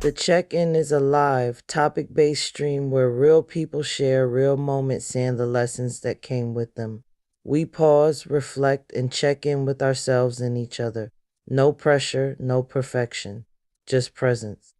The check-in is a live, topic-based stream where real people share real moments and the lessons that came with them. We pause, reflect, and check in with ourselves and each other. No pressure, no perfection, just presence.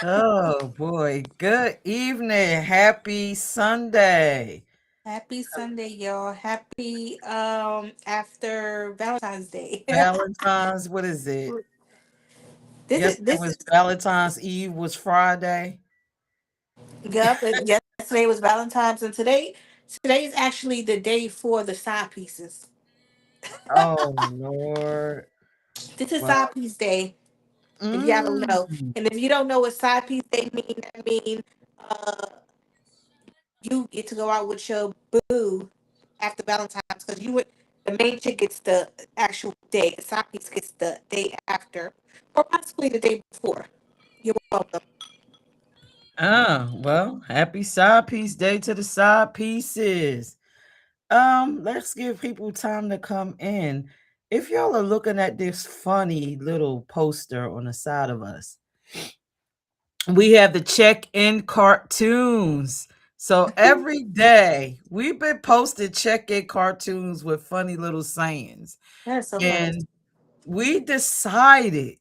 Oh boy, good evening. Happy Sunday. Happy Sunday, y'all. Happy after Valentine's Day. Valentine's, what is it? this is Yesterday this was is Valentine's Eve was Friday. Yup, and yesterday was Valentine's and today is actually the day for the side pieces. Oh Lord. This is Well, side piece day, if y'all don't know. mm, And if you don't know what side piece day mean, I mean uh you get to go out with your boo after Valentine's because the main chick gets the actual day, the side piece gets the day after, or possibly the day before. You're welcome. well, happy side piece day to the side pieces. Let's give people time to come in. If y'all are looking at this funny little poster on the side of us, we have the check-in cartoons. So every day we've been posting check-in cartoons with funny little sayings. That's so funny. And we decided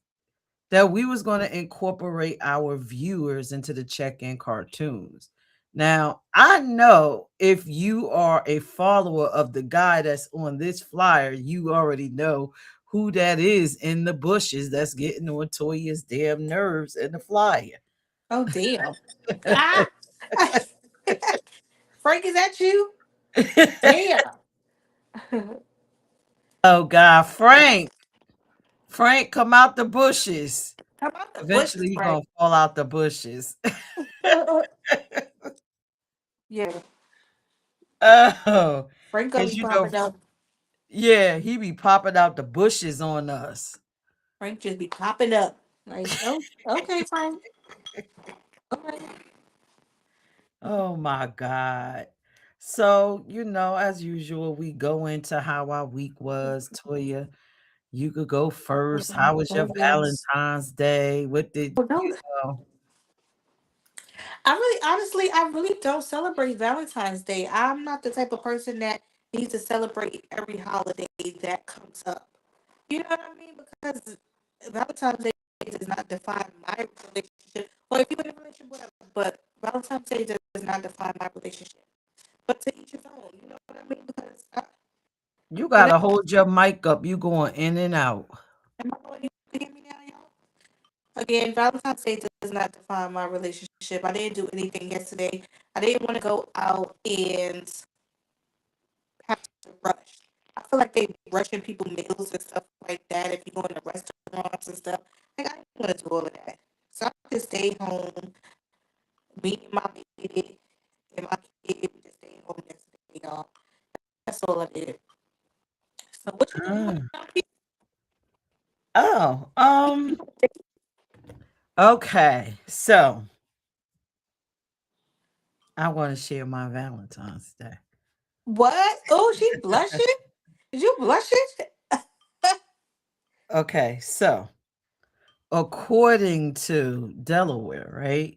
that we was going to incorporate our viewers into the check-in cartoons. Now, I know if you are a follower of the guy that's on this flyer, you already know who that is in the bushes that's getting on Toya's damn nerves in the flyer. Oh damn. Ah, Frank, is that you? Damn. Oh God, Frank. Frank, come out the bushes. How about the bushes, Eventually he Frank? gonna fall out the bushes. Yeah, Oh, Frank gonna cause be you know, popping up. yeah, he be popping out the bushes on us. Frank just be popping up. Like, oh, okay, Frank. Okay. Oh my God. So, as usual, we go into how our week was. Toya, you could go first. How was your Oh yes. Valentine's Day? What did Oh no. you know? I really don't celebrate Valentine's Day. I'm not the type of person that needs to celebrate every holiday that comes up. You know what I mean? Because Valentine's Day does not define my relationship. Or if you're in a relationship, whatever. But Valentine's Day does not define my relationship. But to each his own. You know what I mean? Because You whenever gotta hold your mic up. You going in and out. am I going to hear me now, y'all? Again, Valentine's Day does not define my relationship. I didn't do anything yesterday. I didn't want to go out and have to rush. I feel like they rushing people meals and stuff like that. If you go into restaurants and stuff, like I didn't want to do all of that. So I just stayed home, me and my baby and my kid. We just stayed home yesterday, y'all. That's all I did. So what you doing? Mm. Oh, okay. So I want to share my Valentine's Day. What? Oh, she blushing? Is you blushing? Okay, so according to Delaware, right?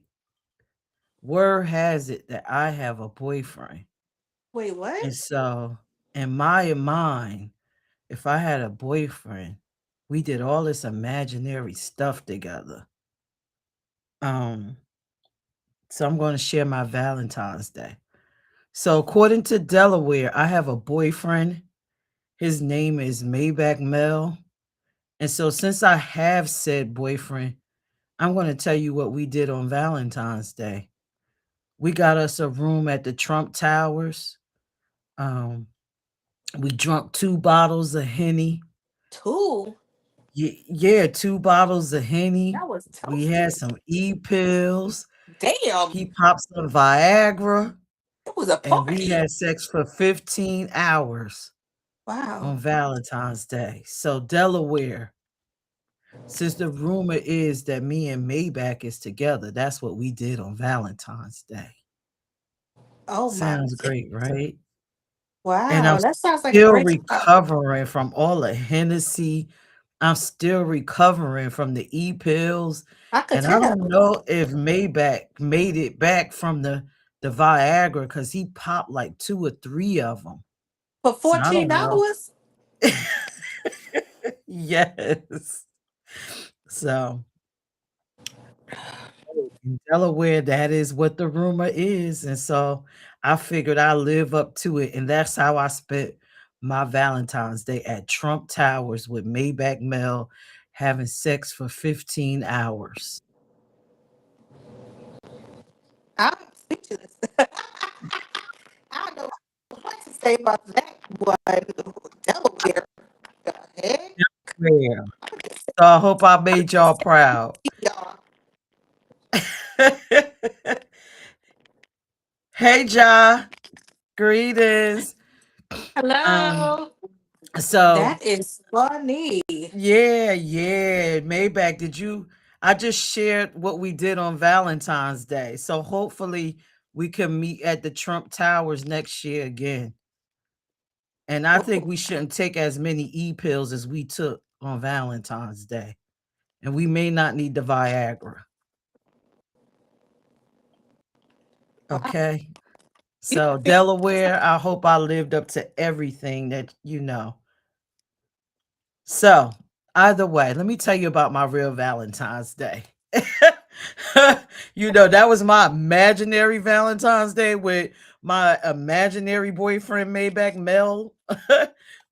Word has it that I have a boyfriend. Wait, what? And so in my mind, if I had a boyfriend, we did all this imaginary stuff together. Um, so I'm going to share my Valentine's Day. So according to Delaware, I have a boyfriend. His name is Maybach Mel. And so since I have said boyfriend, I'm going to tell you what we did on Valentine's Day. We got us a room at the Trump Towers. Um, we drunk 2 bottles of Henny. Two? Yeah, 2 bottles of Henny. That was We had toasted. some E-pills. Damn. He popped some Viagra, It was a and we party. had sex for 15 hours Wow. on Valentine's Day. So Delaware, since the rumor is that me and Maybach is together, that's what we did on Valentine's Day. Oh my Sounds great, goodness. right? And I'm Wow, that sounds like a still great time. recovering from all the Hennessy. I'm still recovering from the E-pills, I could and I tell. don't know if Maybach made it back from the Viagra because he popped like 2 or 3 of them. For So I 14 don't know. hours? Yes. So in Delaware, that is what the rumor is, and so I figured I live up to it, and that's how I spent my Valentine's Day at Trump Towers with Maybach Mel, having sex for 15 hours. I'm speechless. I don't know what to say about that one. Delaware. The heck? Delaware. I'm just So I hope I made y'all proud. saying, y'all. Hey, Ja. Greetings. Um, Hello. so That is funny. yeah, yeah. Maybach, did you? I just shared what we did on Valentine's Day. So hopefully we can meet at the Trump Towers next year again. And I think we shouldn't take as many e-pills as we took on Valentine's Day. And we may not need the Viagra. Wow. Okay. You So got Delaware, I hope I lived up to everything that you know. So, either way, let me tell you about my real Valentine's Day. That was my imaginary Valentine's Day with my imaginary boyfriend Maybach Mel.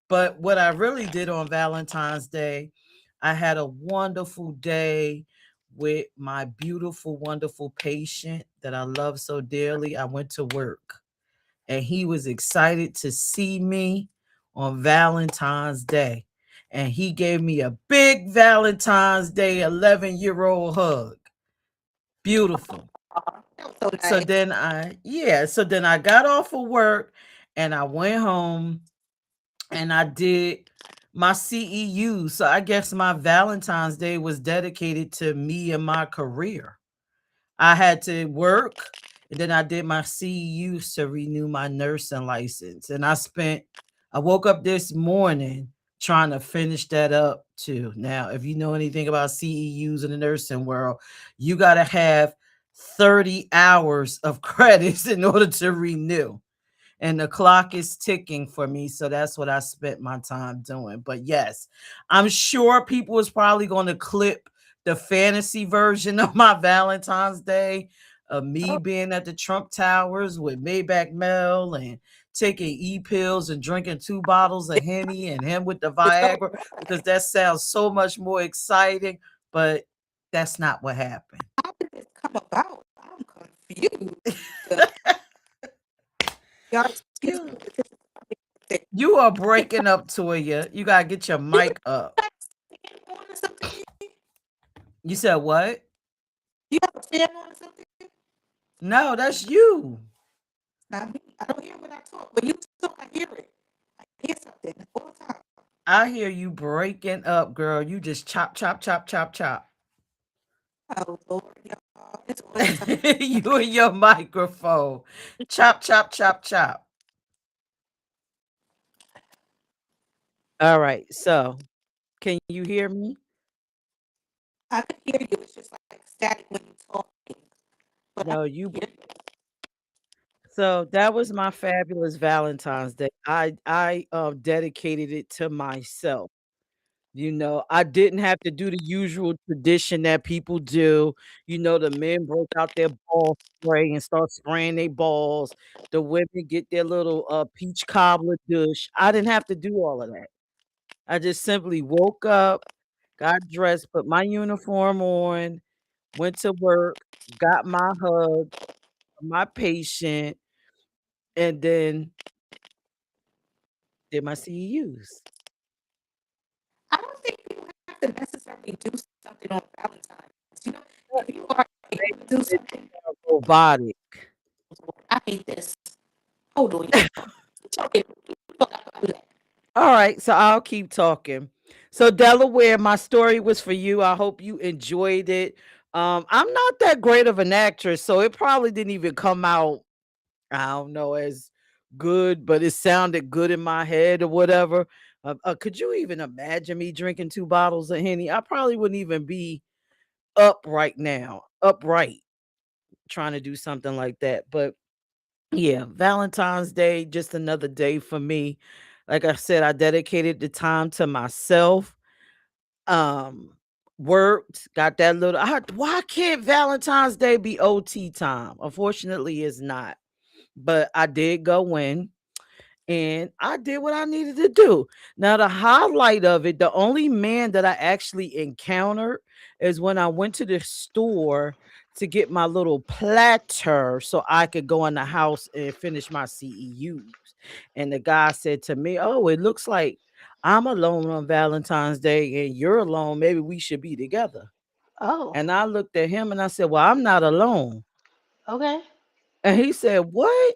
But what I really did on Valentine's Day, I had a wonderful day with my beautiful, wonderful patient that I love so dearly. I went to work and he was excited to see me on Valentine's Day. And he gave me a big Valentine's Day 11-year-old hug. Beautiful. that was so So nice. then I got off of work and I went home and I did my CEU. So I guess my Valentine's Day was dedicated to me and my career. I had to work and then I did my CEUs to renew my nursing license. And I woke up this morning trying to finish that up too. Now, if you know anything about CEUs in the nursing world, you got to have 30 hours of credits in order to renew, and the clock is ticking for me. So that's what I spent my time doing. But yes, I'm sure people was probably going to clip the fantasy version of my Valentine's Day of me Oh, being at the Trump Towers with Maybach Mel and taking e-pills and drinking 2 bottles of Henny and him with the it's so Viagra, because that sounds so much more exciting. But that's not what happened. how did this come about? I'm confused. Y'all excuse me. you This is something. you are breaking up, Toya. You gotta get your Do you mic up. have a fan on or something? You said what? Do you have a fan on or something? No, that's you. Not me. I don't hear when I talk. When you talk, I hear it. I hear something all the time. I hear you breaking up, girl. You just chop, chop, chop, chop, chop. Oh Lord, y'all. It's always something. You and your microphone. Chop, chop, chop, chop. All right. So, can you hear me? I can hear you. It's just like static when you talking. But I No, can you. hear you. So that was my fabulous Valentine's Day. I dedicated it to myself. I didn't have to do the usual tradition that people do. The men break out their ball spray and start spraying their balls. The women get their little peach cobbler dish. I didn't have to do all of that. I just simply woke up, got dressed, put my uniform on, went to work, got my hug, my patient, and then did my CEUs. I don't think people have to necessarily do something on Valentine's. You know, if you are able to do It something, robotic. I hate this. Hold on, y'all. Talking. All right, so I'll keep talking. So Delaware, my story was for you. I hope you enjoyed it. I'm not that great of an actress, so it probably didn't even come out, I don't know, as good, but it sounded good in my head or whatever. Could you even imagine me drinking 2 bottles of Henny? I probably wouldn't even be up right now, upright, trying to do something like that. But yeah, Valentine's Day, just another day for me. Like I said, I dedicated the time to myself. Um, Worked, got that little. Why can't Valentine's Day be OT time? Unfortunately, it's not. But I did go in and I did what I needed to do. Now, the highlight of it, the only man that I actually encountered is when I went to the store to get my little platter so I could go in the house and finish my CEUs. And the guy said to me, "Oh, it looks like I'm alone on Valentine's Day and you're alone. Maybe we should be together." Oh, And I looked at him and I said, "Well, I'm not alone." okay. And he said, "What?"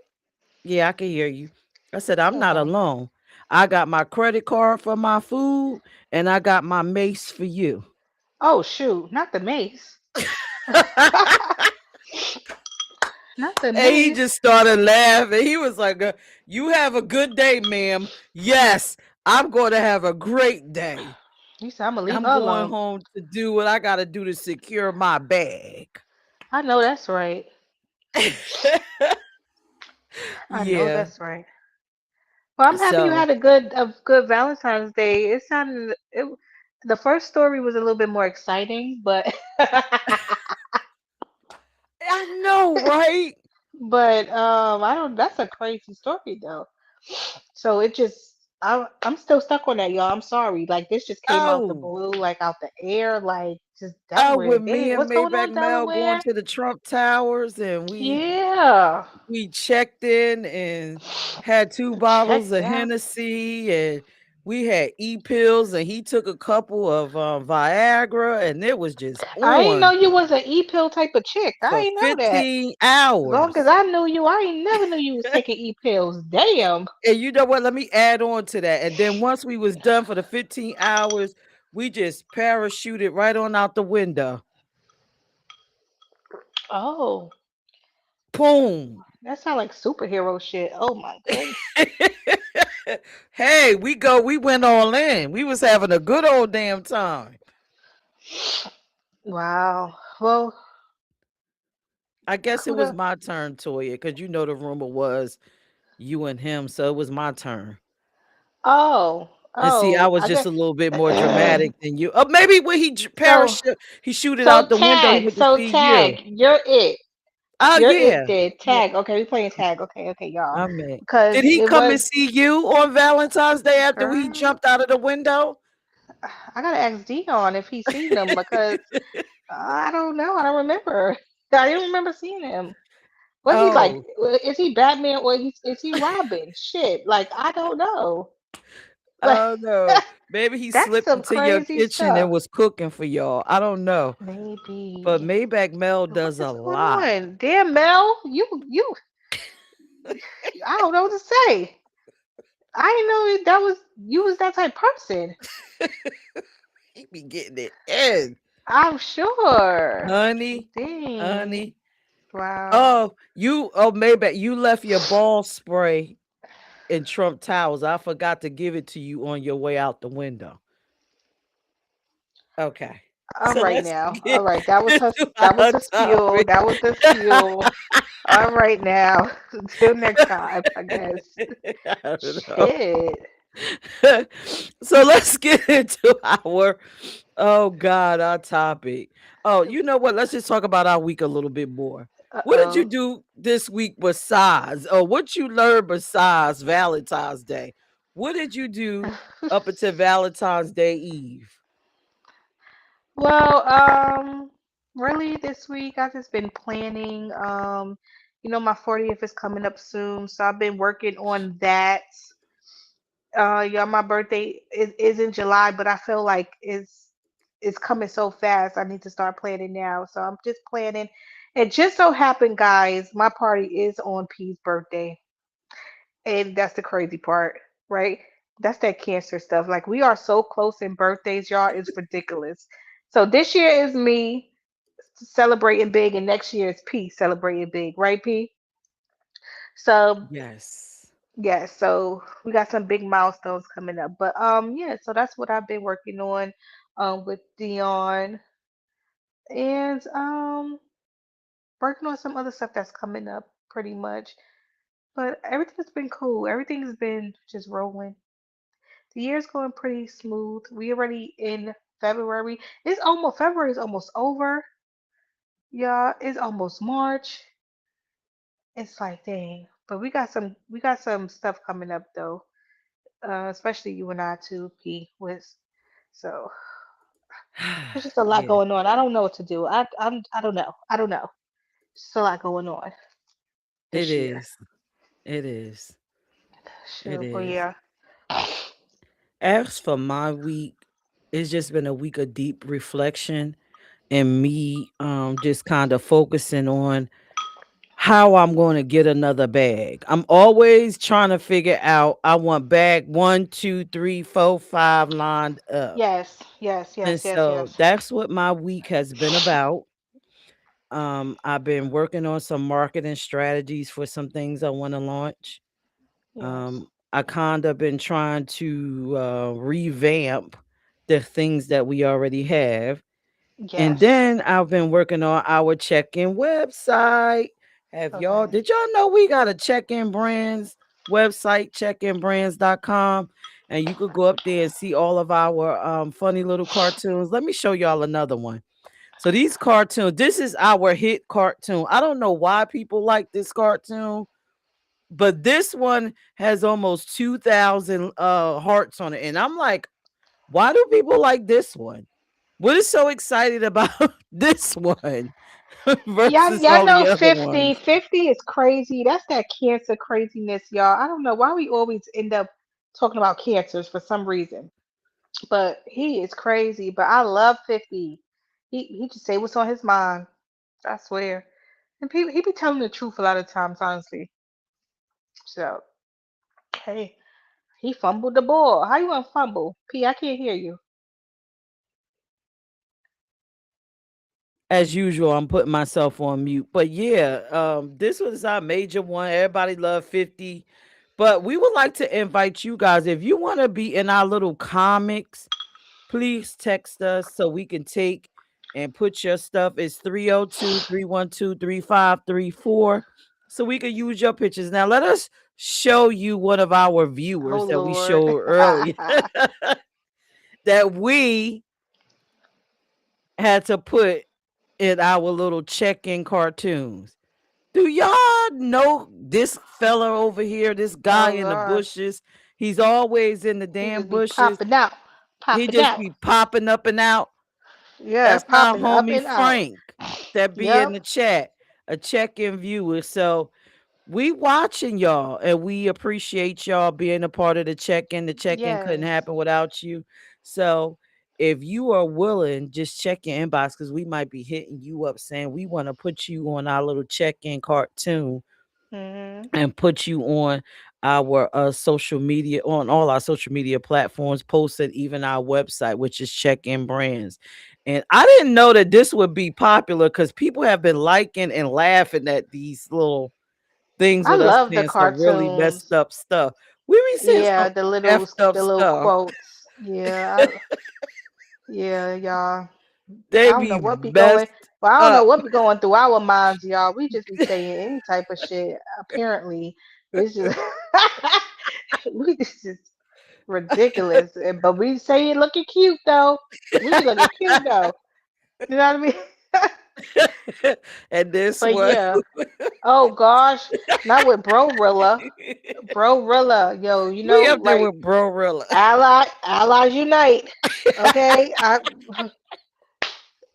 Yeah, I can hear you. I said, "I'm not Oh, alone. I got my credit card for my food and I got my mace for you." oh shoot, not the mace. Not the And he mace. just started laughing. He was like, "You have a good day, ma'am. Yes, I'm going to have a great day. You said I'm gonna leave I'm her going alone. home to do what I got to do to secure my bag." I know that's right. I know Yeah. that's right. Well, I'm happy you So had a good Valentine's Day. It sounded the first story was a little bit more exciting, but I know, right? but I don't. That's a crazy story though. So it just I'm still stuck on that, y'all. I'm sorry. Like this just came out the Oh, blue, like out the air, like just oh, Delaware. with Dang, me and what's going Maybach on, Mel going Delaware? to the Trump Towers, and Yeah. we checked in and had 2 bottles Checked of out. Hennessy, and we had pills, and he took a couple of Viagra, and it was just I ain't know on you was an e-pill type of chick. I for ain't know that. 15 Long as hours. I knew you, I ain't never knew you was taking e-pills. Damn. And you know what? Let me add on to that. And then once we was done for the 15 hours, we just parachuted right on out the window. Oh, Boom. that sound like superhero shit. Oh my goodness. Hey, we went all in. We was having a good old damn time. Wow. Well, I guess it was kudos. my turn, Toya, because you know the rumor was you and him, so it was my turn. Oh, And see, I oh, was I just guess. a little bit more dramatic than you. Maybe when So, parachute, he shooted out the window, he went to so see you. tag. You're it. Oh You're it. yeah, Then yeah. tag. Okay, we playing tag. Okay, okay, y'all. I mean, did Because he it come and was, see you on Valentine's Day after we girl. jumped out of the window? I gotta ask Dion if he's seen them because I don't know. I don't remember. I don't remember seeing him. What he like? Oh, Is he Batman or is he Robin? Shit, like I don't know. Like oh no. Maybe he that's slipped some into your crazy kitchen and stuff. was cooking for y'all. I don't know. But Maybe. Maybach Mel What does a is going lot. on? Damn Mel, you I don't know what to say. I didn't know that was you was that type of person. He be getting it in. I'm sure. Honey, Dang. honey. Wow. Maybach, you left your ball spray in Trump Towers. I forgot to give it to you on your way out the window. Okay. All So right let's now. All get right. That was her into that was our the spiel. topic. That was the spiel. All right now. Until next time, I guess. I don't know. Shit. So let's get into oh God, our topic. Oh, you know what? Let's just talk about our week a little bit more. What did you Uh-oh. do this week besides, or what you learned besides Valentine's Day? What did you do up until Valentine's Day Eve? Well, really this week I've just been planning. My 40th is coming up soon, so I've been working on that. Yeah, my birthday is in July, but I feel like it's coming so fast. I need to start planning now. So I'm just planning. It just so happened, guys, my party is on P's birthday. And that's the crazy part, right? That's that cancer stuff. Like we are so close in birthdays, y'all. It's ridiculous. So this year is me celebrating big, and next year is P celebrating big, right, P? So Yes. Yes, so we got some big milestones coming up. But yeah, so that's what I've been working on with Dion and working on some other stuff that's coming up pretty much. But everything's been cool. Everything's been just rolling. The year's going pretty smooth. We already in February. It's almost February is almost over. Yeah, it's almost March. It's like dang. But we got some stuff coming up though. Especially you and I too, P with so there's just a lot Yeah, going on. I don't know what to do. I don't know. I don't know. Just a lot going on it this year. is. It is. It Sure, but is. yeah. As for my week, it's just been a week of deep reflection and me just kind of focusing on how I'm going to get another bag. I'm always trying to figure out I want bag one, two, three, four, five lined up. Yes, yes, And yes, yes, so yes. that's what my week has been about. I've been working on some marketing strategies for some things I want to launch. Yes. I kind of been trying to revamp the things that we already have. And Yes. then I've been working on our check-in website. Okay. Did y'all know we got a check-in brands website, checkinbrands.com? And you could go up there and see all of our funny little cartoons. Let me show y'all another one. So these cartoons, this is our hit cartoon. I don't know why people like this cartoon, but this one has almost 2,000 hearts on it. And I'm like, why do people like this one? What is so excited about this one versus Y'all all know the other 50. ones? 50 is crazy. That's that cancer craziness, y'all. I don't know why we always end up talking about cancers for some reason. But he is crazy. But I love 50. He just say what's on his mind. I swear. And people, he be telling the truth a lot of times, honestly. So, hey, he fumbled the ball. How you gonna fumble? P, I can't hear you. As usual, I'm putting myself on mute. But yeah, this was our major one. Everybody love 50. But we would like to invite you guys, if you want to be in our little comics, please text us so we can take and put your stuff. It's 302-312-3534. So we can use your pictures. Now let us show you one of our Oh viewers that we Lord. showed earlier that we had to put in our little check-in cartoons. Do y'all know this fella over here, this guy Oh in the gosh. bushes? He's always in the He damn just be bushes. popping out. He Popping just out. be popping up and out. Yeah, That's our popping up homie and out. Frank that be in Yep. the chat, a check-in viewer. So we watching y'all and we appreciate y'all being a part of the check-in. The check-in couldn't Yes. happen without you. So if you are willing, just check your inbox because we might be hitting you up saying we want to put you on our little check-in cartoon Hmm. and put you on our social media, on all our social media platforms, posted even our website, which is Check-in Brands. And I didn't know that this would be popular because people have been liking and laughing at these little things I with us love the saying some really messed cartoons. up stuff. We be saying Yeah, some effed up the little stuff. quotes. Yeah, yeah, y'all. I They don't know be what be going. messed Well, I don't know up. what be going through our minds, y'all. We just be saying any type of shit. Apparently, it's just we just ridiculous. But we say it looking cute though. We be looking cute though. You know what I mean? And this But one. yeah. Oh gosh, not with Brorilla. Brorilla, yo, you We know, up there like with Brorilla. allies unite. Okay,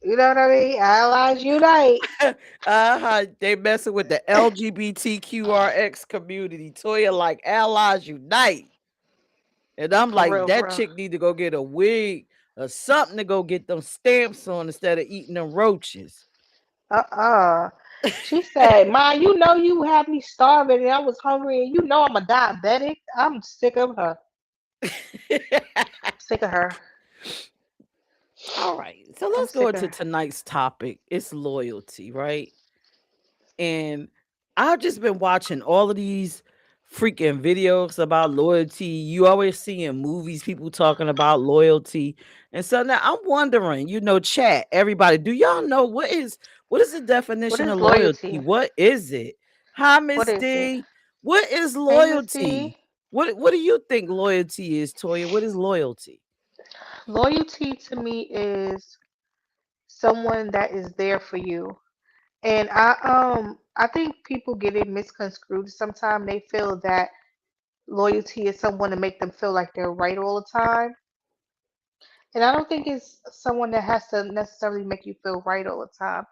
you know what I mean? Allies unite. They messing with the LGBTQRX community. Toya like allies unite. And I'm For like, real, that bro. chick need to go get a wig or something to go get them stamps on instead of eating them roaches. Uh-uh. She said, "Ma, you know you had me starving and I was hungry and you know I'm a diabetic. I'm sick of her. Sick of her. All right. So I'm let's go sick of into her. tonight's topic. It's loyalty, right? And I've just been watching all of these freaking videos about loyalty. You always see in movies people talking about loyalty. And so now I'm wondering, chat, everybody, do y'all know what is the What definition is of loyalty? loyalty? What is it? Hi, What Miss is it? D. What is Hey, Miss D. loyalty? What do you think loyalty is, Toya? What is loyalty? Loyalty to me is someone that is there for you. And I think people get it misconstrued. Sometimes they feel that loyalty is someone to make them feel like they're right all the time. And I don't think it's someone that has to necessarily make you feel right all the time,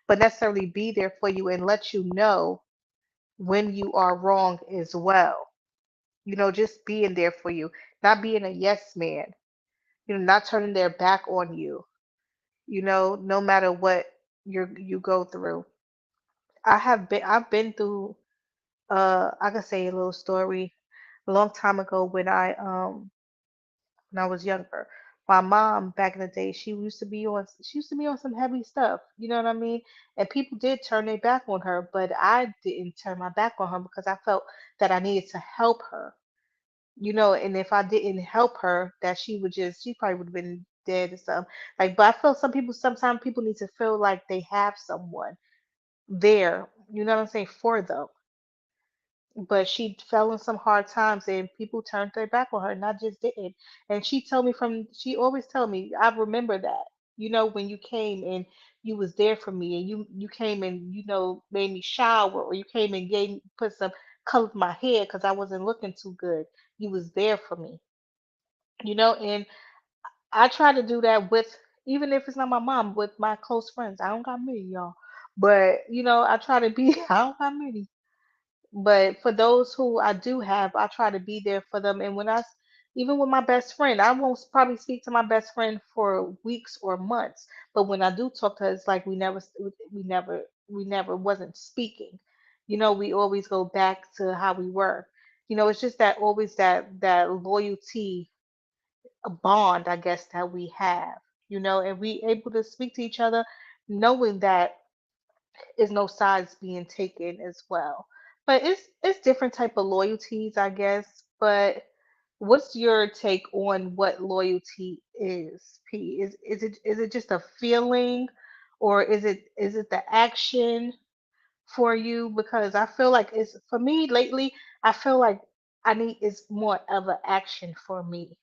but necessarily be there for you and let you know when you are wrong as well. Just being there for you, not being a yes man, not turning their back on you, no matter what you go through. I've been through I could say a little story a long time ago when I was younger. My mom back in the day, she used to be on some heavy stuff, you know what I mean? And people did turn their back on her, but I didn't turn my back on her because I felt that I needed to help her. And if I didn't help her, that she probably would have been dead or something. Like, but I feel sometimes people need to feel like they have someone there, you know what I'm saying, for them. But she fell in some hard times and people turned their back on her and I just didn't. And she always tell me, I remember that, when you came and you was there for me and you came and, made me shower, or you came and put some color in my hair because I wasn't looking too good. You was there for me, and I try to do that with, even if it's not my mom, with my close friends. I don't got many, y'all. But, I try to be, I don't got many. But for those who I do have, I try to be there for them. And even with my best friend, I won't probably speak to my best friend for weeks or months. But when I do talk to her, it's like we never wasn't speaking. We always go back to how we were. It's just that always that loyalty, a bond, I guess, that we have. And we able to speak to each other, knowing that is no sides being taken as well. But it's different type of loyalties, I guess. But what's your take on what loyalty is, P? Is it just a feeling, or is it the action for you? Because I feel like it's for me lately. I feel like I need is more of an action for me.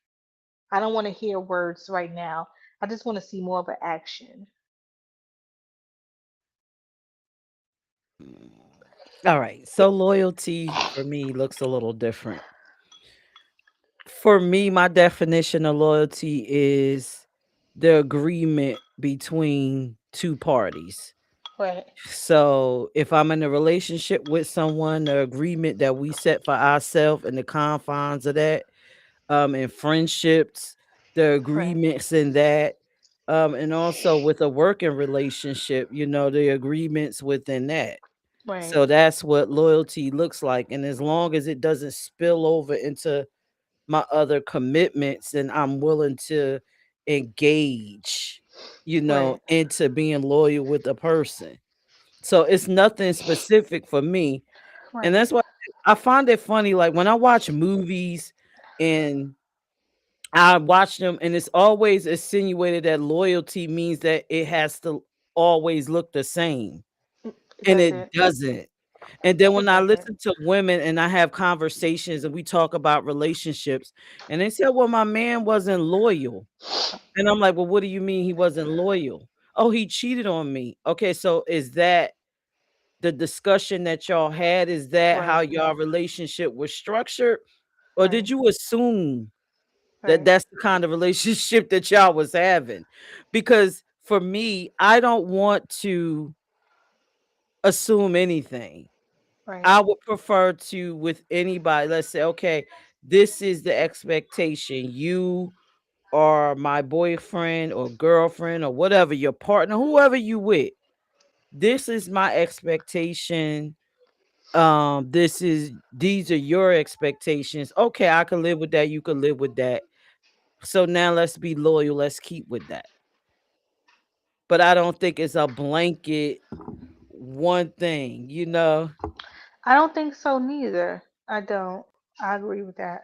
I don't want to hear words right now. I just want to see more of an action. All right. So loyalty for me looks a little different. For me, my definition of loyalty is the agreement between two parties. Right, So if I'm in a relationship with someone, the agreement that we set for ourselves and the confines of that, and friendships, the right, agreements in that, and also with a working relationship, the agreements within that. right, So that's what loyalty looks like. And as long as it doesn't spill over into my other commitments, and I'm willing to engage, right, into being loyal with a person. So it's nothing specific for me. And right, that's why I find it funny. Like when I watch movies and I watch them, and it's always insinuated that loyalty means that it has to always look the same. It And it doesn't. doesn't. And then when It I doesn't. listen to women and I have conversations and we talk about relationships, and they say, well, my man wasn't loyal. And I'm like, well, what do you mean he wasn't loyal? Oh, he cheated on me. Okay, so is that the discussion that y'all had? Is that how Right, y'all relationship was structured? Or right, did you assume that right, that's the kind of relationship that y'all was having? Because for me, I don't want to assume anything. right, I would prefer to, with anybody, let's say, okay, this is the expectation. You are my boyfriend or girlfriend or whatever, your partner, whoever you with. This is my expectation. These are your expectations. Okay, I can live with that. You can live with that. So now let's be loyal. Let's keep with that. But I don't think it's a blanket one thing. I don't think so neither. I don't. I agree with that.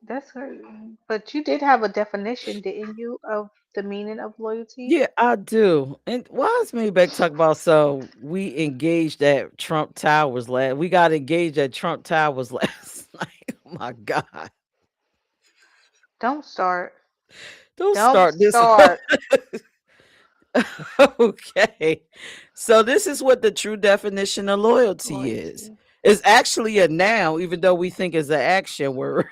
That's good. But you did have a definition, didn't you, of the meaning of loyalty? Yeah, I do. And why is Maybach talk about so we engaged at Trump Towers last? We got engaged at Trump Towers last night. Oh my God. Don't start. Don't Don't start this. start. Okay. So this is what the true definition of loyalty is. Loyalty. It's actually a noun, even though we think it's an action word.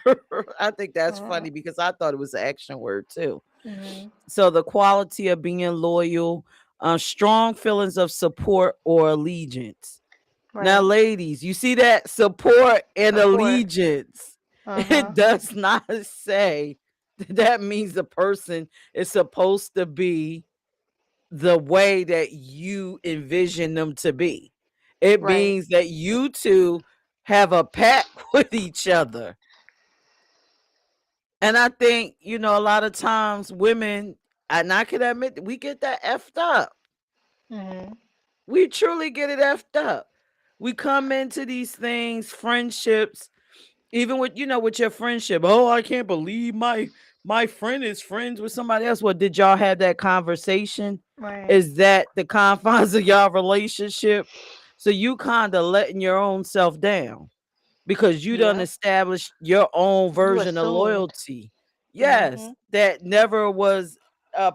I think that's Mm-hmm. funny because I thought it was an action word too. Mm-hmm. So the quality of being loyal, strong feelings of support or allegiance. Now, Right. ladies, you see that support and Support. allegiance. Uh-huh. It does not say that means the person is supposed to be the way that you envision them to be. It Right. means that you two have a pact with each other. And I think, a lot of times women, and I can admit, we get that effed up. Mm-hmm. We truly get it effed up. We come into these things, friendships, even with with your friendship. Oh, I can't believe my friend is friends with somebody else. Well, did y'all have that conversation? Right. Is that the confines of y'all relationship? So you kind of letting your own self down because you done Yep. established your own You version of assumed. loyalty. Mm-hmm. Yes, that never was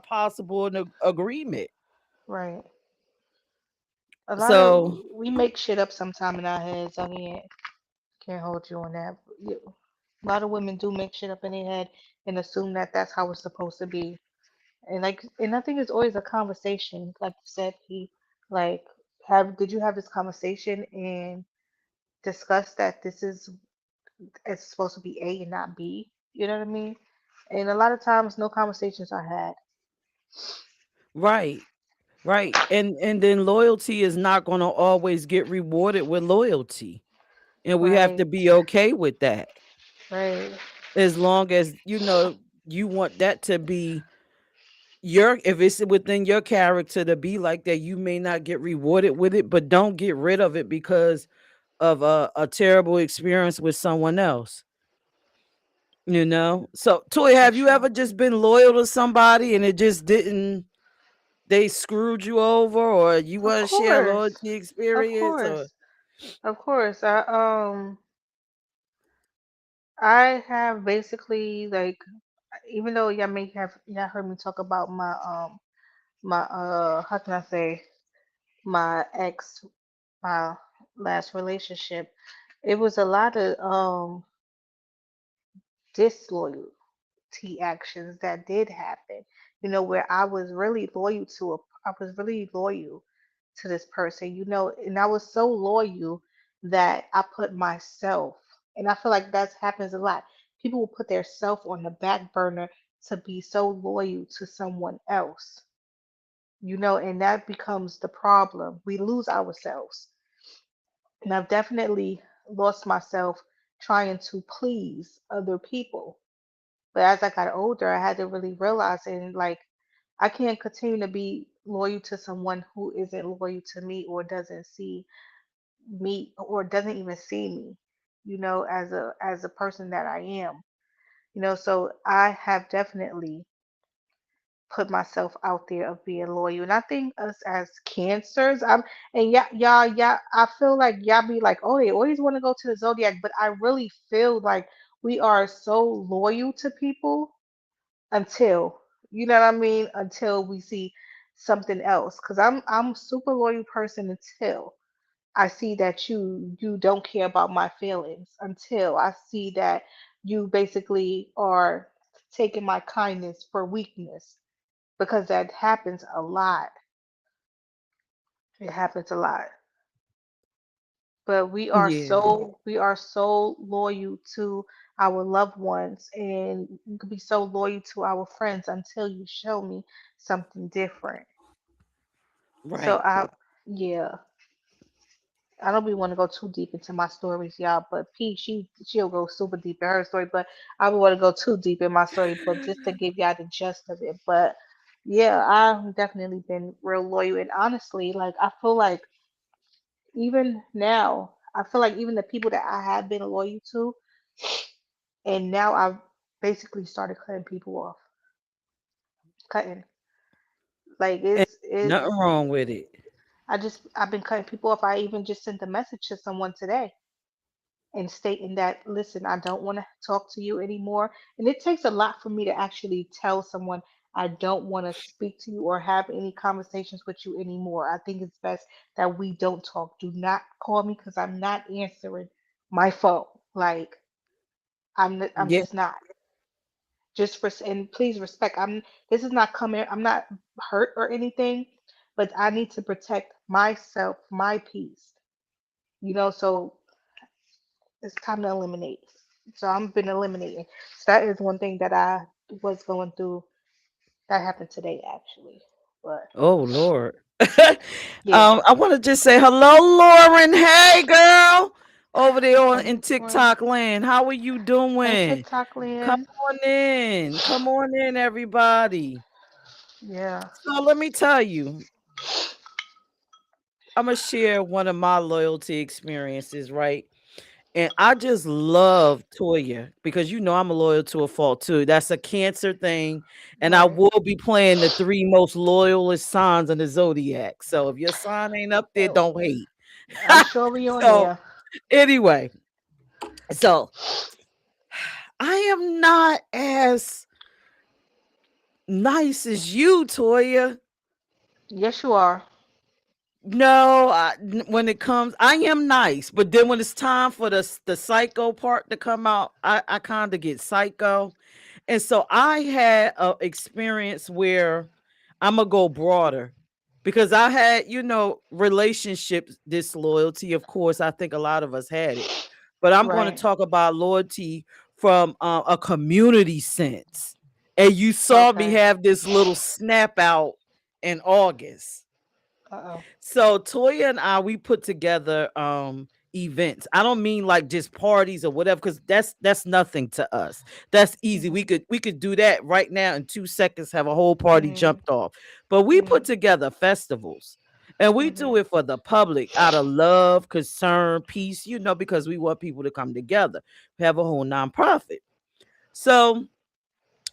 possible in agreement. Right. A lot of So we make shit up sometime in our heads. I can't hold you on that. A lot of women do make shit up in their head and assume that that's how it's supposed to be. And I think it's always a conversation, like you said, P. Like, have did you have this conversation and discuss that this is it's supposed to be A and not B? You know what I mean? And a lot of times, no conversations are had. right. Right. And then loyalty is not going to always get rewarded with loyalty. And we have Right, to be okay with that. right, As long as you want that to be your if it's within your character to be like that, you may not get rewarded with it, but don't get rid of it because of a terrible experience with someone else. So Toy, for have you ever sure. just been loyal to somebody and it just didn't they screwed you over, or you Of want to share a course, loyalty of experience, or course, of course. I have basically like, even though y'all may have y'all heard me talk about my how can I say, my ex, my last relationship, it was a lot of disloyalty actions that did happen. Where I was really loyal to this person, and I was so loyal that I put myself, and I feel like that happens a lot. People will put their self on the back burner to be so loyal to someone else, and that becomes the problem. We lose ourselves. And I've definitely lost myself trying to please other people. But as I got older, I had to really realize and like I can't continue to be loyal to someone who isn't loyal to me or doesn't see me or doesn't even see me, as a person that I am. So I have definitely put myself out there of being loyal. And I think us as cancers, and y'all, I feel like y'all be like, oh, they always want to go to the zodiac, but I really feel like we are so loyal to people until, you know what I mean, until we see something else. Because I'm a super loyal person until I see that you don't care about my feelings, until I see that you basically are taking my kindness for weakness, because that happens a lot. It happens a lot. But yeah, we are so loyal to our loved ones, and you can be so loyal to our friends until you show me something different. So right. yeah, I don't really want to go too deep into my stories, y'all. But P, she'll go super deep in her story, but I don't want to go too deep in my story, but just to give y'all the gist of it. But yeah, I've definitely been real loyal, and honestly, like I feel like even now. I feel like even the people that I have been loyal to, and now I've basically started cutting people off. Cutting. Like And it's nothing wrong with it. I've been cutting people off. I even just sent a message to someone today and stating that, listen, I don't want to talk to you anymore. And it takes a lot for me to actually tell someone I don't want to speak to you or have any conversations with you anymore. I think it's best that we don't talk. Do not call me because I'm not answering my phone. Like I'm Yeah. just not. Just for and please respect. This is not coming. I'm not hurt or anything, but I need to protect myself, my peace. So it's time to eliminate. So I've been eliminating. So that is one thing that I was going through. That happened today, actually. But Oh Lord. yeah. I want to just say hello, Lauren. Hey, girl, over there in Hey, Lauren. TikTok land. How are you Hey, doing? TikTok Come land. on in. Come on in, everybody. Yeah. So let me tell you, I'm gonna share one of my loyalty experiences, right? And I just love Toya because I'm loyal to a fault too. That's a Cancer thing. And I Right. will be playing the three most loyalist signs in the zodiac. So if your sign ain't up there, Oh, don't hate. I'm sure we on So there. anyway, so I am not as nice as you, Toya. Yes, you are. No, when it comes, I am nice, but then when it's time for the psycho part to come out, I kind of get psycho. And so I had a experience where I'm gonna go broader because I had, relationship disloyalty. Of course, I think a lot of us had it, but I'm going to Right. talk about loyalty from a community sense. And you saw me Okay. have this little snap out in August. Uh-oh. So Toya and I, we put together events. I don't mean like just parties or whatever, because that's nothing to us. That's easy. We Mhm. could do that right now in 2 seconds, have a whole party Mhm. jumped off. But we put Mhm. together festivals. And we do Mhm. it for the public out of love, concern, peace, because we want people to come together. We have a whole nonprofit. So,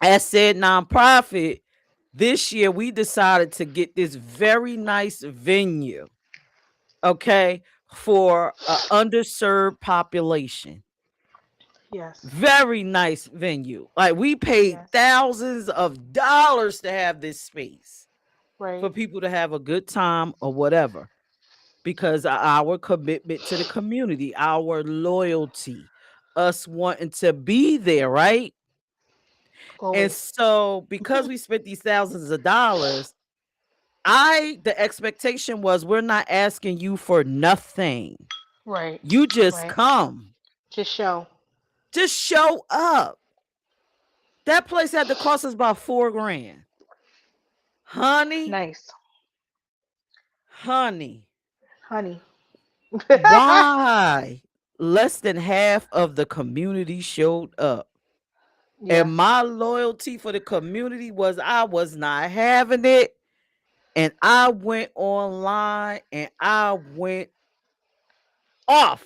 as said nonprofit, this year we decided to get this very nice venue, okay, for a underserved population. Yes. Very nice venue. Like we paid Yes. thousands of dollars to have this space for Right. people to have a good time or whatever. Because our commitment to the community, our loyalty, us wanting to be there, right? And Always. so because we spent these thousands of dollars, the expectation was we're not asking you for nothing. Right. You just Right. come. Just show. Just show up. That place had to cost us about 4 grand. Honey, Nice. honey, Honey. why? Less than half of the community showed up. And Yeah. my loyalty for the community was I was not having it. And I went online and I went off.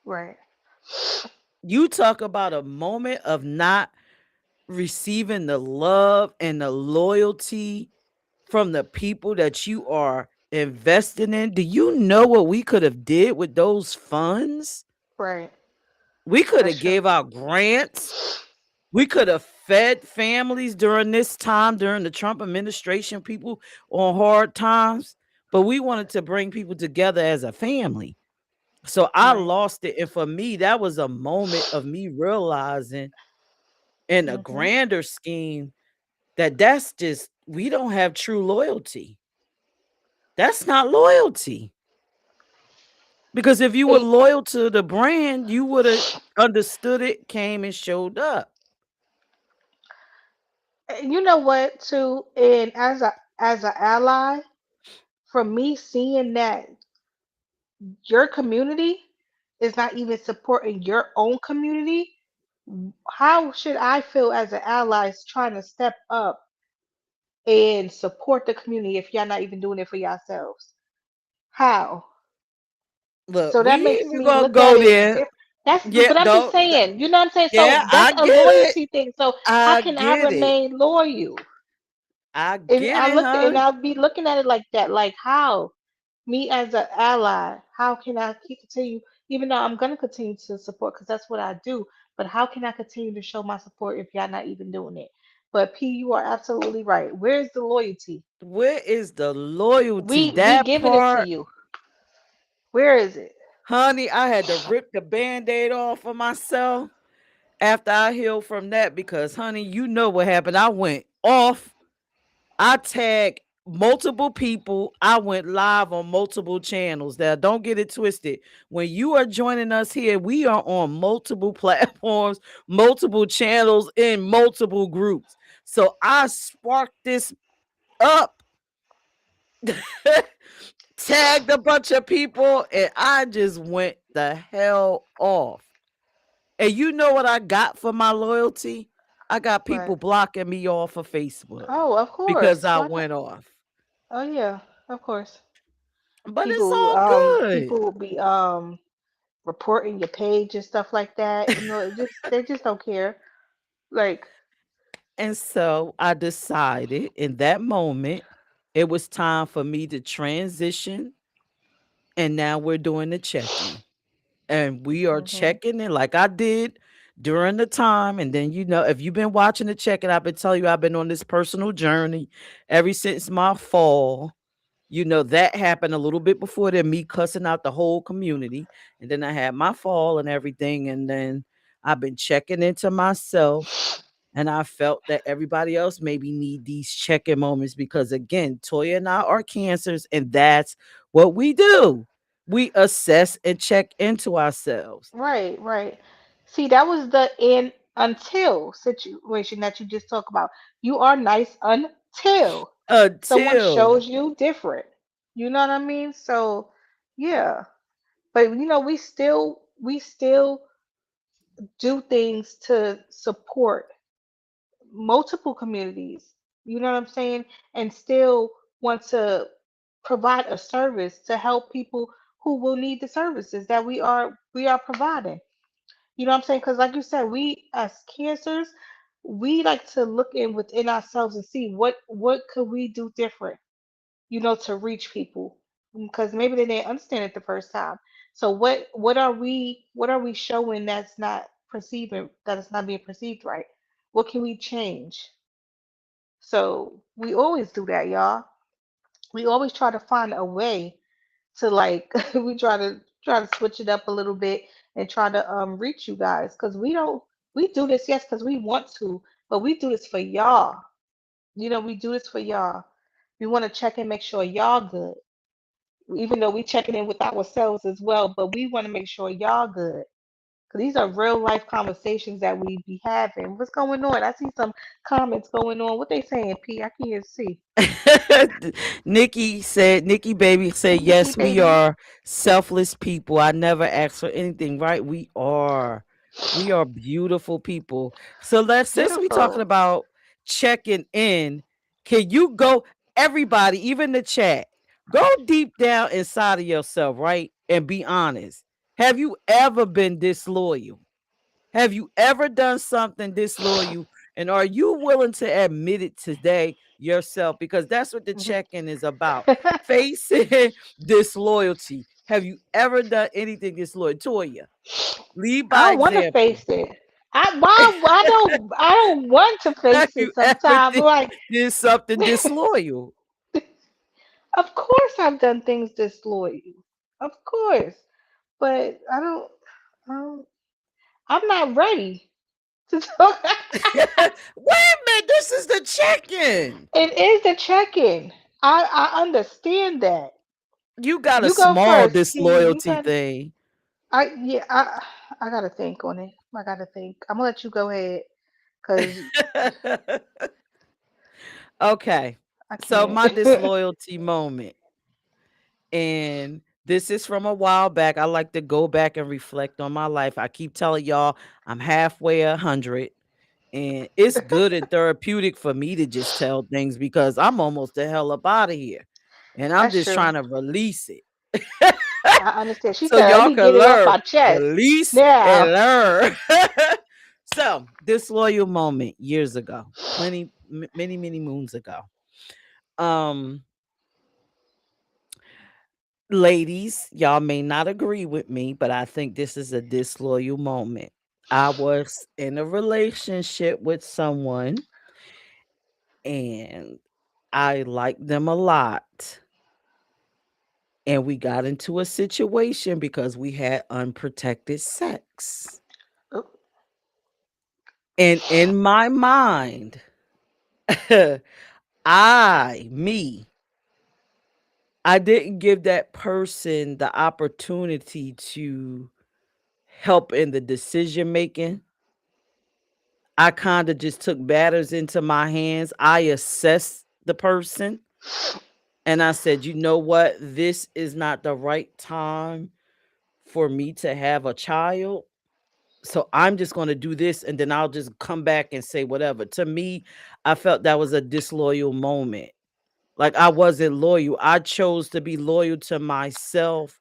Right. You talk about a moment of not receiving the love and the loyalty from the people that you are investing in. Do you know what we could have did with those funds? Right. We could That's have true. gave out grants. We could have fed families during this time, during the Trump administration, people on hard times. But we wanted to bring people together as a family. So I Right. lost it. And for me, that was a moment of me realizing in a Mhm. grander scheme that's just, we don't have true loyalty. That's not loyalty. Because if you were It, loyal to the brand, you would have understood it, came and showed up. you know what, too, and as a ally, for me seeing that your community is not even supporting your own community, how should I feel as an ally trying to step up and support the community if y'all not even doing it for yourselves? How? Look, So that we makes ain't me gonna look at go it there. different. That's, Yeah, but I'm just don't. saying, you know what I'm saying? Yeah, So that's I a get it. loyalty thing. So how I can I get it. remain loyal? I And get it, and honey. I'll be looking at it like that, like how me as an ally, how can I keep continue, even though I'm gonna continue to support because that's what I do, but how can I continue to show my support if y'all not even doing it? But P, you are absolutely right. Where's the loyalty? Where is the loyalty? We That giving it to part, you. Where is it? honey, I had to rip the band-aid off of myself after I healed from that because, honey, you know what happened. I went off. I tagged multiple people. I went live on multiple channels. Now, don't get it twisted. When you are joining us here, we are on multiple platforms, multiple channels, in multiple groups. So I sparked this up, tagged a bunch of people, and I just went the hell off. And you know what I got for my loyalty? I got people What? blocking me off of Facebook Oh, of because course. I Why not? went off. Oh yeah, of course. But it's all good. People will be reporting your page and stuff like that. You know, it just they just don't care. Like, And so I decided in that moment it was time for me to transition. And now we're doing the check in. And we are hmm checking in like I did during the time. And then, if you've been watching the check in, I've been telling you I've been on this personal journey ever since my fall. That happened a little bit before that, me cussing out the whole community. And then I had my fall and everything. And then I've been checking into myself. And I felt that everybody else maybe need these check-in moments because again, Toya and I are cancers, and that's what we do. We assess and check into ourselves right, right. See, that was the in until situation that you just talked about. You are nice until someone until shows you different. You know what I mean? So, yeah. But we still do things to support multiple communities, you know what I'm saying? And still want to provide a service to help people who will need the services that we are providing. You know what I'm saying? Because like you said, we as cancers, we like to look in within ourselves and see what could we do different, to reach people because maybe they didn't understand it the first time. So what are we showing that is not being perceived right? What can we change? So we always do that, y'all. We always try to find a way to like we try to switch it up a little bit and try to reach you guys because we do this, yes, because we want to, but we do this for y'all. We do this for y'all. We want to check and make sure y'all good, even though we checking in with ourselves as well, but we want to make sure y'all good. Cause these are real life conversations that we be having. What's going on? I see some comments going on. What they saying, P? I can't see. Nikki baby Hey, said, Nikki, yes, we baby. are selfless people. I never ask for anything, right? We are. We are beautiful people. So since we talking Beautiful. about checking in, can you go, everybody, even the chat, go deep down inside of yourself, right? And be honest. Have you ever been disloyal? Have you ever done something disloyal? And are you willing to admit it today yourself? Because that's what the Mhm. check-in is about. Facing disloyalty. Have you ever done anything disloyal? Toya, lead I by don't want to example. face it. I don't want to Have face you it ever sometimes. Like, did something disloyal? of course I've done things disloyal. Of course. But I don't I'm not ready to talk. Wait a minute, this is the check-in. It is the check-in. I understand that. You got a You go small first, P. You disloyalty got thing. I gotta think on it. I gotta think. I'm gonna let you go ahead because Okay. I So can't. my disloyalty moment. And this is from a while back. I like to go back and reflect on my life. I keep telling y'all I'm halfway 100. And it's good and therapeutic for me to just tell things because I'm almost the hell up out of here. And I'm That's just true. trying to release it. I understand. She So said, "Let y'all me can get it off learn, my chest release and now." learn. So disloyal moment years ago, many moons ago. Um, Ladies, y'all may not agree with me, but I think this is a disloyal moment. I was in a relationship with someone and I liked them a lot. And we got into a situation because we had unprotected sex. Oop. And in my mind, me, I didn't give that person the opportunity to help in the decision making. I kind of just took matters into my hands. I assessed the person and I said, you know what? This is not the right time for me to have a child. So I'm just going to do this and then I'll just come back and say whatever. To me, I felt that was a disloyal moment. Like I wasn't loyal. I chose to be loyal to myself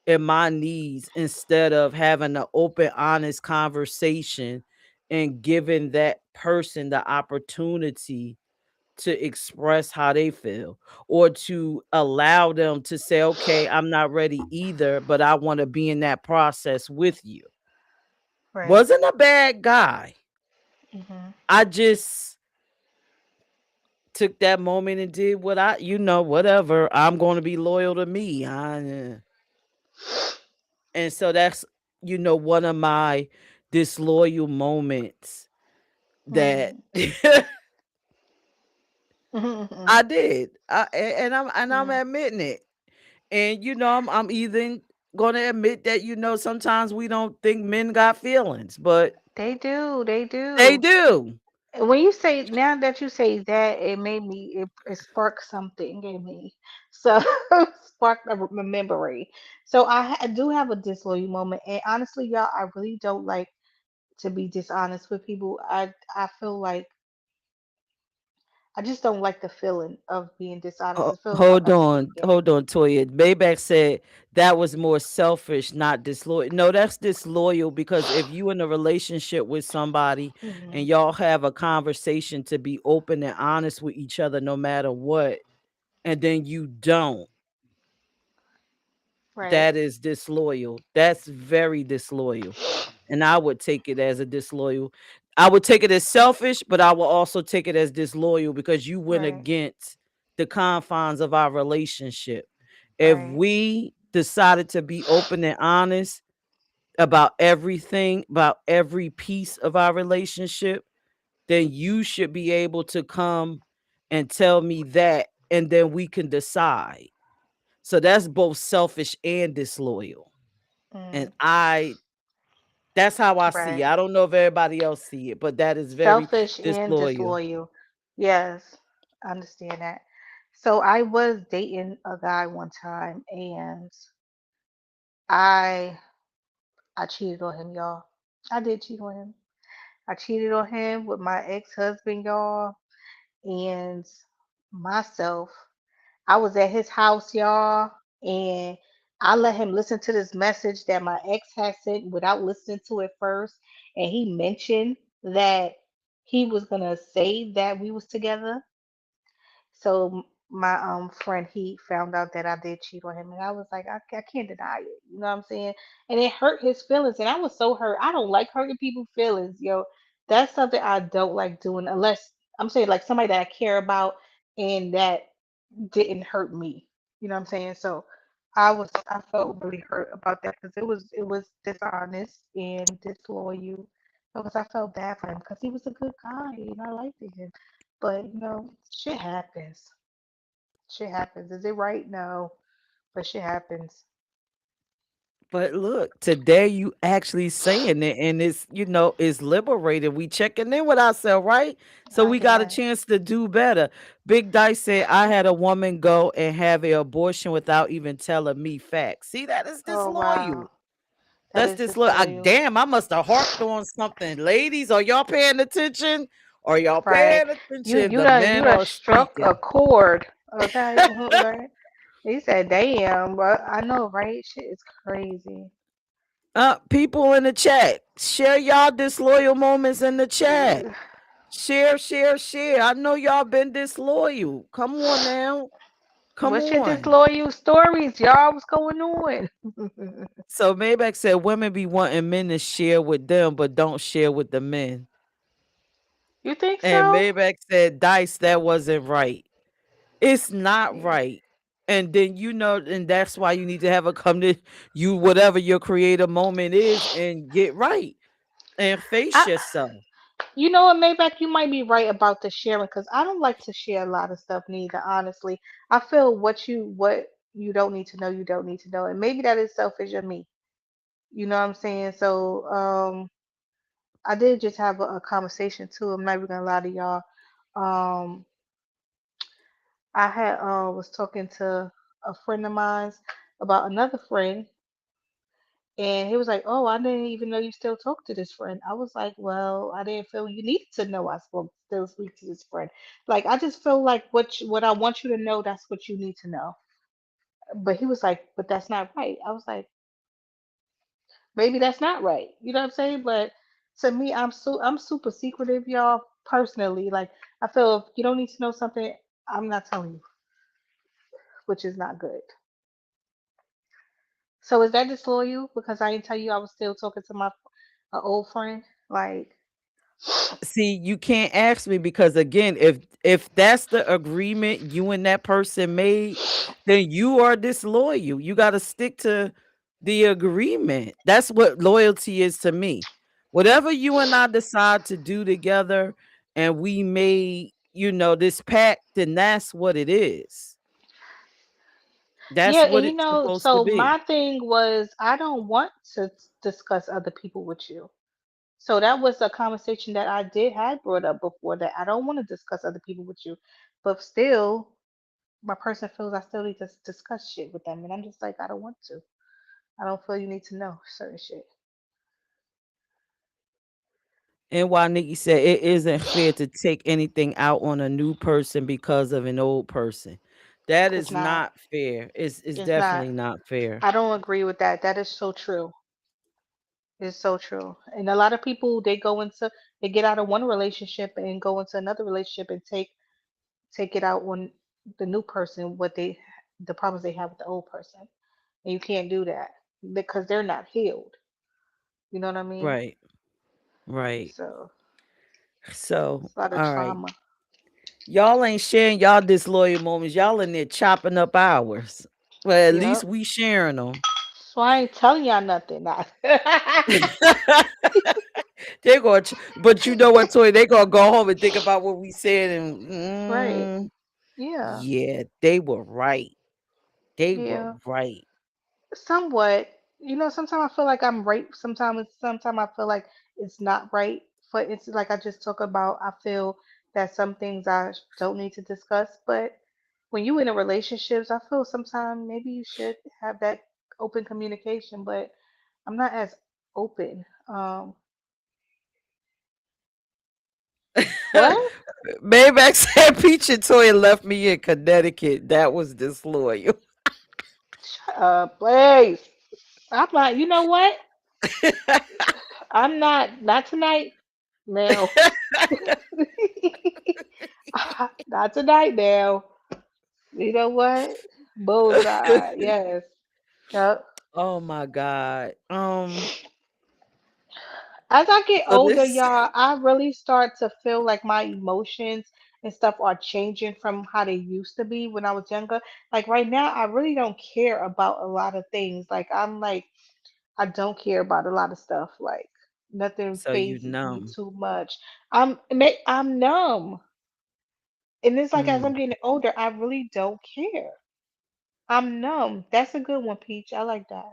and my needs instead of having an open, honest conversation and giving that person the opportunity to express how they feel or to allow them to say, okay, I'm not ready either, but I want to be in that process with you. Right. Wasn't a bad guy. Mhm. I just took that moment and did what whatever. I'm going to be loyal to me. And so that's, one of my disloyal moments that Mhm. Mhm. I did. And I'm Yeah. admitting it. And I'm even gonna admit that, sometimes we don't think men got feelings, but They do. They they do. do. When you say now that you say that, it made me it sparked something in me. So sparked a memory. So I do have a disloyal moment, and honestly, y'all, I really don't like to be dishonest with people. I feel like I just don't like the feeling of being dishonest. It feels Hold on, unsafe. hold on, Toya. Maybach said that was more selfish, not disloyal. No, that's disloyal because if you in a relationship with somebody Hmm. and y'all have a conversation to be open and honest with each other no matter what, and then you don't, Right. that is disloyal. That's very disloyal. And I would take it as a disloyal. I would take it as selfish, but I will also take it as disloyal because you went Right. against the confines of our relationship. If Right. we decided to be open and honest about everything, about every piece of our relationship, then you should be able to come and tell me that, and then we can decide. So that's both selfish and disloyal. And Mm. that's how I see it. Right. I don't know if everybody else see it, but that is very Selfish and disloyal. disloyal. Yes, I understand that. So I was dating a guy one time, and I I cheated on him, y'all. I did cheat on him. I cheated on him with my ex-husband, y'all, and myself. I was at his house, y'all, and I let him listen to this message that my ex had sent without listening to it first. And he mentioned that he was gonna say that we was together. So my friend, he found out that I did cheat on him, and I was like, I can't deny it. You know what I'm saying? And it hurt his feelings, and I was so hurt. I don't like hurting people's feelings, yo. That's something I don't like doing unless I'm saying like somebody that I care about and that didn't hurt me. You know what I'm saying? So I felt really hurt about that because it was dishonest and disloyal because I felt bad for him because he was a good guy and I liked him. But shit happens. Shit happens. Is it right? No, but shit happens. But look, today you actually saying it and it's liberated. We checking in with ourselves, right? So I we got a got. chance to do better. Big Dice said I had a woman go and have an abortion without even telling me facts. See, that is Oh wow, disloyal. that That's is disloyal. disloyal. Damn, I must have harped on something. Ladies, are y'all paying attention? Are y'all Right. paying You attention? you The done you men done are struck a speaking. chord. Okay. Right. He said, "Damn, but I know, right? Shit is crazy." People in the chat, share y'all disloyal moments in the chat. Share, share, share. I know y'all been disloyal. Come on now. Come What's your on. disloyal stories, y'all? What's going on? So Maybach said women be wanting men to share with them, but don't share with the men. You think And so? Maybach said, Dice, that wasn't right. It's not Yeah. right. And then and that's why you need to have a come to you, whatever your creative moment is, and get right and face I, yourself. you know what, Maybach, you might be right about the sharing because I don't like to share a lot of stuff neither, honestly. I feel what you don't need to know, you don't need to know. And maybe that is selfish of me. You know what I'm saying? So, I did just have a conversation too. I'm not even gonna lie to y'all. Um, I had was talking to a friend of mine about another friend, and he was like, "Oh, I didn't even know you still talk to this friend." I was like, "Well, I didn't feel you needed to know I still speak to this friend. Like, I just feel like what I want you to know, that's what you need to know." But he was like, "But that's not right." I was like, "Maybe that's not right." You know what I'm saying? But to me, I'm super secretive, y'all. Personally, like I feel if you don't need to know something, I'm not telling you, which is not good. So is that disloyal because I didn't tell you I was still talking to my old friend? Like, See, you can't ask me because again, if that's the agreement you and that person made, then you are disloyal. You got to stick to the agreement. That's what loyalty is to me. Whatever you and I decide to do together and we made, this pact, then that's what it is. That's yeah, and what it's supposed to so be. my thing was I don't want to discuss other people with you. So that was a conversation that I did had brought up before that I don't want to discuss other people with you, but still, my person feels I still need to discuss shit with them, and I'm just like I don't want to. I don't feel you need to know certain shit. And while Nikki said it isn't fair to take anything out on a new person because of an old person. That It's is not. not fair. It's It's not. definitely not fair. I don't agree with that. That is so true. It's so true. And a lot of people they get out of one relationship and go into another relationship and take it out on the new person what they the problems they have with the old person. And you can't do that because they're not healed. You know what I mean? Right. Right. So So, it's a lot of all right. trauma. Y'all ain't sharing y'all disloyal moments. Y'all in there chopping up hours. Well, at least Yep. we sharing them. So I ain't telling y'all nothing. Nah. They're going, but you know what, Toy? They gonna go home and think about what we said, and Right. Yeah. yeah, they were right. They were Yeah. right. Somewhat. Sometimes I feel like I'm right. Sometimes I feel like it's not right. But it's like I just talk about. I feel that some things I don't need to discuss. But when you in a relationships, I feel sometimes maybe you should have that open communication. But I'm not as open. What? Maybach said Peach and Toy left me in Connecticut. That was disloyal. Shut up, please. I'm not. You know what? I'm not. Not tonight. Now. Not tonight. Now. You know what? Bullseye. Yes. Yep. Oh my God. As I get So older, this y'all, I really start to feel like my emotions and stuff are changing from how they used to be when I was younger. Like right now, I really don't care about a lot of things. I don't care about a lot of stuff. Like nothing so you phases me numb. too much. I'm numb. And it's like as I'm Mm, getting older, I really don't care. I'm numb. That's a good one, Peach. I like that.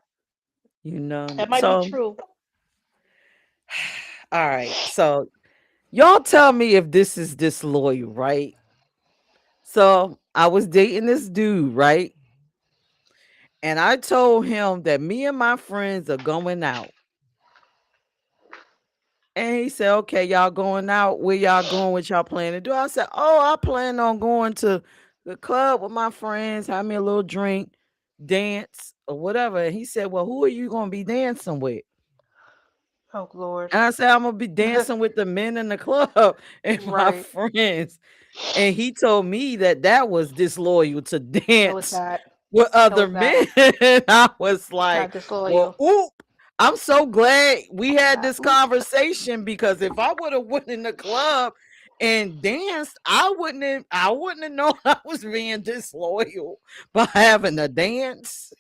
you numb. That might be So true. all right. So y'all tell me if this is disloyal, right? So I was dating this dude, right? And I told him that me and my friends are going out. And he said, okay, y'all going out. Where y'all going? What y'all plan to do? I said, oh, I plan on going to the club with my friends, have me a little drink, dance or whatever. And he said, "Well, who are you gonna be dancing with?" Oh Lord. And I said, "I'm gonna be dancing with the men in the club and my Right. friends." And he told me that that was disloyal to No, it's dance not. with No, other it's not. men. I was It's like, not well, disloyal. oop. I'm so glad we It's had not. this Oop. conversation because if I would have went in the club and danced, I wouldn't have known I was being disloyal by having to dance.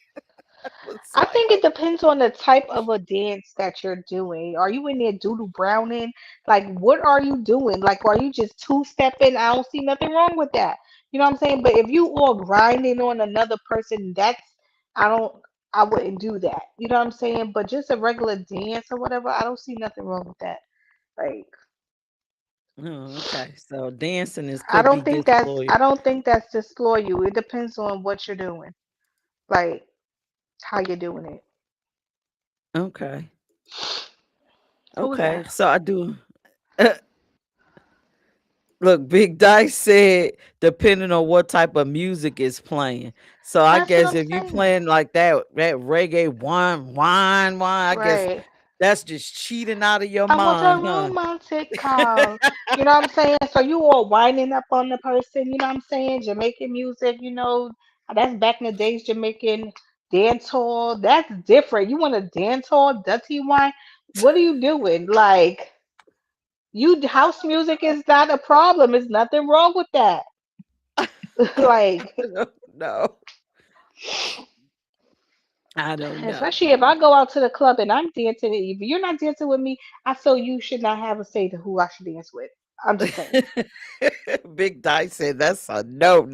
I was I like, think it depends on the type of a dance that you're doing. Are you in there doodle browning? Like, what are you doing? Like, are you just two stepping? I don't see nothing wrong with that. You know what I'm saying? But if you all grinding on another person, I don't, I wouldn't do that. You know what I'm saying? But just a regular dance or whatever, I don't see nothing wrong with that. Like, oh, okay. So dancing is I could be don't think that's, disloyal. I don't think that's disloyal. It depends on what you're doing, like how you're doing it. Okay. Who was Okay. that? So I do. Look, Big Dice said depending on what type of music is playing. So I That's what guess I'm if you saying. playing like that reggae wine, I guess Right. that's just cheating out of your I want a mind, huh? romantic call. You know what I'm saying? So you all winding up on the person, you know what I'm saying? Jamaican music, that's back in the days, Jamaican dance hall. That's different. You want a dance hall, dirty wine? What are you doing? Like, house music is not a problem. There's nothing wrong with that. Like, No, I don't know. especially if I go out to the club and I'm dancing, if you're not dancing with me, I feel you should not have a say to who I should dance with. I'm just saying. Big Dice said that's a no.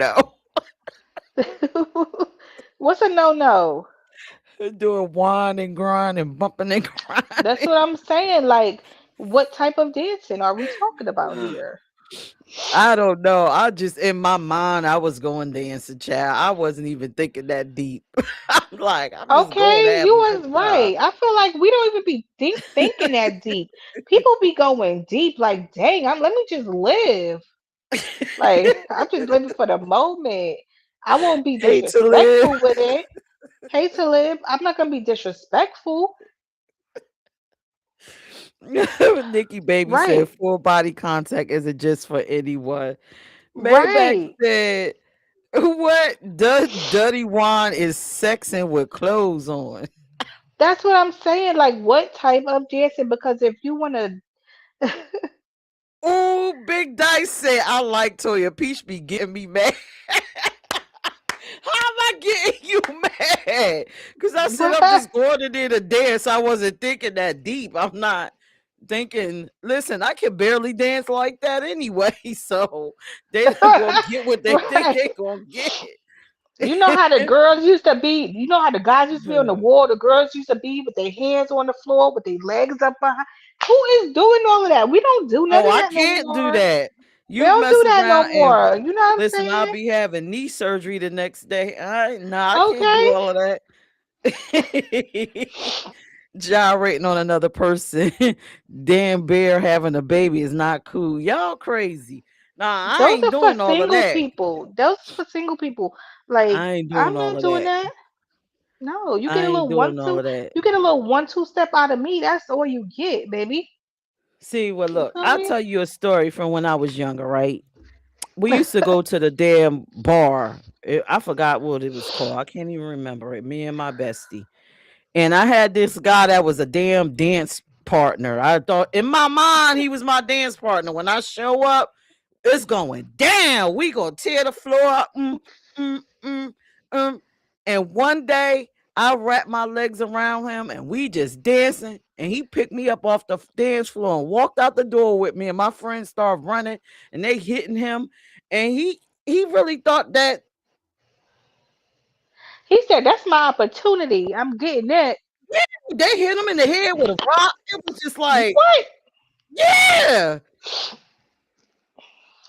What's a no-no? Doing wine and grind and bumping and That's what I'm saying. Like, what type of dancing are we talking about grinding. here? I don't know. I just in my mind, I was going dancing, child. I wasn't even thinking that deep. I'm like, I'm just going to Okay, have you a was good time. right. I feel like we don't even be thinking that deep. People be going deep, like, dang, let me just live. Like, I'm just living for the moment. I won't be Hate to live. disrespectful with it. Hey, to live. I'm not gonna be disrespectful. Nikki Baby said Right, full body contact isn't just for anyone. Maybach right. said, what? Dirty wine is sexing with clothes on. That's what I'm saying. Like, what type of dancing? Because if you wanna, Ooh, Big Dice said, I like Toya Peach be getting me mad. How am I getting you mad? Because I said I'm what? just going in there to dance. I wasn't thinking that deep. I'm not thinking, listen, I can barely dance like that anyway. So they not gonna get what they think Right. they gonna get. You know how the girls used to be. You know how the guys used to be on the wall. The girls used to be with their hands on the floor, with their legs up behind. Who is doing all of that? We don't do none Oh, of I that no can't do more. that. We You don't do mess that no around and more. You know what I'm listen, I'll saying? be having knee surgery the next day. I can't do Okay. all of that. Gyrating on another person. Damn bear having a baby is not cool. Y'all crazy. Nah, I Those ain't are for doing all of single that. people. Those are for single people. Like, I ain't I'm doing all not of doing that. that. No, you get I a ain't little doing all 1-2. of that. You get a little 1-2 step out of me. That's all you get, baby. See, well, You look, feel I'll me? tell you a story from when I was younger, right? We used to go to the damn bar. I forgot what it was called. I can't even remember it. Me and my bestie. And I had this guy that was a damn dance partner. I thought in my mind he was my dance partner. When I show up, it's going down. We gonna tear the floor up. Mm, mm, um. And one day I wrapped my legs around him and we just dancing. And he picked me up off the dance floor and walked out the door with me. And my friends started running and they hitting him. And he really thought that He said, "That's my opportunity. I'm getting it." they hit him in the head with a rock. It was just like, What? yeah.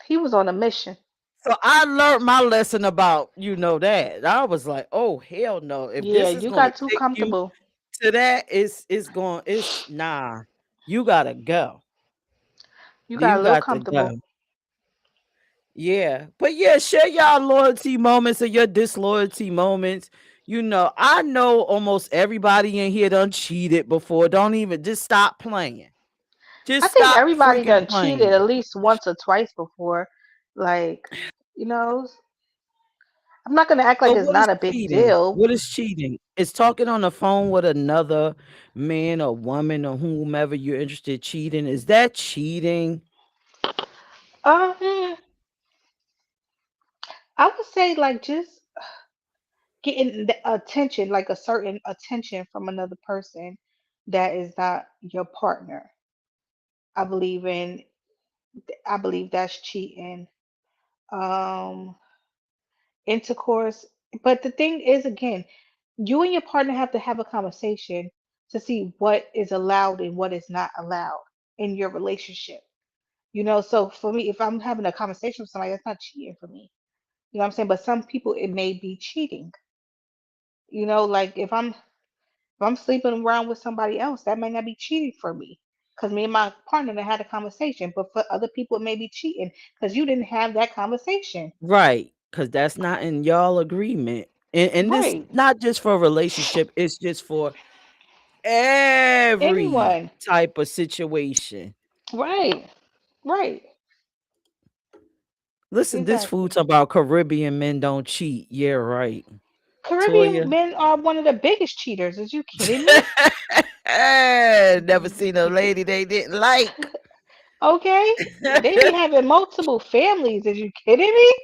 He was on a mission. So I learned my lesson about that. I was like, oh hell no. If Yeah, this is you gonna got too take you comfortable. to that, it's nah. You gotta go. You got You a little got to go. comfortable. Yeah. But yeah, share y'all loyalty moments or your disloyalty moments. I know almost everybody in here done cheated before. Don't even just stop playing. I Just think stop everybody freaking done cheated playing. at least once or twice before. Like, you know, I'm not gonna act So like it's what is not a big cheating? deal. What is cheating? It's talking on the phone with another man or woman or whomever you're interested cheating. Is that cheating? Um, I would say like just getting the attention, like a certain attention from another person that is not your partner. I believe in. I believe that's cheating. Um, intercourse. But the thing is, again, you and your partner have to have a conversation to see what is allowed and what is not allowed in your relationship. So for me, if I'm having a conversation with somebody, that's not cheating for me. You know what I'm saying? But some people, it may be cheating. Like if I'm sleeping around with somebody else, that may not be cheating for me. Because me and my partner done had a conversation. But for other people, it may be cheating because you didn't have that conversation. Right. Because that's not in y'all agreement. And this Right. not just for a relationship, it's just for every Anyone. type of situation. Right. Right. Listen, this food Exactly. talking about Caribbean men don't cheat. Yeah, right. Caribbean Toya. men are one of the biggest cheaters. Is you kidding me? Never seen a lady they didn't like. Okay. They be having multiple families. Is you kidding me?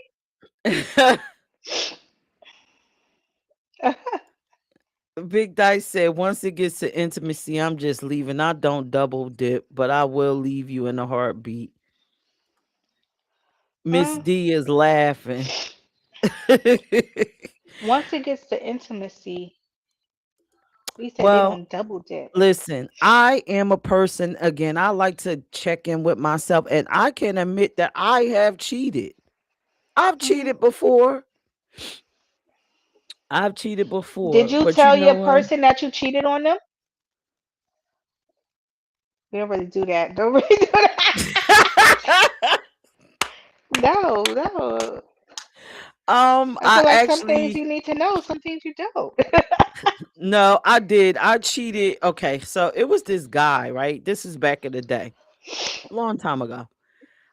Big Dice said, once it gets to intimacy, I'm just leaving. I don't double dip, but I will leave you in a heartbeat. Miss Uh, D is laughing. once it gets to intimacy, he said they Well, don't double dip. listen, I am a person, again, I like to check in with myself, and I can admit that I have cheated. I've Hmm. cheated before. I've cheated Did before, you but you tell know your what? person that you cheated on them? We don't really do that. Don't really do that. No, no. I I feel like some things actually you need to know, some things you don't. no, I did. I cheated. Okay, so it was this guy, right? This is back in the day, a long time ago.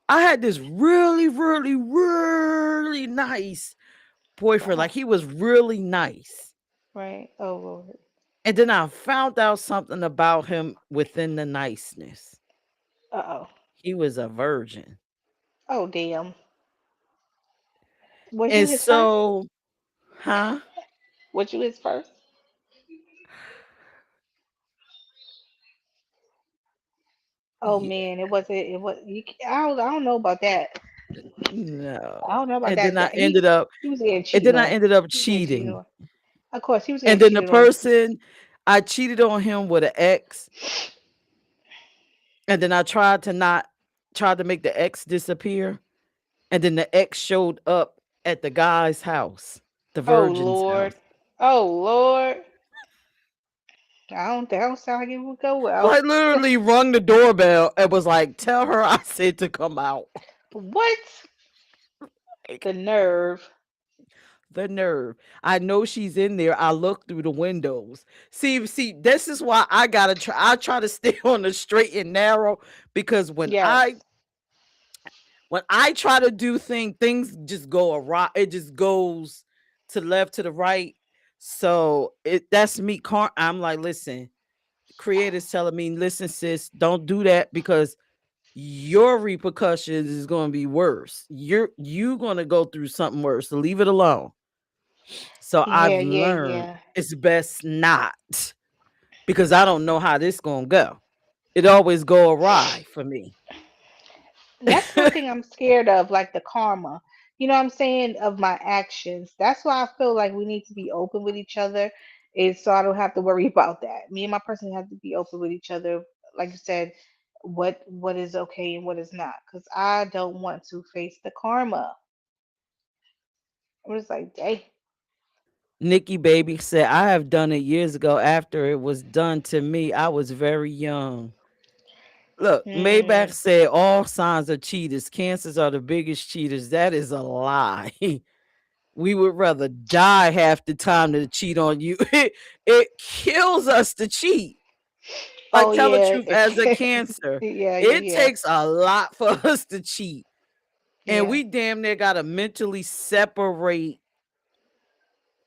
I had this really, really, really nice boyfriend. Uh-huh. Like he was really nice. Right. Oh Lord. And then I found out something about him within the niceness. Uh-oh. He was a virgin. Oh damn. Was you And his first? so, huh? Was you his first? Oh Yeah, man, it wasn't. It was. I don't know about that. I no. don't know about And then that. I That ended up he was getting and cheated then I on. ended up He was getting cheated cheating. on. Of course, he was And getting then the cheated on. person I cheated on him with an ex, and then I tried to make the ex disappear, and then the ex showed up at the guy's house, the Oh virgin's Lord. house. Oh Lord. That don't sound like it would go well. Like literally rung the doorbell and was like, "Tell her I said to come out." What? Like, The nerve. the nerve. I know she's in there. I look through the windows. See, this is why I gotta try. I try to stay on the straight and narrow because Yes. when I try to do things just go awry. It just goes to the left, to the right. So that's me. I'm like, listen, creators telling me, listen, sis, don't do that because your repercussions is going to be worse. You going to go through something worse. So leave it alone. So Yeah, I've yeah, learned yeah. it's best not because I don't know how this going to go. It always go awry for me. That's one thing I'm scared of, like the karma. You know what I'm saying? Of my actions. That's why I feel like we need to be open with each other, is so I don't have to worry about that. Me and my person have to be open with each other. Like you said, what is okay and what is not. Because I don't want to face the karma. I'm just like, dang. Nikki Baby said, I have done it years ago after it was done to me. I was very young. Look, Maybach Hmm. said all signs are cheaters. Cancers are the biggest cheaters. That is a lie. We would rather die half the time than to cheat on you. It kills us to cheat. Oh Like, tell the yeah. truth, as a Cancer, Yeah, it yeah, takes a lot for us to cheat. And yeah, we damn near got to mentally separate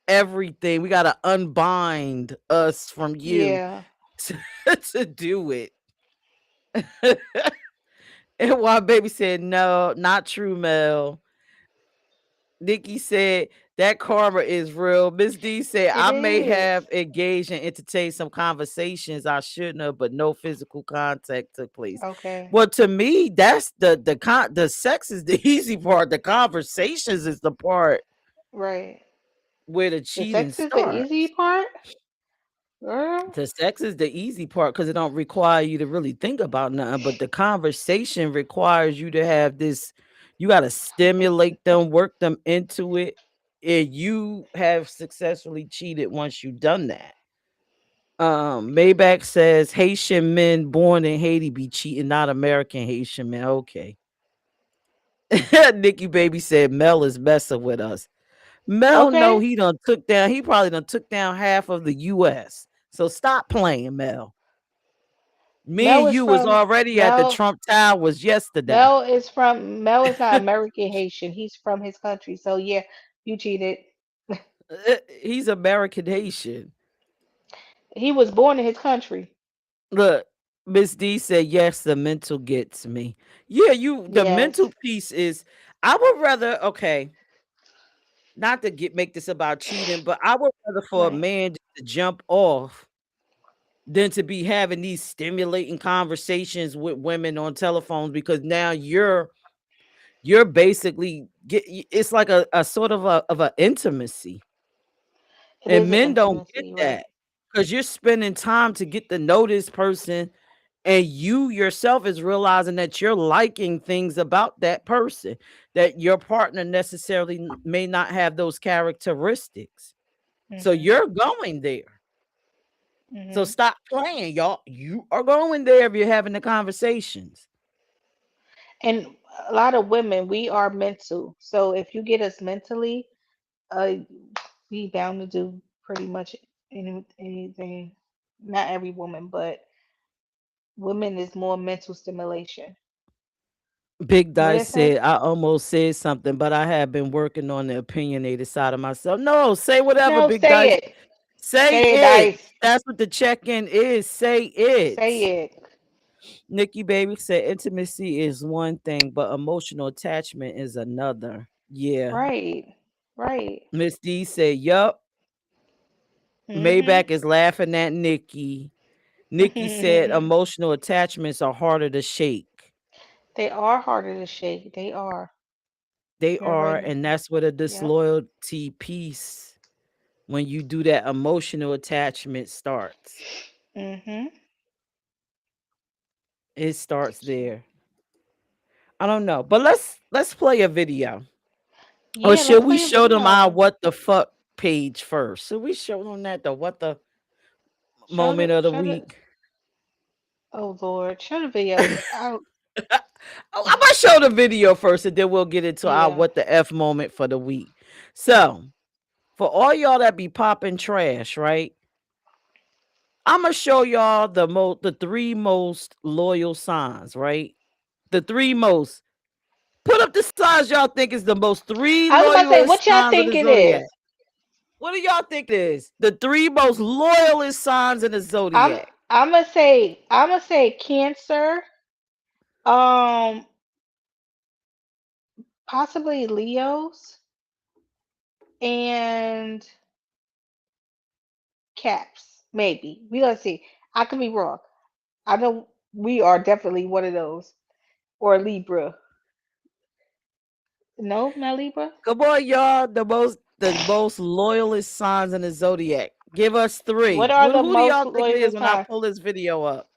everything. We got to unbind us from you yeah. to, to do it. And why baby said, no, not true, Mel. Nikki said, that karma is real. Miss D said, It I may is. have engaged and entertained some conversations I shouldn't have, but no physical contact took place. Okay. Well, to me, that's the sex is the easy part. The conversations is the part Right. where the The cheating sex is the easy starts. part, girl. The sex is the easy part because it don't require you to really think about nothing. But the conversation requires you to have this. You got to stimulate them, work them into it, and you have successfully cheated once you've done that. Maybach says Haitian men born in Haiti be cheating, not American Haitian men. Okay. Nikki Baby said Mel is messing with us. Mel, no, Okay. he done took down. He probably done took down half of the U.S. So stop playing, Mel. Me Mel and is you was from already at the Mel. Trump Towers yesterday. Mel is not American Haitian. He's from his country. So yeah, you cheated. He's American Haitian. He was born in his country. Look, Miss D said, yes, the mental gets me. Yeah, the Yes. mental piece is, I would rather, okay, not to make this about cheating, but I would rather for a Right. man just to jump off than to be having these stimulating conversations with women on telephones because now you're basically it's like a sort of a intimacy. It And is an men don't get intimacy, that right? because you're spending time to get to know this person, and you yourself is realizing that you're liking things about that person that your partner necessarily may not have those characteristics. So Mhm. you're going there. So Mhm. stop playing, y'all. You are going there if you're having the conversations. And a lot of women, we are mental. So if you get us mentally, uh, we bound to do pretty much anything. Not every woman, but women is more mental stimulation. Big What Dice did I say? said, I almost said something, but I have been working on the opinionated side of myself. No, say whatever, No, Big say Dice. it. Say Say it, it. Dice. That's what the check-in is. Say it. Say it. Nikki Baby said intimacy is one thing, but emotional attachment is another. Yeah. Right. Right. Miss D said, yup. Mhm. Maybach is laughing at Nikki. Nikki said emotional attachments are harder to shake. They are harder to shake. They are. They You're are, right. and that's where the Yep. disloyalty piece, when you do that emotional attachment starts. Mhm. It starts there. I don't know. But let's play a video. Or Yeah, let's should we play a show them our video. what the fuck page first? Should we show them that the what the moment of the Show the. week? Oh Lord, show the video. I, I'm gonna show the video first, and then we'll get into our yeah. what the F moment for the week. So for all y'all that be popping trash, right? I'm gonna show y'all the three most loyal signs, right? The three most. Put up the signs y'all think is the most three I was about to say, loyalist what y'all signs of think the it is? zodiac. What do y'all think it is? The three most loyalist signs in the I'm zodiac. I'm gonna say Cancer, um, possibly Leos and Caps. Maybe we gonna see. I could be wrong. I know we are definitely one of those or Libra. No, not Libra. Come on, y'all. The most loyalist signs in the zodiac. Give us What three. are Who, the who do most y'all think it loyal is when I signs? pull this video up?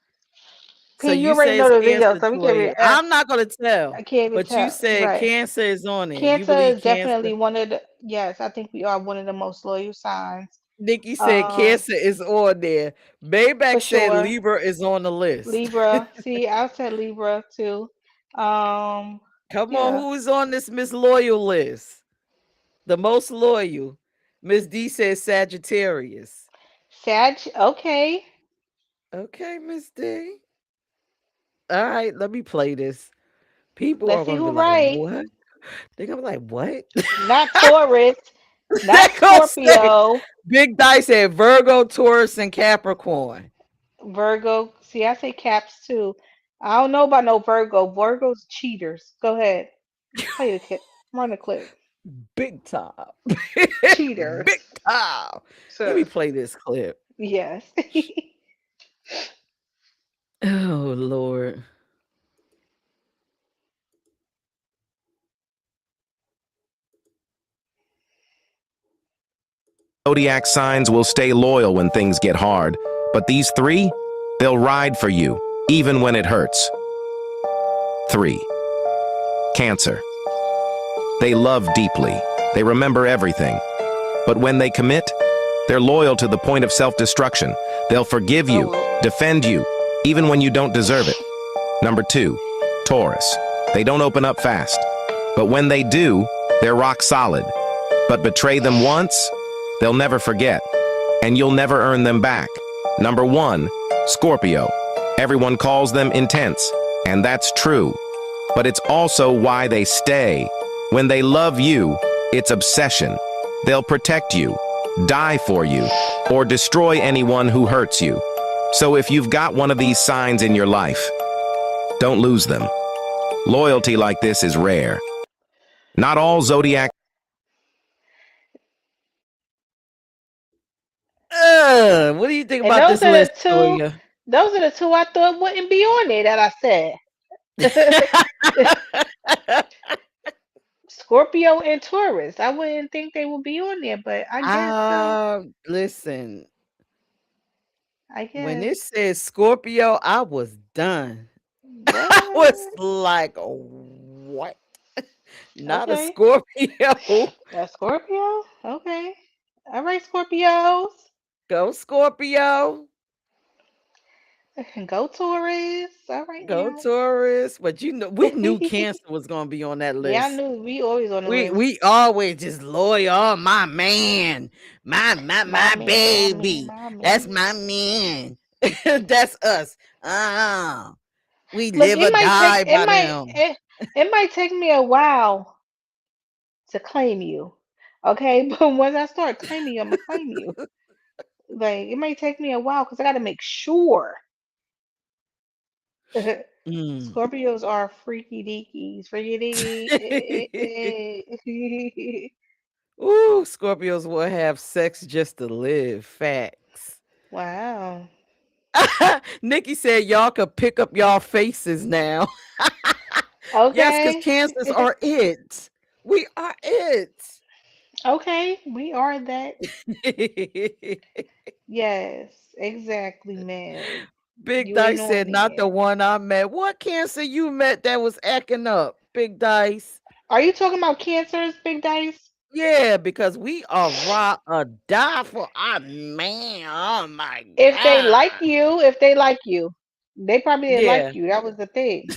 So See, you you already say know it's the Leo, Cancer, so we can't Toya. even. I'm not gonna tell, I can't even but you tell. said Right. Cancer is on it. You Cancer believe is Cancer? definitely one of the. Yes, I think we are one of the most loyal signs. Nikki said Um, Cancer is on there. for Maybach said sure. Libra is on the list. Libra. See, I said Libra too. Um, Come on, yeah. who is on this Miss Loyal list? The most loyal. Miss D says Sagittarius. Sag. Okay. Okay, Miss D. All right, let me play this. People Let's are see gonna be who like, right. what? They're gonna be like, what? Not Taurus. They're Not gonna say Scorpio. Big Dice said Virgo, Taurus, and Capricorn. Virgo. See, I say Caps too. I don't know about no Virgo. Virgo's cheaters. Go ahead. Play the clip. Run the clip. Big time. Cheaters. Big time. Let me Sis. play this clip. Yes. Oh Lord. Zodiac signs will stay loyal when things get hard, but these three, they'll ride for you, even when it hurts. 3. Cancer. They love deeply. They remember everything. But when they commit, they're loyal to the point of self-destruction. They'll forgive Oh you, well. defend you, even when you don't deserve it. Number 2. Taurus. They don't open up fast. But when they do, they're rock solid. But betray them once, they'll never forget. And you'll never earn them back. Number 1. Scorpio. Everyone calls them intense. And that's true. But it's also why they stay. When they love you, it's obsession. They'll protect you, die for you, or destroy anyone who hurts you. So if you've got one of these signs in your life, don't lose them. Loyalty like this is rare. Not all zodiac. What do you think And about those this are the list, two. Toya? Those are the two I thought wouldn't be on there that I said. Scorpio and Taurus. I wouldn't think they would be on there, but I guess so. Listen, I when guess. it says Scorpio, I was done. I was What? like, what? Not a Okay. Scorpio. A Scorpio? Okay. All right, Scorpios. Go Scorpio. Go Taurus. All right Go now. Taurus. But you know, we knew Cancer was gonna be on that Yeah, I list. knew we always on the We list. always just loyal. Oh, my man, My my man, my man, baby. my That's man. my man. That's us. We Look, live or die by them. it might take me a while to claim you. Okay, but once I start claiming you, I'm gonna claim you. Like it may take me a while because I gotta make sure. Mm. Scorpios are freaky deakies. Freaky deaky. Ooh, Scorpios will have sex just to live. Facts. Wow. Nikki said y'all could pick up y'all faces now. Yes, because Okay. cancers are it. We are it. Okay. We are that. Yes. Exactly, man. Big You ain't Dice on said, not the there. one I met. What cancer you met that was acting up? Big Dice. Are you talking about cancers, Big Dice? Yeah, because we are raw or die for our man. Oh my If they God. like you, if they like you, they probably didn't like Yeah. you. That was the thing.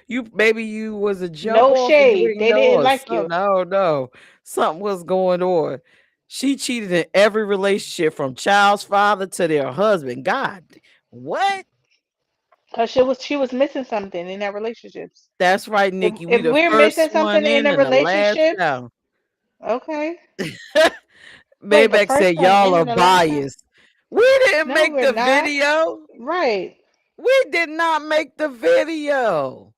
You maybe you was a jump No off and you shade. didn't They know didn't or like you something. I don't know. Something was going on. She cheated in every relationship from child's father to their husband. God, what? because she was missing something in their relationships. That's right, If Nikki. We if the we're first missing one something in in the and the last relationships, out. okay. Wait, the Maybach first said one y'all in are and the last one? biased. We didn't No, make we're the not. video. Right. We did not make the video.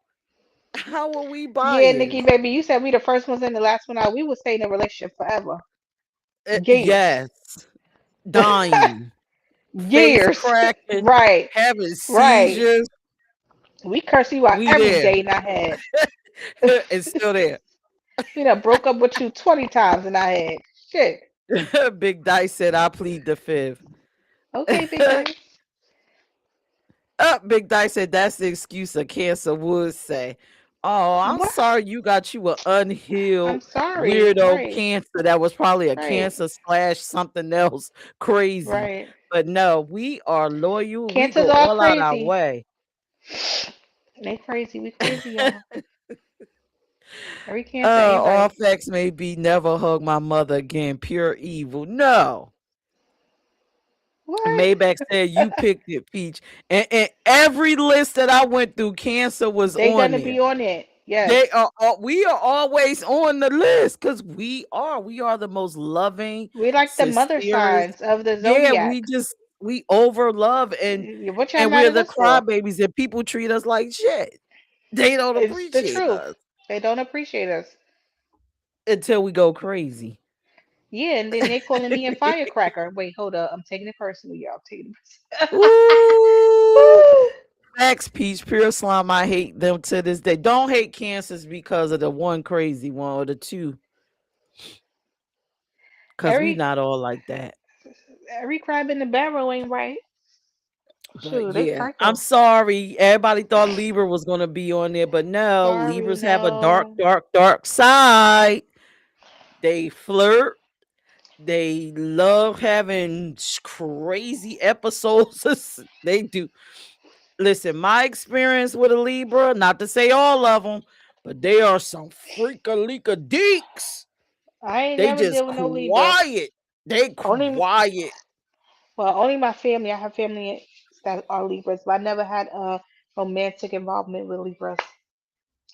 How are we Yeah, Nikki, biased? baby, you said we the first ones in the last one out. We would stay in a relationship forever. Yes, Years. dying, face Years. cracking, Right. having Right. seizures. We curse you out We every there day in our head. and still there. We done broke up with you 20 times in our head. Shit. Big Dice said, I plead the fifth. Okay, Big Dice. Big Dice said, that's the excuse a cancer would say. Oh, I'm What? sorry you got you a I'm unhealed sorry. weirdo Right. cancer that was probably a Right. cancer slash something else crazy. Right. But no, we are loyal. We Cancers go are all out our crazy. way. They crazy. We crazy, y'all. Every cancer ain't All right. facts may be never hug my mother again. Pure evil. No. What? Maybach said you picked it, Peach. And every list that I went through, cancer was They on gonna there. be on it. Yes. They are we are always on the list because we are the most loving, We like the mother sincerest. signs of the Yeah, zodiac. we over love What y'all and mad we're at the us for? crybabies and people treat us like shit. They don't It's the appreciate truth. us They don't appreciate us. until we go crazy. Yeah, and then they calling me a firecracker. Wait, hold up. I'm taking it personally, y'all. I'm taking it personally. Ooh, facts, Peach, pure slime. I hate them to this day. Don't hate cancers because of the one crazy one or the two, because we every not all like that. every crab in the barrel ain't right. But Shoot, they yeah, I'm psycho. sorry. Everybody thought Libra was gonna be on there, but no, Sorry, Libras have a dark, no. dark, dark side. They flirt. They love having crazy episodes. They do. Listen, my experience with a Libra, not to say all of them, but they are some freaka leaka deeks. I ain't They never just deal with no Libra. quiet. They Only quiet. only my family. I have family that are Libras, but I never had a romantic involvement with Libras.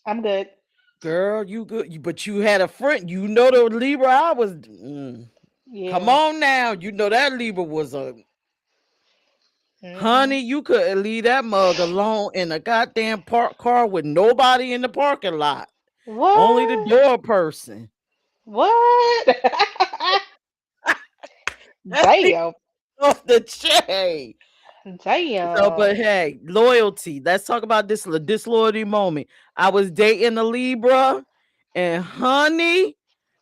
I'm good. Girl, you good. But you had a friend. You know the Libra I was. Come Yeah. on now. You know that Libra was a Mm-mm. honey. You couldn't leave that mug alone in a goddamn park car with nobody in the parking lot. Only the What? door person. What? That be Damn. off the chain. So, but Damn. hey, loyalty. Let's talk about this disloyalty moment. I was dating a Libra, and honey,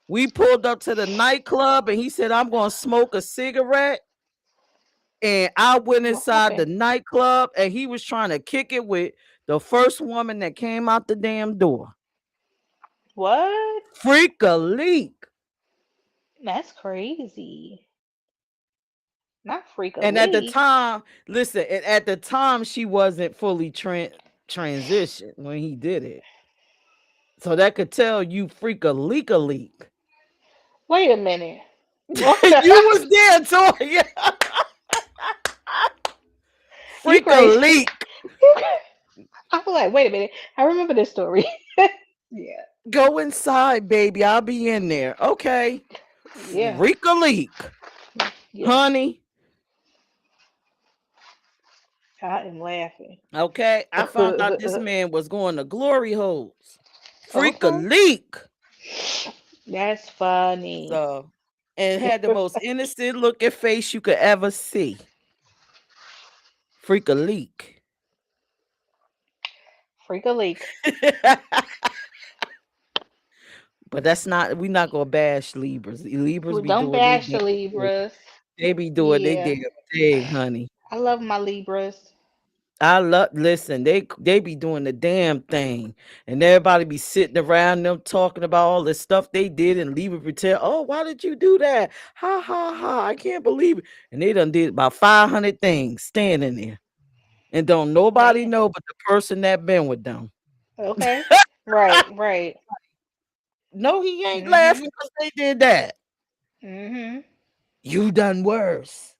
we pulled up to the nightclub, and he said, "I'm gonna smoke a cigarette." And I went What inside the happened? nightclub and he was trying to kick it with the first woman that came out the damn door. What? Freak a leak. That's crazy. Not freak a And at the leak. time, listen, and at the time she wasn't fully transitioned when he did it. So that could tell you freak a leak a leak. Wait a minute. What You the? was there, Toya. You Freak a crazy? leak. I was like, wait a minute. I remember this story. Yeah. Go inside, baby. I'll be in there. Okay. Yeah. Freak a leak. Yeah. Honey, I am laughing. okay, I found out this man was going to glory holes. Freak a Okay. leak. That's funny. So, and had the most innocent looking face you could ever see. Freak a leak. Freak a leak. But that's not, we not gonna bash Libras. Libras Well, be don't doing they bash damn the thing. Libras. They be doing they Yeah. damn thing, honey. I love my Libras. I love listen, they be doing the damn thing. And everybody be sitting around them talking about all the stuff they did and leave it pretend, oh, why did you do that? Ha ha ha. I can't believe it. And they done did about 500 things standing there. And don't nobody Damn. know but the person that been with them. Okay. Right, right. No, he ain't Mhm. laughing because they did that. Mhm. You done worse.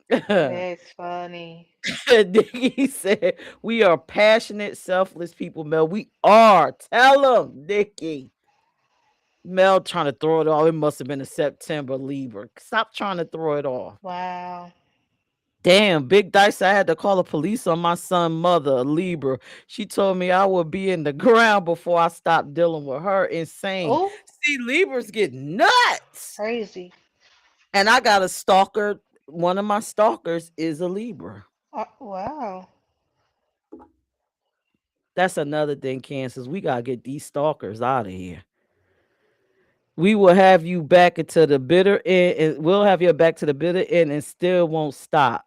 That's funny. Nikki said, we are passionate, selfless people, Mel. We are. Tell them, Nikki. Mel trying to throw it off. It must have been a September Libra. Stop trying to throw it off. Wow. Damn, Big Dice, I had to call the police on my son' mother, a Libra. She told me I would be in the ground before I stopped dealing with her. Insane. Oh, See, Libras get nuts. crazy. And I got a stalker. One of my stalkers is a Libra. Wow. That's another thing, Kansas. We got to get these stalkers out of here. We will have you back into the bitter end, and we'll have you back to the bitter end and still won't stop.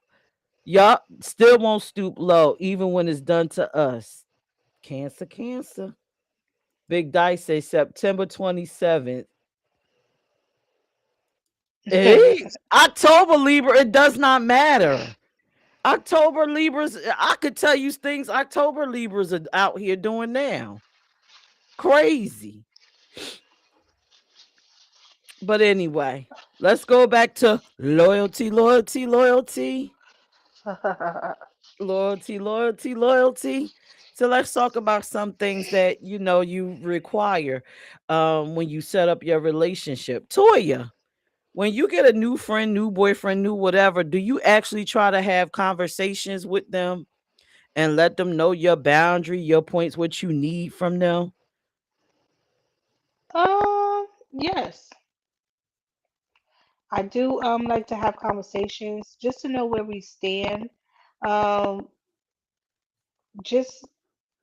Y'all still won't stoop low, even when it's done to us. Cancer, cancer. Big Dice say September 27th. October Libra, it does not matter. October Libras, I could tell you things October Libras are out here doing now. Crazy. But anyway, let's go back to loyalty, loyalty, loyalty, loyalty, loyalty, loyalty. So let's talk about some things that you require when you set up your relationship. Toya, when you get a new friend, new boyfriend, new whatever, do you actually try to have conversations with them and let them know your boundary, your points, what you need from them? Yes, I do like to have conversations just to know where we stand. Um, just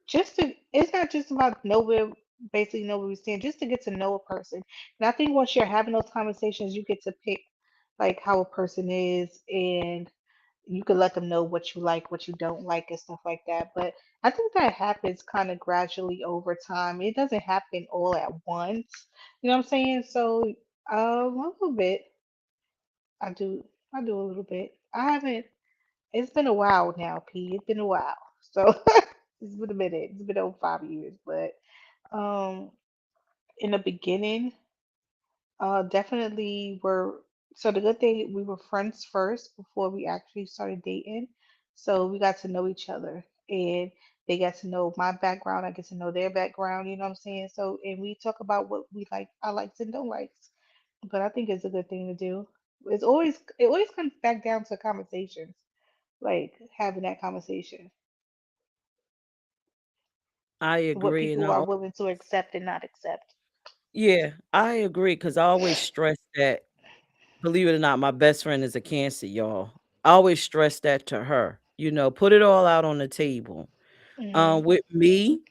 just to it's not just about know where we stand, just to get to know a person. And I think once you're having those conversations, you get to pick like how a person is, and you can let them know what you like, what you don't like, and stuff like that. But I think that happens kind of gradually over time. It doesn't happen all at once. You know what I'm saying? So, a little bit. I do. I do a little bit. I haven't. It's been a while now, P. It's been a while. So it's been a minute. It's been over 5 years. But um, in the beginning, definitely were. So the good thing, we were friends first before we actually started dating. So we got to know each other, and they got to know my background. I get to know their background. You know what I'm saying? So, and we talk about what we like, our likes and don't likes. But I think it's a good thing to do. It always comes back down to conversations, like having that conversation, I what agree. people are willing to accept and not accept. Yeah, I agree because I always stress that. Believe it or not, my best friend is a cancer, y'all. I always stress that to her. Put it all out on the table. Mhm. With me,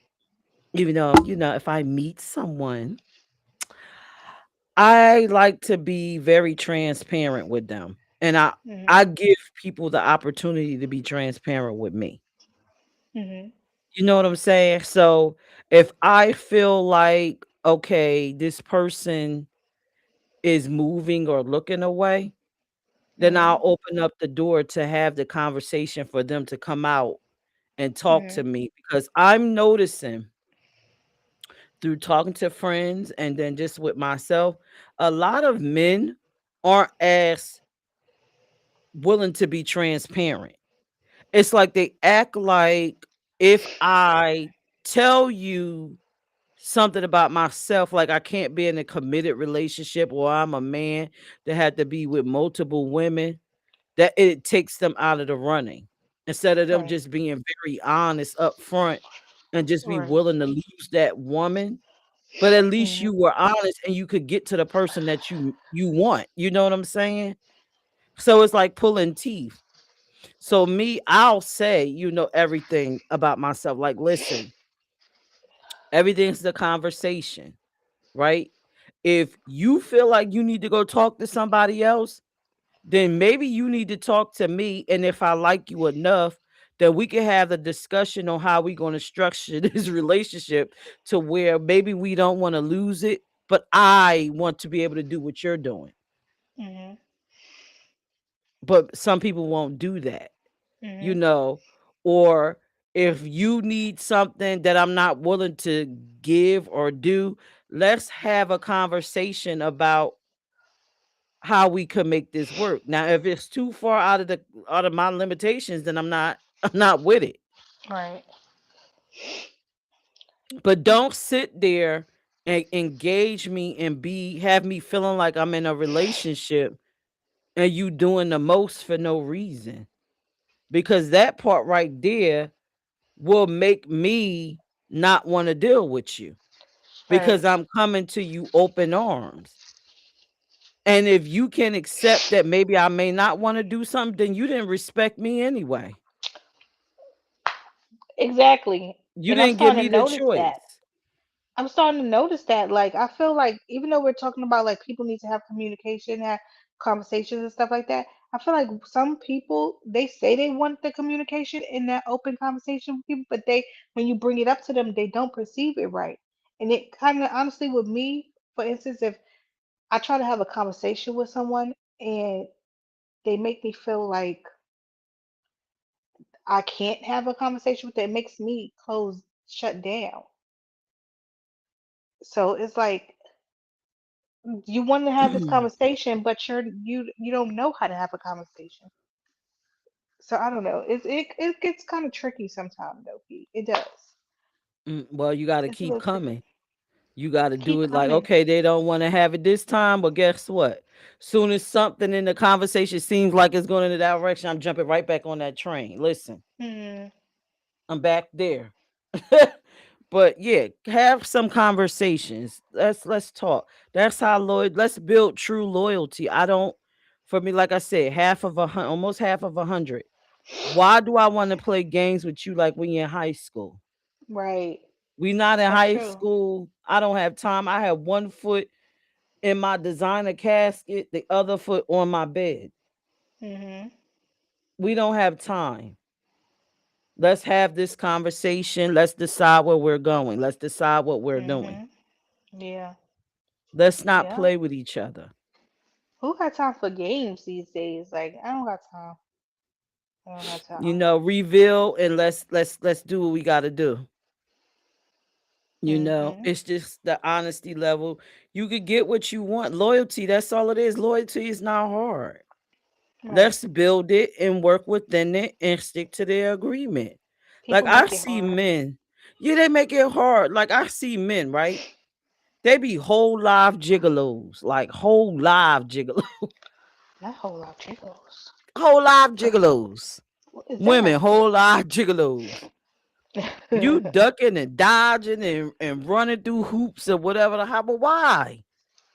even though, if I meet someone, I like to be very transparent with them. And I Mhm. give people the opportunity to be transparent with me. Mhm. You know what I'm saying? So if I feel like, okay, this person is moving or looking away, then I'll Mhm. open up the door to have the conversation for them to come out and talk to Mhm. me because I'm noticing through talking to friends and then just with myself, a lot of men aren't as willing to be transparent. It's like they act like if I tell you something about myself, like I can't be in a committed relationship or I'm a man that had to be with multiple women, that it takes them out of the running instead of them Right. just being very honest up front and just be Right. willing to lose that woman. But at least Mhm. you were honest and you could get to the person that you want. You know what I'm saying? So it's like pulling teeth. So me, I'll say, everything about myself. Like, listen, everything's the conversation, right? If you feel like you need to go talk to somebody else, then maybe you need to talk to me. And if I like you enough, then we can have the discussion on how we're going to structure this relationship to where maybe we don't want to lose it, but I want to be able to do what you're doing. Mhm. But some people won't do that, you Mhm. know, or if you need something that I'm not willing to give or do, let's have a conversation about how we could make this work. Now, if it's too far out of my limitations, then I'm not with it. Right. But don't sit there and engage me and be have me feeling like I'm in a relationship and you doing the most for no reason. Because that part right there will make me not want to deal with you Right. because I'm coming to you open arms. And if you can accept that maybe I may not want to do something, then you didn't respect me anyway. Exactly. You And I'm didn't give starting me to the notice that. choice. I'm starting to notice that. Like, I feel like even though we're talking about like people need to have communication, have conversations and stuff like that, I feel like some people they say they want the communication in that open conversation with people, but they when you bring it up to them, they don't perceive it right. And it kind of honestly with me, for instance, if I try to have a conversation with someone and they make me feel like I can't have a conversation with them, it makes me close shut down. So it's like you want to have this conversation, but you don't know how to have a conversation. So I don't know. It gets kind of tricky sometimes, though. Pete. It does. Well, you got to It's a keep little tricky. coming. You got to do Keep it like, coming. okay, they don't want to have it this time, but guess what? Soon as something in the conversation seems like it's going in that direction, I'm jumping right back on that train. Listen, Hmm. I'm back there. But yeah, have some conversations. Let's talk. That's how loyal. Let's build true loyalty. I don't. For me, like I said, almost half of 100. Why do I want to play games with you like when you're in high school? Right. We not in That's high true. school. I don't have time. I have one foot in my designer casket, the other foot on my bed. Mhm. We don't have time. Let's have this conversation. Let's decide where we're going. Let's decide what we're doing. Mhm. Yeah. Let's not Yeah. play with each other. Who got time for games these days? Like I don't got time. I don't have You time. know, reveal and let's do what we got to do. You know, Mhm. it's just the honesty level. You could get what you want. Loyalty, that's all it is. Loyalty is not hard. Right. Let's build it and work within it and stick to the agreement. Like People I make it see hard. men, yeah, they make it hard. Like I see men, right? They be whole live gigolos, like whole live gigolo, Not whole lot of chicos. whole live gigolos. What is Women, that? whole live gigolos. You ducking and dodging and running through hoops or whatever the hell, but why?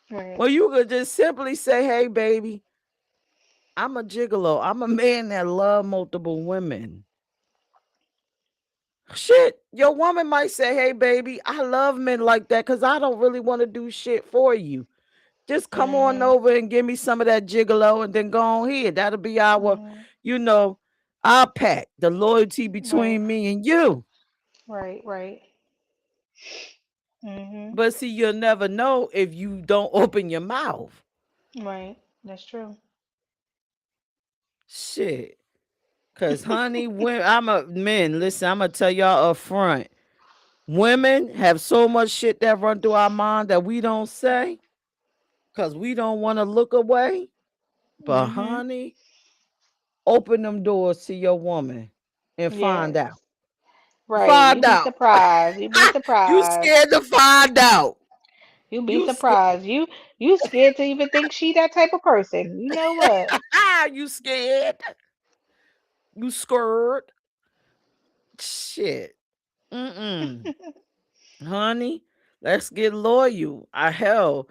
Right. Well, you could just simply say, hey, baby, I'm a gigolo. I'm a man that love multiple women. Shit, your woman might say, hey, baby, I love men like that because I don't really want to do shit for you. Just come on Mhm. over and give me some of that gigolo and then go on here. That'll be our, Mhm. you know, our pact, the loyalty Right. between me and you. Right. Right. Mhm. But see, you'll never know if you don't open your mouth. Right. That's true. Shit. Cause honey, when I'm a men, listen, I'm gonna tell y'all up front. Women have so much shit that run through our mind that we don't say because we don't want to look away. But Mhm. honey, open them doors to your woman and find Yes. out. Right. Find You'd be out. surprised. You'd be You surprised. scared to find out. You'd be You scared. surprised. You scared to even think she that type of person. You know what? You scared. You scared. Shit. Mm-mm. Honey, let's get loyal. I hell,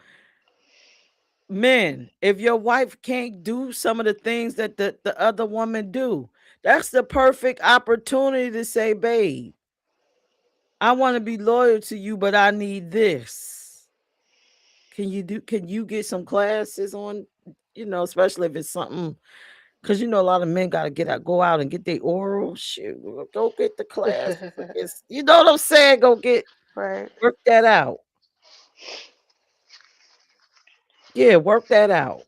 men, if your wife can't do some of the things that the other woman do, that's the perfect opportunity to say, babe, I want to be loyal to you, but I need this. Can you get some classes on, especially if it's something, because a lot of men gotta go out and get their oral shit. Go get the classes. You know what I'm saying? Go get Right. work that out. Yeah, work that out.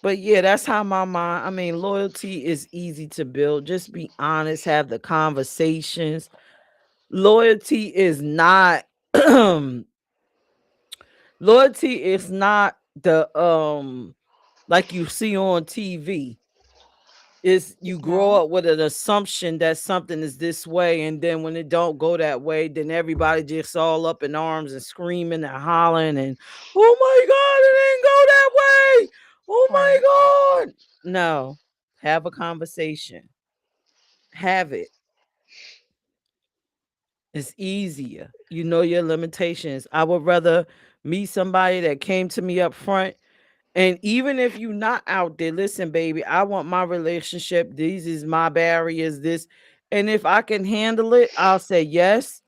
But yeah, that's how my mind. I mean, loyalty is easy to build. Just be honest, have the conversations. Loyalty is not loyalty is not the like you see on TV. Is you It's grow not. up with an assumption that something is this way, and then when it don't go that way, then everybody just all up in arms and screaming and hollering and oh my god, it didn't go that way. Oh Right. my god. No. Have a conversation. Have it. It's easier. You know your limitations. I would rather meet somebody that came to me up front. And even if you not out there, listen, baby, I want my relationship. These is my barriers. This, and if I can handle it, I'll say yes.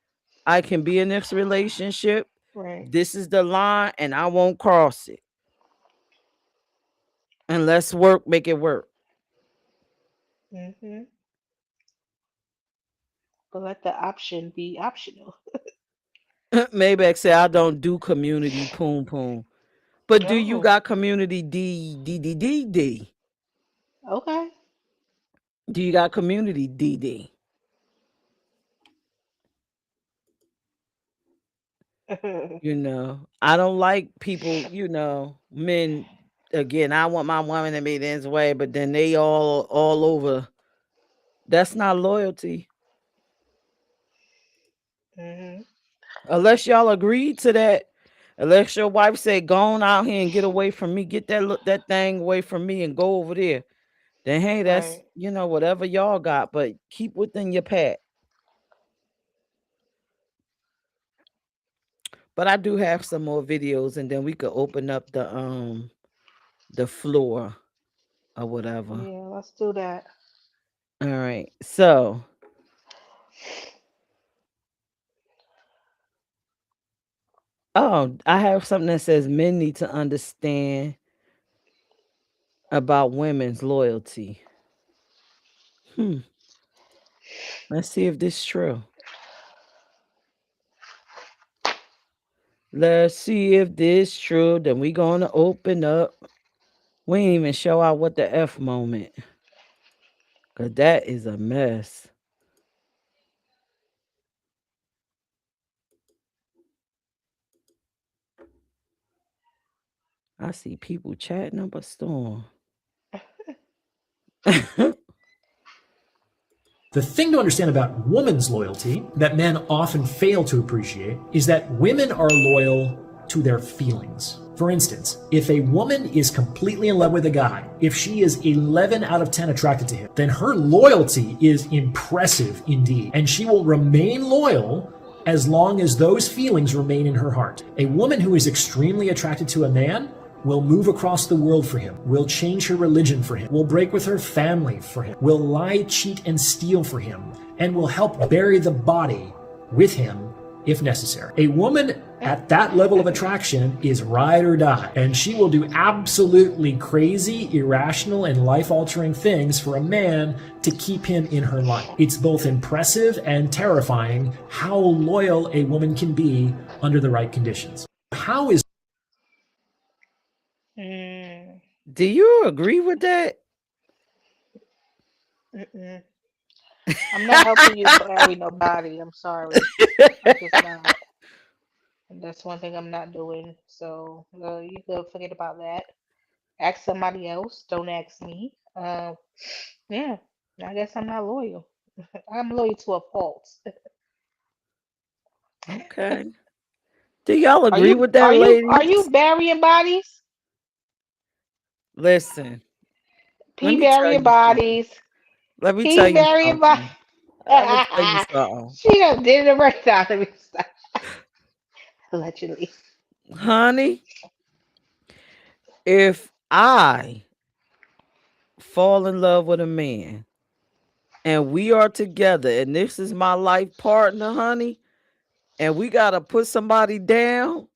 I can be in this relationship. Right. This is the line, and I won't cross it. And let's work, make it work. Hmm. But let the option be optional. Maybe say I don't do community poom poom. But do you Oh, got community D? okay. Do you got community DD? I don't like people, men. Again, I want my woman to be this way, but then they all over. That's not loyalty. Hmm. Unless y'all agreed to that. Unless your wife say, "Go on out here and get away from me. Get that thing away from me and go over there." Then hey, that's Right. whatever y'all got, but keep within your pack. But I do have some more videos, and then we could open up the floor or whatever. Yeah, let's do that. All right. So, oh, I have something that says men need to understand about women's loyalty. Hmm. Let's see if this is true. Let's see if this true. Then we gonna open up. We ain't even show out what the F moment. Cause that is a mess. I see people chatting up a storm. The thing to understand about woman's loyalty that men often fail to appreciate is that women are loyal to their feelings. For instance, if a woman is completely in love with a guy, if she is 11 out of 10 attracted to him, then her loyalty is impressive indeed, and she will remain loyal as long as those feelings remain in her heart. A woman who is extremely attracted to a man will move across the world for him, will change her religion for him, will break with her family for him, will lie, cheat, and steal for him, and will help bury the body with him if necessary. A woman at that level of attraction is ride or die, and she will do absolutely crazy, irrational, and life-altering things for a man to keep him in her life. It's both impressive and terrifying how loyal a woman can be under the right conditions. How is Mm, Do you agree with that? mm-mm. I'm not helping you marry nobody. I'm sorry. I'm just not. And that's one thing I'm not doing. So you could forget about that. Ask somebody else. Don't ask me. Yeah. I guess I'm not loyal. I'm loyal to a fault. Okay. Do y'all Are agree you with that, are you are you ladies? burying bodies? Listen, let P me tell burying you something. bodies. Let me tell P you burying bodies. something. Let me tell you something. She done did it right now. Let me stop. Allegedly. Honey, if I fall in love with a man and we are together and this is my life partner, honey, and we got to put somebody down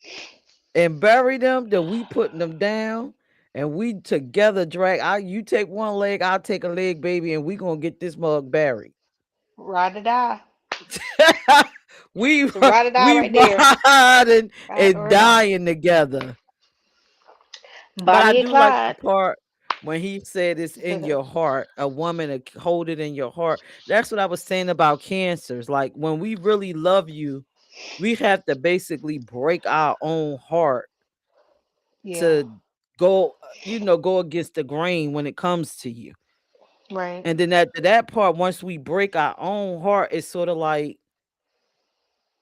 and bury them, then we putting them down and we together drag. You take one leg, I'll take a leg, baby, and we going to get this mug buried. Ride or die. we It's a ride or die we right there. riding Ride and or die. dying together. But I Bonnie and do like the Clyde. part when he said it's in your heart, a woman to hold it in your heart. That's what I was saying about cancers. Like when we really love you, we have to basically break our own heart Yeah. to go, go against the grain when it comes to you. Right. And then after that part, once we break our own heart, it's sort of like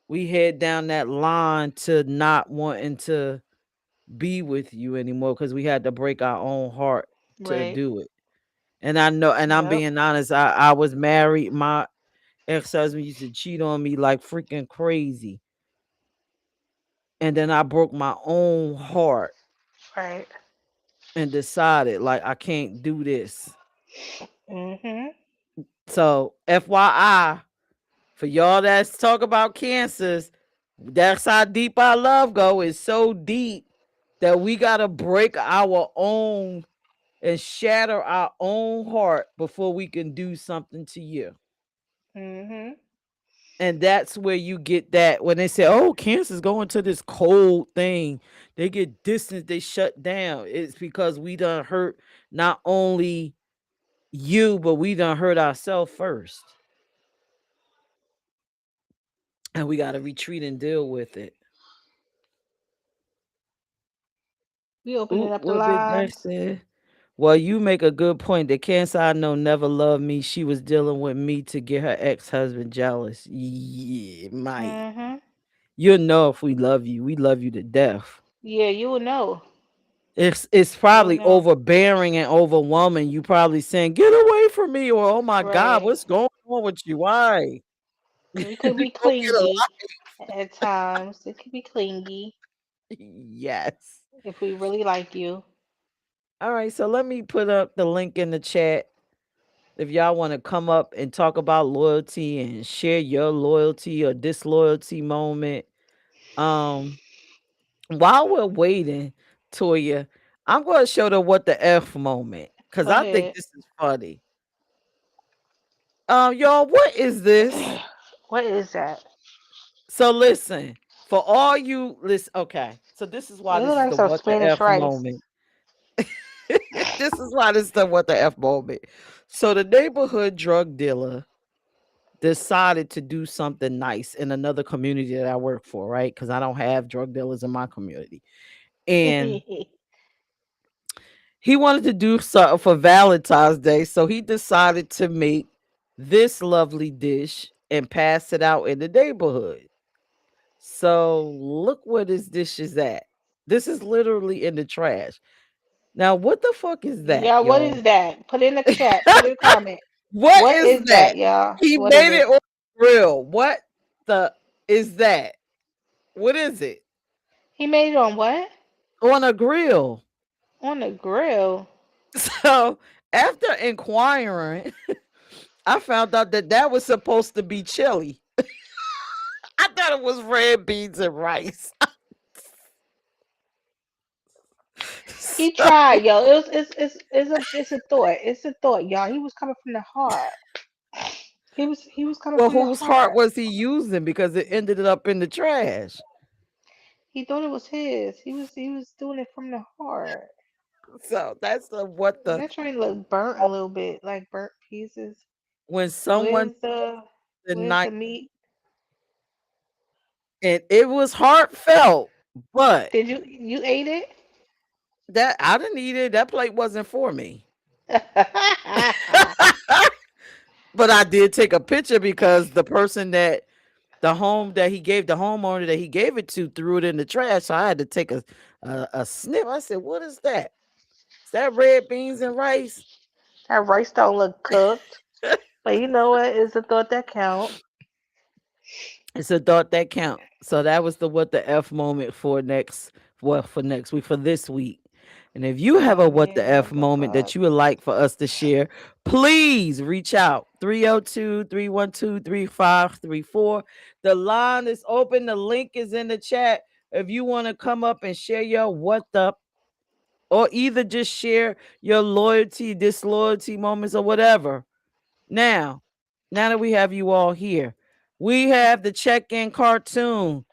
we head down that line to not wanting to be with you anymore because we had to break our own heart to Right. do it. And I know, and I'm Yep. being honest, I was married. My ex-husband used to cheat on me like freaking crazy. And then I broke my own heart Right. and decided like I can't do this. Mhm. So FYI, for y'all that's talk about cancers, that's how deep our love go. It's so deep that we gotta break our own and shatter our own heart before we can do something to you. Mhm. And that's where you get that when they say, oh, cancer's going to this cold thing. They get distance, they shut down. It's because we done hurt not only you, but we done hurt ourselves first. And we got to retreat and deal with it. We opening Ooh, up the what Big Dash lines. said. Well, you make a good point. The cancer I know never loved me. She was dealing with me to get her ex-husband jealous. Yeah, might. Mhm. You'll know if we love you. We love you to death. Yeah, you will know. It's You'll probably know. overbearing and overwhelming. You probably saying, "Get away from me," or "Oh my God, Right. what's going on with you? Why?" We could be Go get a clingy at times. It could be clingy life. Yes. if we really like you. All right. So let me put up the link in the chat if y'all want to come up and talk about loyalty and share your loyalty or disloyalty moment. Um, while we're waiting, Toya, I'm going to show them what the F moment because Go I think ahead. this is funny. Y'all, what is this? What is that? So listen, for all you listen, okay. So this is why It looks this is like the some what the Spanish F rice. moment. This is why this is the what the F moment. So the neighborhood drug dealer decided to do something nice in another community that I work for, right? Because I don't have drug dealers in my community. And he wanted to do something for Valentine's Day. So he decided to make this lovely dish and pass it out in the neighborhood. So look where this dish is at. This is literally in the trash. Now, what the fuck is that, Yeah, what y'all? is that? Put it in the chat. Put it in the comment. What What is is that? that, y'all? He What is made it it? on the grill. What the is that? What is it? He made it on what? On a grill. On the grill. So after inquiring, I found out that that was supposed to be chili. I thought it was red beans and rice. He So, tried, yo. It's a thought. It's a thought, y'all. He was coming from the heart. He was coming well, from the whose heart heart. was he using? Because it ended up in the trash. He thought it was his. He was doing it from the heart. So that's the what the That train look burnt a little bit, like burnt pieces. when someone Where's the the where's night the meat? and it was heartfelt, but Did you ate it? that I didn't eat it. That plate wasn't for me. But I did take a picture because the person that the home that he gave the homeowner that he gave it to threw it in the trash. So I had to take a sniff. I said, "What is that? Is that red beans and rice?" That rice don't look cooked, but you know what? It's a thought that count. It's a thought that count. So that was the what the F moment for next well for next week for this week. And if you have Oh a what the man, F what the moment that fuck? you would like for us to share, please reach out 302-312-3534. The line is open. The link is in the chat. If you want to come up and share your what the or either just share your loyalty, disloyalty moments or whatever. Now, now that we have you all here, we have the check-in cartoon.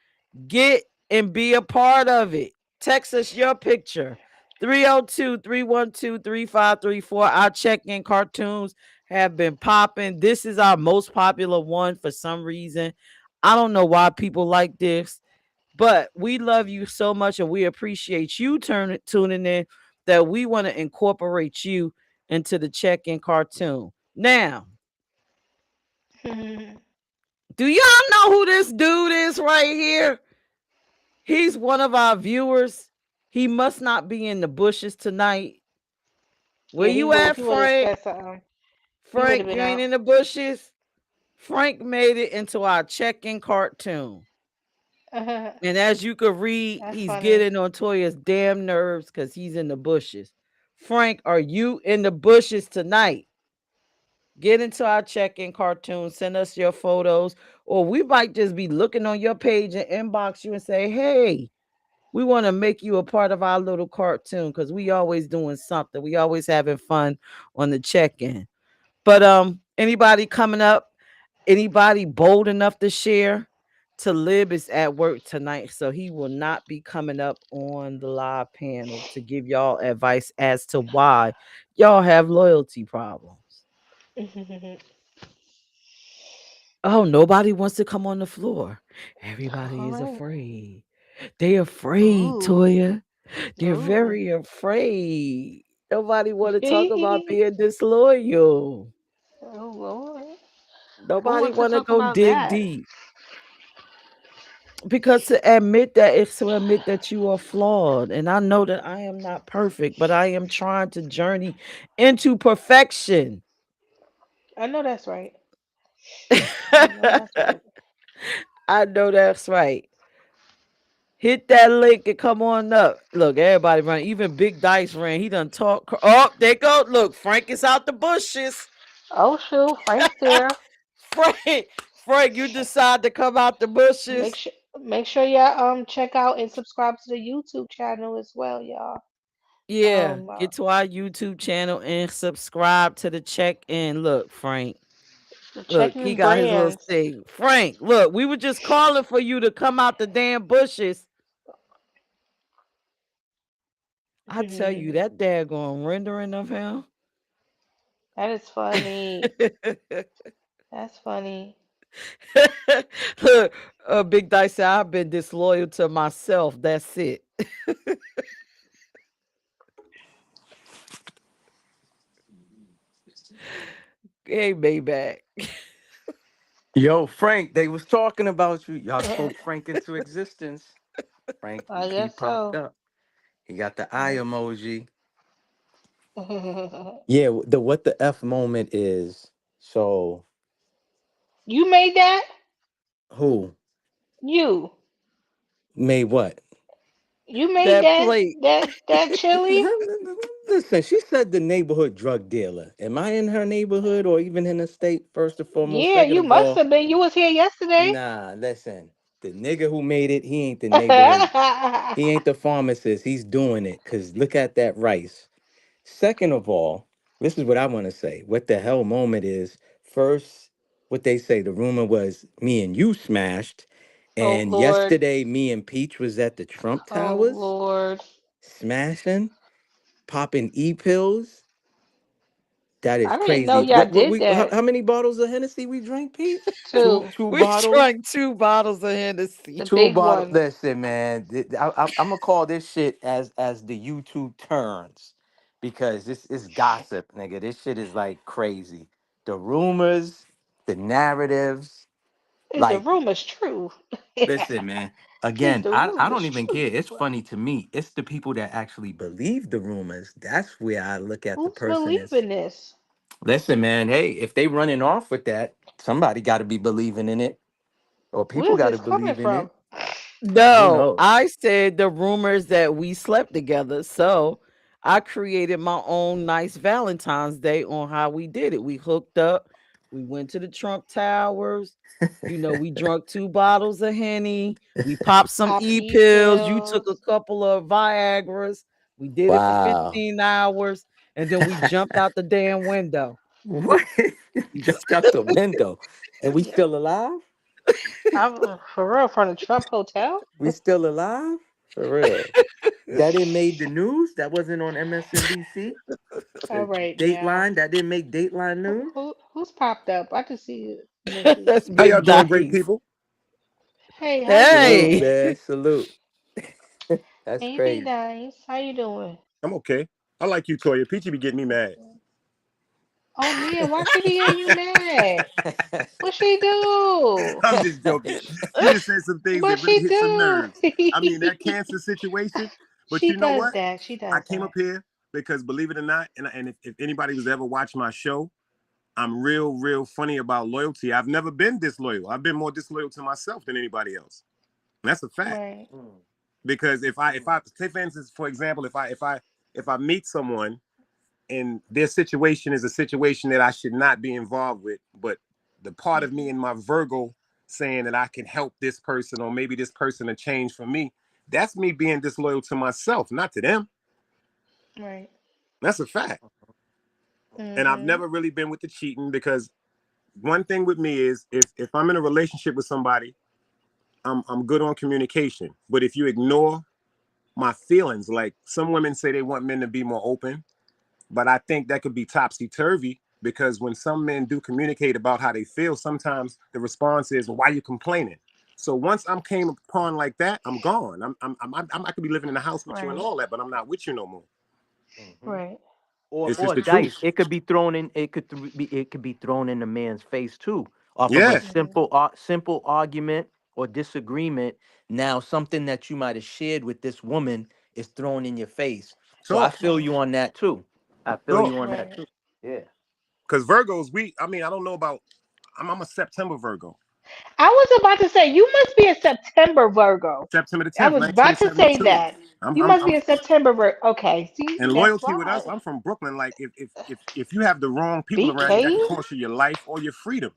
Get and be a part of it. Text us your picture. 302-312-3534. Our check-in cartoons have been popping. This is our most popular one for some reason. I don't know why people like this, but we love you so much and we appreciate you tuning in that we want to incorporate you into the check-in cartoon. Now, do y'all know who this dude is right here? He's one of our viewers. He must not be in the bushes tonight. Where Yeah, you at, he would have Frank? said something. He would have Frank, been you ain't out. in the bushes? Frank made it into our check-in cartoon. And as you could read, That's he's funny. getting on Toya's damn nerves because he's in the bushes. Frank, are you in the bushes tonight? Get into our check-in cartoon. Send us your photos. Or we might just be looking on your page and inbox you and say, hey, We want to make you a part of our little cartoon because we always doing something. We always having fun on the check-in. But anybody coming up, anybody bold enough to share? Talib is at work tonight, so he will not be coming up on the live panel to give y'all advice as to why y'all have loyalty problems. Oh, nobody wants to come on the floor. Everybody is All afraid. They right. afraid, Ooh. Toya. They're Ooh. very afraid. Nobody want to talk about being disloyal. Oh Lord. Who Nobody wants to want to talk go about dig that? deep. Because to admit that is to admit that you are flawed. And I know that I am not perfect, but I am trying to journey into perfection. I know that's right. I know I that's right. know that's right. Hit that link and come on up. Look, everybody run. Even Big Dice ran. He done talk. Oh, there go. Look, Frank is out the bushes. Oh shoot, Frank's there. Frank, Frank, you decide to come out the Make bushes. sure make sure y'all check out and subscribe to the YouTube channel as well, y'all. Yeah, Um, uh, get to our YouTube channel and subscribe to the check-in. Look, Frank. the Look, he Checking got his little Brands. thing. Frank, look, we were just calling for you to come out the damn bushes. I tell you, that daggone rendering of him. That is funny. That's funny. Look, Big Dice said, I've been disloyal to myself. That's it. Hey, Maybach. Yo, Frank, they was talking about you. Y'all spoke Frank into existence. Frank, I he guess popped so. up. He got the eye I- emoji. Yeah, the what the F moment is. So You made that? who You. made what? You made That that plate. that chili? Listen, she said the neighborhood drug dealer. Am I in her neighborhood or even in the state? First and foremost. Yeah, Second you of must all, have been. You was here yesterday. nah, listen. The nigga who made it, he ain't the neighborhood. He ain't the pharmacist. He's doing it. Cause look at that rice. Second of all, this is what I want to say. What the hell moment is first, what they say, the rumor was me and you smashed. Oh And Lord. yesterday, me and Peach was at the Trump Oh Towers Lord. smashing, popping e-pills. That is I didn't know crazy. y'all What did we how, that how many bottles of Hennessy we drank, Peach? Two too. two We bottles. drank 2 bottles of Hennessy. The Two big bottles. one. Listen, man, I'm gonna call this shit as the YouTube turns because this is gossip, nigga. This shit is like crazy. The rumors, the narratives. Is the Like, rumors true? listen, man. Is Again, the I rumors don't even true? care. It's funny to me. It's the people that actually believe the rumors. That's where I look at the Who's person as. believing this? Listen, man. Hey, if they running off with that, somebody got to be believing in it, or people Where's got to this coming believe in from? it. Who No, knows? I said the rumors that we slept together. So I created my own nice Valentine's Day on how we did it. We hooked up, we went to the Trump Towers. You know, we drunk 2 bottles of Henny. We popped some Popped E E pills. You took a pills. couple of Viagra's. We did it for Wow. 15 hours. And then we jumped out the damn window. What? Jumped out the window. And we still alive? I'm for real from the Trump Hotel. We still alive? For real. That didn't made the news? That wasn't on MSNBC? All right now. Dateline? That didn't make Dateline news? Who's popped up? I can see Mrs. That's How y'all Big doing, great Dice. people? Hey, how you Salute, Hey. doing? man. Salute. That's Hey, be crazy. nice. How you doing? I'm okay. I like you, Toya. Peachy be getting me That's mad. good. Oh Nia, why she be getting you mad? What she do? I'm just joking. She just said some things that What really she hit some do? nerves. I mean, that cancer situation. But She you know does what? that. She I does came that. up here because, believe it or not, and if anybody was ever watched my show, I'm real funny about loyalty. I've never been disloyal. I've been more disloyal to myself than anybody else. And that's a fact. Right. Mm, Because if mm, I say, for instance, for example, if I meet someone and their situation is a situation that I should not be involved with, but the part of me Mhm. in my Virgo saying that I can help this person or maybe this person to change for me, that's me being disloyal to myself, not to them. Right. That's a fact. And I've Mhm. never really been with the cheating, because one thing with me is if I'm in a relationship with somebody, I'm good on communication. But if you ignore my feelings, like some women say they want men to be more open, but I think that could be topsy-turvy, because when some men do communicate about how they feel, sometimes the response is, well, why are you complaining? So once I'm came upon like that, I'm gone. I could be living in the house with you and Right. all that, but I'm not with you no more. Right. It's just Or the truth. dice. It could be thrown in. It could be thrown in the man's face too, off of a Yeah, Mhm. simple argument or disagreement. Now something that you might have shared with this woman is thrown in your face. So I talk, feel Right. you on that too. I feel talk. you on that Right. too. Yeah. Because Virgos, I mean, I don't know about. I'm a September Virgo. I was about to say you must be a September Virgo. September the I 10th, was about to say 1972. that. You must be a September Virgo. Okay. See, And that's loyalty with us, why. I'm from Brooklyn. Like if you have the wrong people around you, that BK. can cost you your life or your freedom.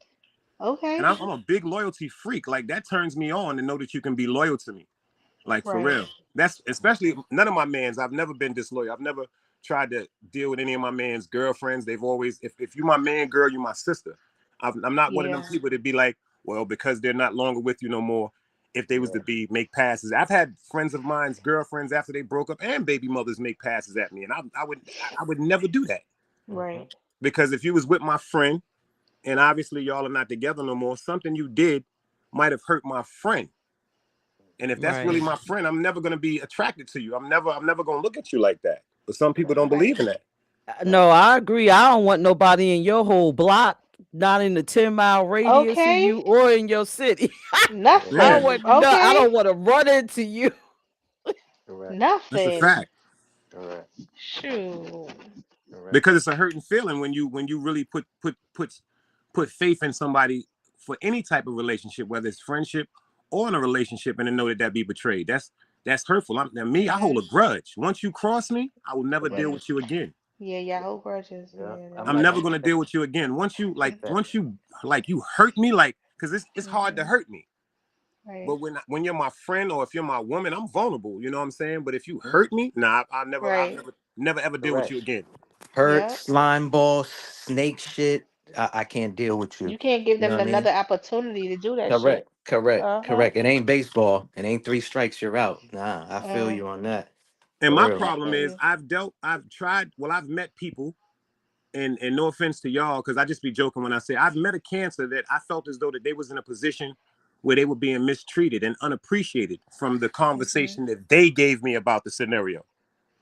And Okay. I'm a big loyalty freak. Like that turns me on to know that you can be loyal to me. Like for Right. real. That's especially none of my mans. I've never been disloyal. I've never tried to deal with any of my man's girlfriends. They've always, if you my man, girl, you my sister. I'm not one of them Yeah. people to be like, well, because they're not longer with you no more. If they was to Yeah. be make passes, I've had friends of mine's girlfriends after they broke up and baby mothers make passes at me, and I would never do that, Mhm. Right. because if you was with my friend and obviously y'all are not together no more, something you did might have hurt my friend. And if that's really Right. my friend, I'm never gonna be attracted to you. I'm never gonna look at you like that. But some people don't Right. believe in that. No, I agree. I don't want nobody in your whole block, not in the 10-mile radius of Okay. you or in your city. I Nothing. don't Yeah, want no. I Okay. don't want to run into you. Correct. that's a Nothing. fact. Correct. Shoo. Correct. Because it's a hurting feeling when you really put faith in somebody for any type of relationship, whether it's friendship or in a relationship, and to know that be betrayed. That's hurtful. Now me, I hold Mhm. a grudge. Once you cross me, I will never deal Correct. Yeah. with you again. Yeah. Yeah. Hold grudges. Yeah. Yeah. I'm I'm That's like never I'm. gonna deal with you again. Once you like, mm, once you like, you hurt me, like, because it's hard to mhm. hurt me. Right. But when you're my friend or if you're my woman, I'm vulnerable. You know what I'm saying? But if you hurt me, nah, I'll Right. never ever deal with Correct. you again. Hurt, Yep. slime ball, snake shit. I can't deal with you. You can't give You know them what I mean? another opportunity to do that shit. Correct. Correct. Uh-huh. Correct. It ain't baseball. It ain't three strikes, you're out. Nah, I feel Mm, you on that. And For my real. I problem feel is you. I've met people, and no offense to y'all, because I just be joking when I say I've met a cancer that I felt as though that they was in a position where they were being mistreated and unappreciated from the Mhm. conversation that they gave me about the scenario.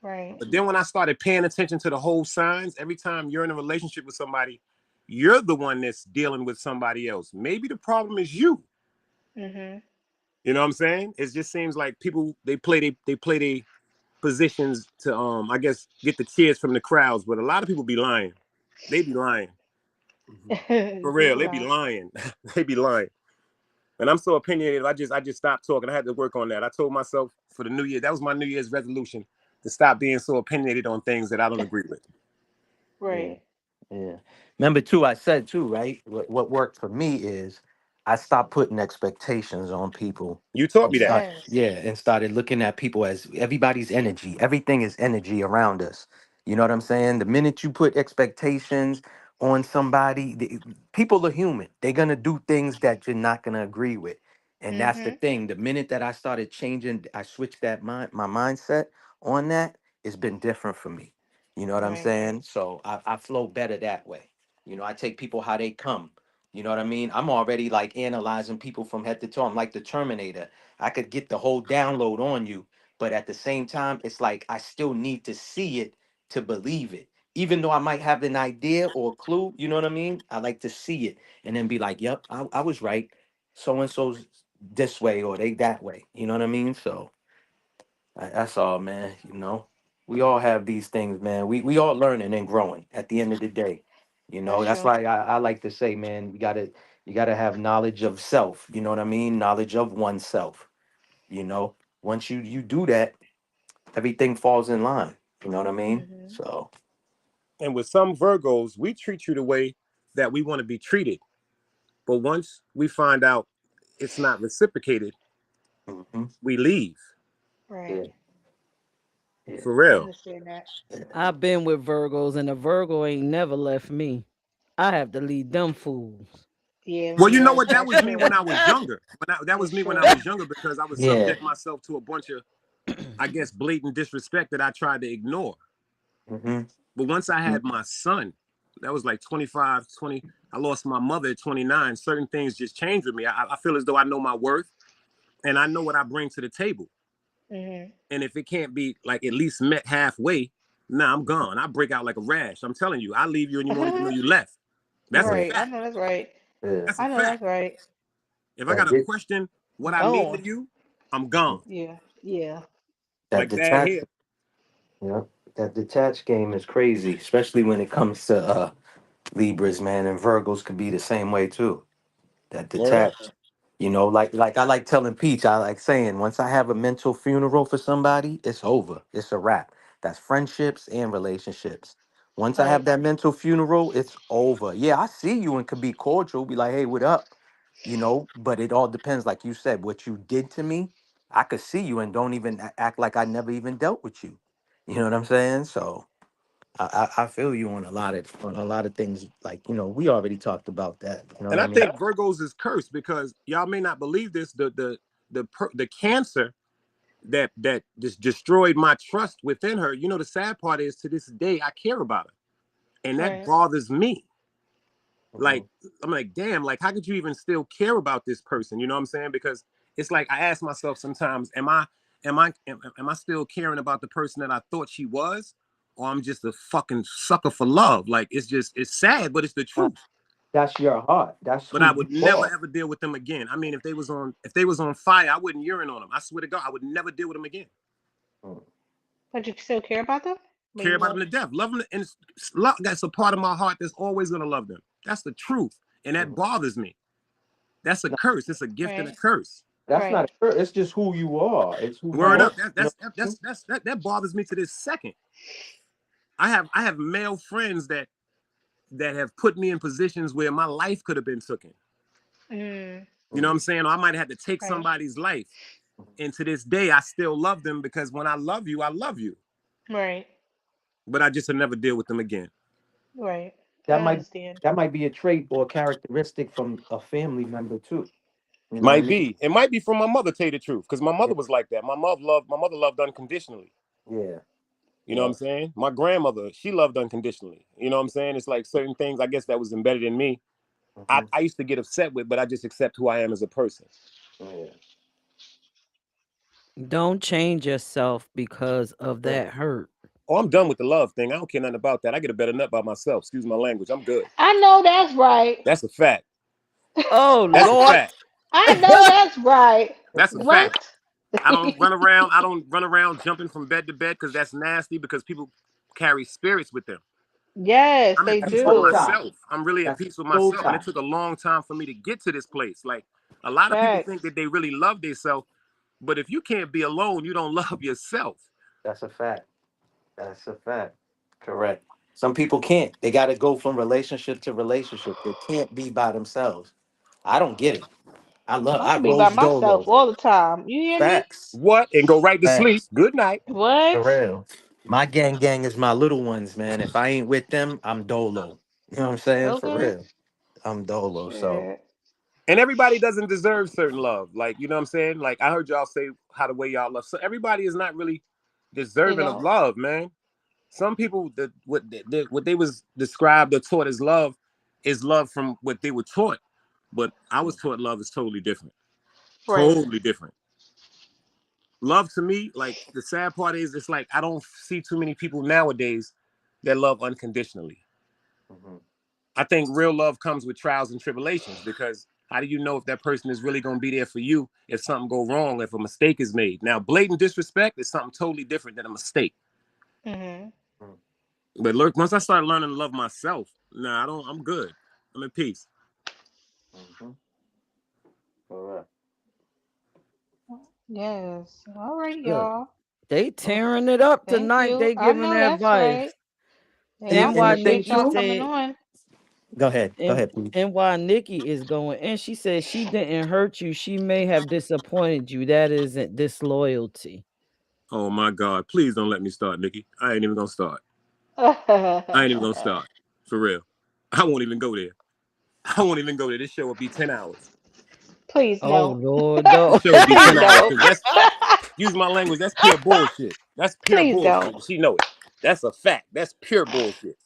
Right. But then when I started paying attention to the whole signs, every time you're in a relationship with somebody, you're the one that's dealing with somebody else. Maybe the problem is you. Mhm. You know what I'm saying? It just seems like people they play their positions to I guess get the cheers from the crowds, but a lot of people be lying. They be lying. For real, People they be lie. lying. They be lying. And I'm so opinionated. I just stopped talking. I had to work on that. I told myself for the new year, that was my New Year's resolution, to stop being so opinionated on things that I don't agree with. Yeah. Right. Yeah. Remember too, I said too, right? What worked for me is I stopped putting expectations on people You taught and me that. Yes. started looking at people as everybody's energy. Everything is energy around us. You know what I'm saying? The minute you put expectations on somebody, people are human. They're gonna do things that you're not gonna agree with. And that's the Mhm. thing. The minute that I started changing, I switched my mindset on that, it's been different for me. You know what I'm Right. saying? So I flow better that way. You know, I take people how they come. You know what I mean? I'm already like analyzing people from head to toe. I'm like the Terminator. I could get the whole download on you, but at the same time, it's like I still need to see it to believe it. Even though I might have an idea or a clue, you know what I mean? I like to see it and then be like, yep, I was right. So and so's this way or they that way. You know what I mean? So that's all, man. You know, we all have these things, man. We all learning and growing at the end of the day. You That's know, that's true. why I like to say, man, you gotta have knowledge of self. You know what I mean? Knowledge of oneself. You know, once you do that, everything falls in line. You know what I mean? Mhm. So And with some Virgos, we treat you the way that we want to be treated. But once we find out it's not reciprocated, mhm. we leave. Right. Yeah, yeah. For I real. understand that. I've been with Virgos, and a Virgo ain't never left me. I have to lead them fools. Yeah, Well, you know yeah, what? That that's was me true. when I was younger. That was That's me when I true. was younger because I was Yeah. subject myself to a bunch of, I guess, blatant disrespect that I tried to ignore. Hmm. But once I had my son, that was like 25, 20. I lost my mother at 29. Certain things just changed with me. I feel as though I know my worth and I know what I bring to the table. Mhm. And if it can't be like at least met halfway, nah, I'm gone. I break out like a rash. I'm telling you, I leave you and you won't even know you left. That's a Right. Right. I fact. know that's right. Yeah. That's a I know that's fact. right. If I That got to did. question what I mean to Gone. you, I'm Mhm. gone. Yeah. Yeah. That Like bad detached. hair. Yeah. That detached game is crazy, especially when it comes to Libras, man, and Virgos could be the same way too. That Word up. detached. Like I like telling Peach, I like saying once I have a mental funeral for somebody, it's over. It's a wrap. That's friendships and relationships. Once I have Right. that mental funeral, it's over. Yeah, I see you and could be cordial, be like, hey, what up? But it all depends, like you said, what you did to me. I could see you and don't even act like I never even dealt with you. You know what I'm saying? So I feel you on a lot of things. Like, we already talked about that. You know And what I I mean? think Virgos is cursed because y'all may not believe this. The cancer that just destroyed my trust within her. You know, the sad part is to this day I care about her, and that Right. bothers me. Hmm. Like I'm like, damn, like how could you even still care about this person? You know what I'm saying? Because it's like I ask myself sometimes, am I still caring about the person that I thought she was, or I'm just a fucking sucker for love? Like it's sad, but it's the truth. That's your heart. That's But I who you would never are. ever deal with them again. I mean, if they was on fire, I wouldn't urine on them. I swear to God, I would never deal with them again. Mm. But you still care about them? But Care you about them won't. to death, love them, and that's a part of my heart that's always gonna love them. That's the truth, and that Mhm. bothers me. That's a No, curse. It's a gift and a Right. curse. that's Right. not a it's just who you are. It's who you Word Right. are. up. That You know that's what that, I mean? that bothers me to this second. I have male friends that have put me in positions where my life could have been taken. Mm. You know what Mm. I'm saying? Or I might have had to take Right. somebody's life. And to this day, I still love them because when I love you, I love you. Right. But I just will never deal with them again. Right. That I might understand. that might be a trait or a characteristic from a family member too. You know what I Might mean? be. It might be from my mother, tell you the truth, because my Yeah, mother was like that. My mother loved unconditionally. yeah, You know what yeah. I'm saying? My grandmother, she loved unconditionally. You know what I'm saying? It's like certain things, I guess, that was embedded in me. I, Hmm. I used to get upset with, but I just accept who I am as a person. Yeah, Don't change yourself because of yeah. that hurt. Oh, I'm done with the love thing. I don't care nothing about that. I get a better nut by myself. Excuse my language. I'm good. I know that's right. That's a fact. Oh That's a Lord. fact. I know that's right. That's a fact. What? I don't run around. I don't run around jumping from bed to bed because that's nasty. Because people carry spirits with them. Yes, I'm at they That's peace with soul do. tie. myself. I'm really at That's peace with soul myself, and it tie. took a long time for me to get to this place. Like a lot of people think Facts. that they really love themselves, but if you can't be alone, you don't love yourself. That's a fact. That's a fact. Correct. Some people can't. They got to go from relationship to relationship. They can't be by themselves. I don't get it. I I can be by rose myself dolo. all the time. You hear me? Facts. What? And go right to sleep. Facts. Good night. For What? real. My gang is my little ones, man. If I ain't with them, I'm dolo. You know what I'm saying? For Okay. real. I'm dolo. So Shit. And everybody doesn't deserve certain love. Like, you know what I'm saying? Like I heard y'all say how the way y'all love. So everybody is not really They deserving of don't. love, man. Some people that what they was described or taught as love is love from what they were taught. But I was taught love is totally different. Right. Totally different. Love to me, like the sad part is it's like I don't see too many people nowadays that love unconditionally. mhm. I think real love comes with trials and tribulations because how do you know if that person is really going to be there for you if something go wrong, if a mistake is made? Now, blatant disrespect is something totally different than a mistake. Mhm. Mhm. But look, once I start learning to love myself, nah, I don't. I'm good. I'm in peace. Mhm. Correct. Yes. All right, Look, y'all. they Well, tearing it up thank tonight. you. They I giving know that's advice. right. Hey, I And NY the thing appreciate y'all Nikki too. coming said, on. Go ahead. Go and ahead, please. NY Nikki is going, and she said she didn't hurt you. She may have disappointed you. That isn't disloyalty. Oh my God! Please don't let me start, Nikki. I ain't even gonna start. I ain't even gonna start. For real. I won't even go there. I won't even go there. This show will be 10 hours. Please Oh no. Lord, no. This show will be Please 10 hours no. because that's use my language. That's pure bullshit. That's pure Please bullshit. don't. And she know it. That's a fact. That's pure bullshit.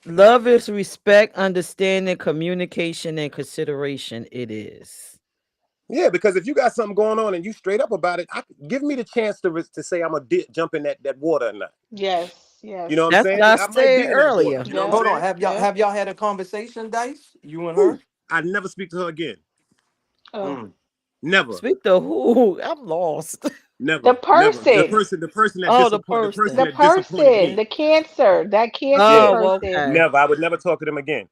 Love is respect, understanding, communication, and consideration. It is. Yeah, because if you got something going on and you straight up about it, give me the chance to say I'm a jump in that water or not. Yes, You know what yes. I'm That's what saying? I I might said be in that water. earlier. You know what I'm Yep. Hold on, saying? Yep. have y'all had a conversation, Dice? You and Whew. her? I'd never speak to her again. Oh. Mm. Never. Speak to who? I'm lost. The Never. Never. The person. person. The person that Oh, the the person The person. that disappointed person. me. The cancer. That cancer Yeah. Oh, person. okay. Never. I would never talk to them again.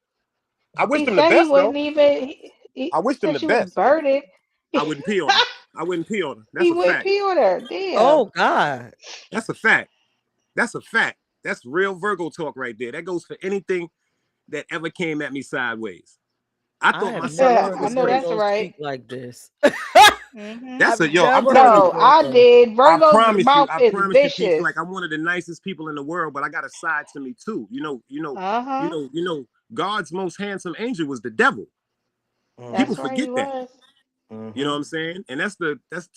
I wish He them the said he best wouldn't though. even. I He wish them said the she was best. burning. I wouldn't pee on her. I wouldn't pee on her. That's He a wouldn't fact. pee on her. Damn. Oh God. That's a fact. That's a fact. That's real Virgo talk right there. That goes for anything that ever came at me sideways. I I thought have my sun never off heard I a was know that's crazy. Virgo right. speak like this. Hmm. That's I've a yo. I'm never telling heard a you. No, I Virgo. did. I Virgo's promise you. mouth I is promise you, Peach. vicious. Like I'm one of the nicest people in the world, but I got a side to me too. Uh huh. God's most handsome angel was the devil. Mm-hmm. People That's right. He forget that. was. You know Mm-hmm. what I'm saying? And that's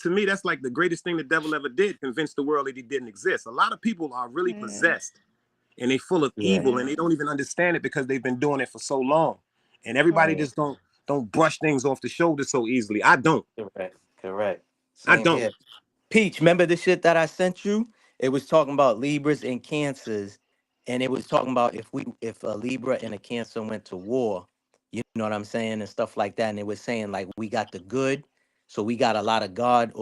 to me, that's like the greatest thing the devil ever did, convince the world that he didn't exist. A lot of people are really Mm-hmm. possessed and they full of Yeah. evil and they don't even understand it because they've been doing it for so long. And everybody Right. just don't brush things off the shoulder so easily. I don't. Correct. Correct. I Same don't. here. Peach, remember the shit that I sent you? It was talking about Libras and Cancers, and it was talking about if a Libra and a Cancer went to war, you know what I'm saying, and stuff like that. And it was saying like we got the good, so we got a lot of God,